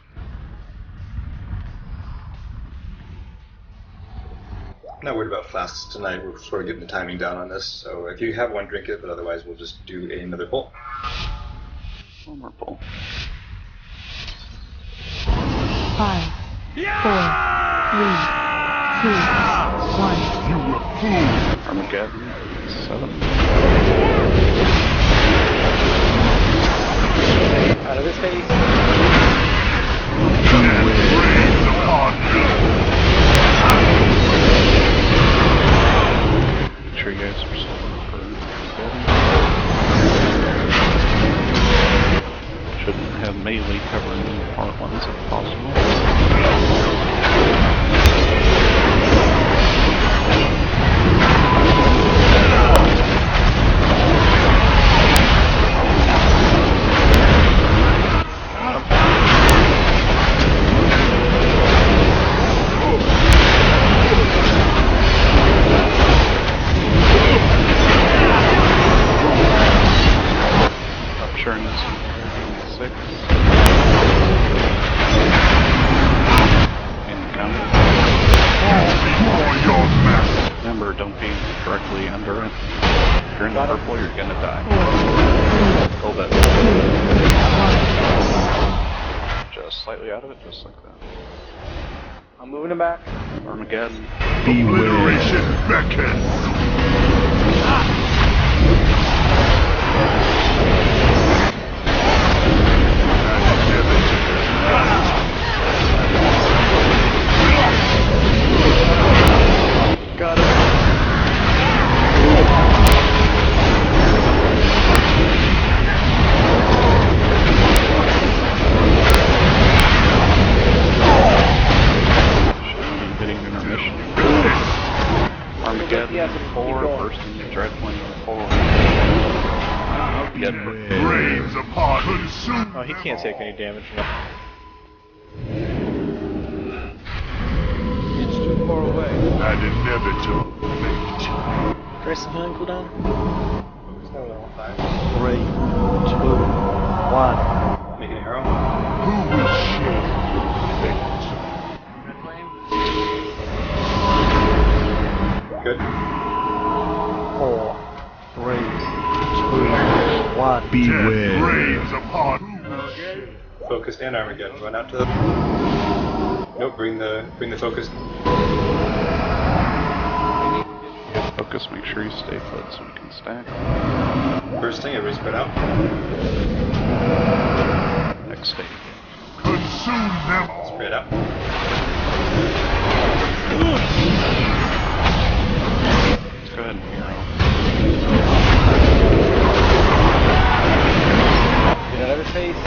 I'm not worried about flasks tonight. We're sort of getting the timing down on this. So if you have one, drink it, but otherwise we'll just do another pull. One more pull. 5, 4, 3, 2, 1. You were fooled. Armageddon, 7. Out of his face. Rains upon you. Make sure you guys are still for Armageddon. Shouldn't have melee covering the part ones if possible. Remember, don't be directly under it. If you're in the purple, you're gonna die. Hold it. Just slightly out of it, just like that. I'm moving him back. Armageddon. Obliteration beckons. Got it. Hitting intermission. Armageddon 4, bursting the Dreadflame 4. Rains upon consume. Oh, he can't take any damage now. It's too far away. An inevitable fate. Trace the healing cooldown. 3, 2, 1. Make an arrow. Who will share fate? Good. 4, 3, 2, 1. Beware. Rains upon who will share? Focused and Armageddon. Run out to the. Nope. Bring the focus. Focus, make sure you stay put so we can stack. First thing, everybody spread out. Next stage. Consume them all. Spread out. Let's go ahead and hero. Get out of his face.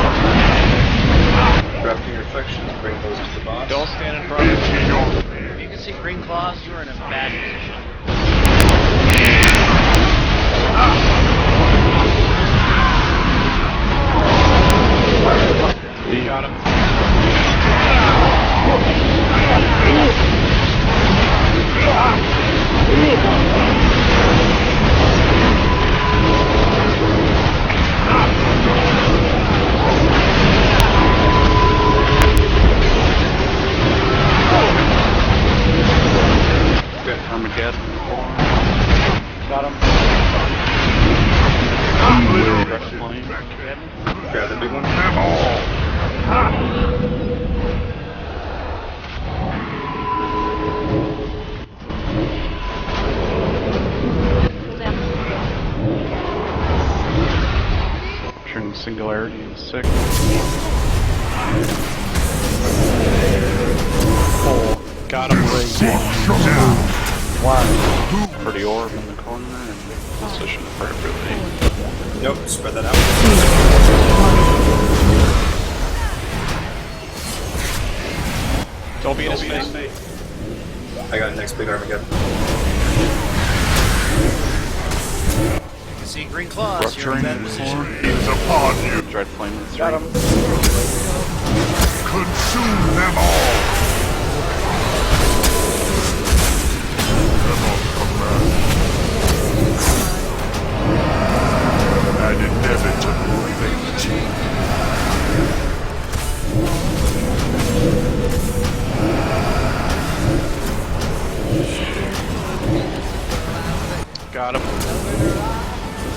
Drop your reflections. Bring those to the boss. Don't stand in front of him. If you can see green claws, you are in a bad position. Got him. Good. Armageddon 4. Got him. Dreadflame. Grab the big one. Them all. Using Singularity in 6. 4. Got him. 1. Pretty orb in the corner and position appropriately. Nope, spread that out. Don't be in his face. I got next big Armageddon. See green claws. You're in Rupturing that position. Is upon you. Dread Flame in 3. Got him. Consume them all. Them on command. An inevitable fate. Got him.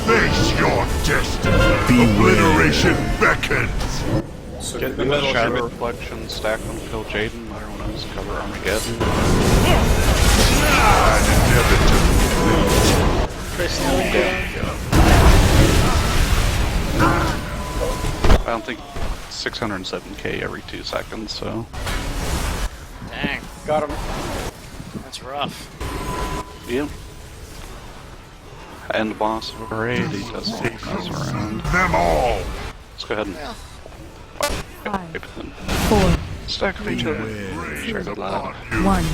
Face your destiny. Obliteration beckons. So Get in the the middle. Shadow Reflection, stack on kill Jaden, everyone else cover Armageddon. An inevitable I don't think 607k every 2 seconds, so. Dang. Got him. That's rough. Yeah. And boss of raid, he does mess around. them all. Let's go ahead and 5, 4, stack of each other. Share the lab. 1.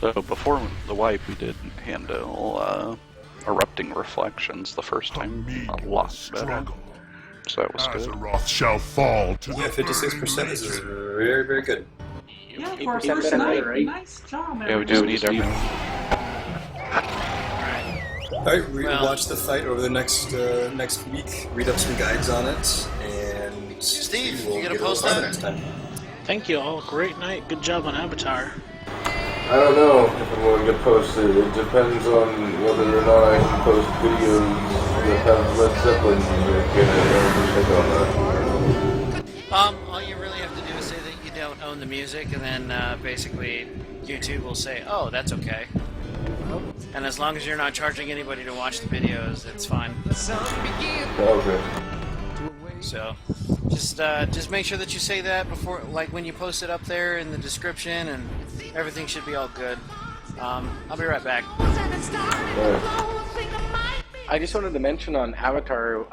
So before the wipe, we did handle erupting reflections the first time a lot better. So that was good. Azeroth shall fall to Yeah, 56% is very, very good. Yeah, for our 8% first better, night. right? Nice job, Yeah, we just need everything. Alright, we Well- watch the fight over the next week, read up some guides on it, and Steve, we'll you gonna get a post little that? farther next time. Thank you all. Great night. Good job on Avatar. I don't know if I'm going to post it. It depends on whether or not I can post videos that have Led Zeppelin music in it or check on that. All you really have to do is say that you don't own the music, and then basically YouTube will say, "Oh, that's okay." And as long as you're not charging anybody to watch the videos, it's fine. Okay. So, just make sure that you say that before, like when you post it up there in the description, and everything should be all good. I'll be right back. I just wanted to mention on Avatar,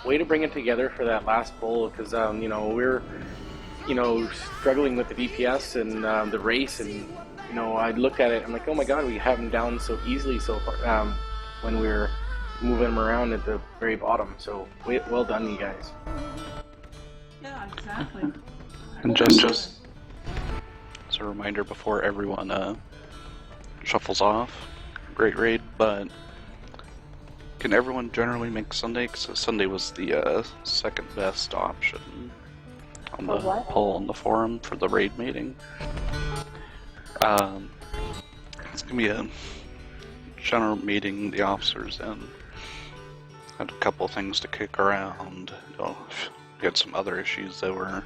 way to bring it together for that last bowl, because we're struggling with the DPS and the race, and I look at it, I'm like, oh my god, we have them down so easily so far when we're moving them around at the very bottom. So well done, you guys. Yeah, exactly. And just as a reminder before everyone shuffles off, great raid, but can everyone generally make Sunday? Because Sunday was the second best option on the poll on the forum for the raid meeting. It's gonna be a general meeting, the officers in. Had a couple of things to kick around. We had some other issues that were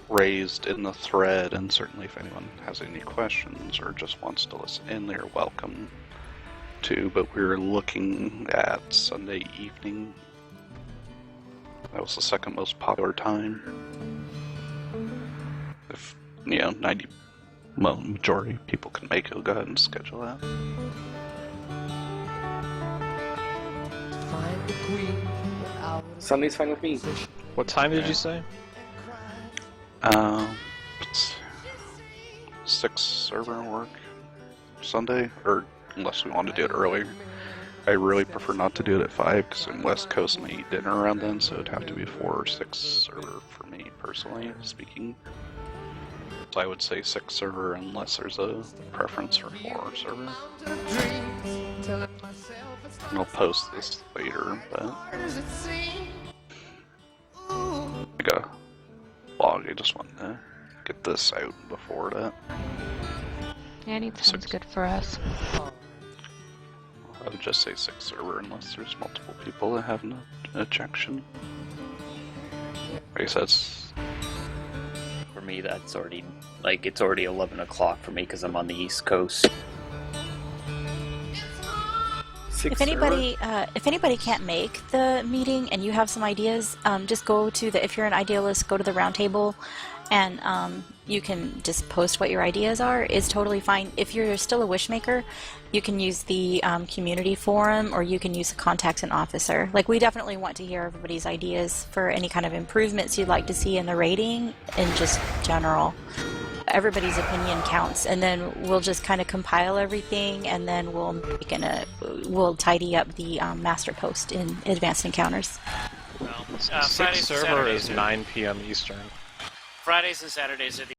raised in the thread, and certainly if anyone has any questions or just wants to listen in, they're welcome to. But we were looking at Sunday evening. That was the second most popular time. If 90, majority of people can make it, we'll go ahead and schedule that. Sunday's fine with me. What time did you say? It's 6 server work Sunday, or unless we want to do it earlier. I really prefer not to do it at 5 because I'm West Coast and I eat dinner around then, so it'd have to be 4 or 6 server for me personally speaking. So I would say 6 server unless there's a preference for 4 server. And I'll post this later, but like a blog, I just wanted to get this out before that. Anytime's good for us. I would just say 6 server unless there's multiple people that have an objection. I guess that's... For me, that's already, it's already 11 o'clock for me because I'm on the East Coast. If anybody can't make the meeting and you have some ideas, just go to the. If you're an idealist, go to the roundtable, and you can just post what your ideas are. It's totally fine. If you're still a wishmaker, you can use the community forum, or you can use the contacts an officer. Like, we definitely want to hear everybody's ideas for any kind of improvements you'd like to see in the rating, and just general. Everybody's opinion counts, and then we'll just kind of compile everything, and then we'll tidy up the master post in Advanced Encounters. Sixth server is 9 p.m. Eastern. Fridays and Saturdays are the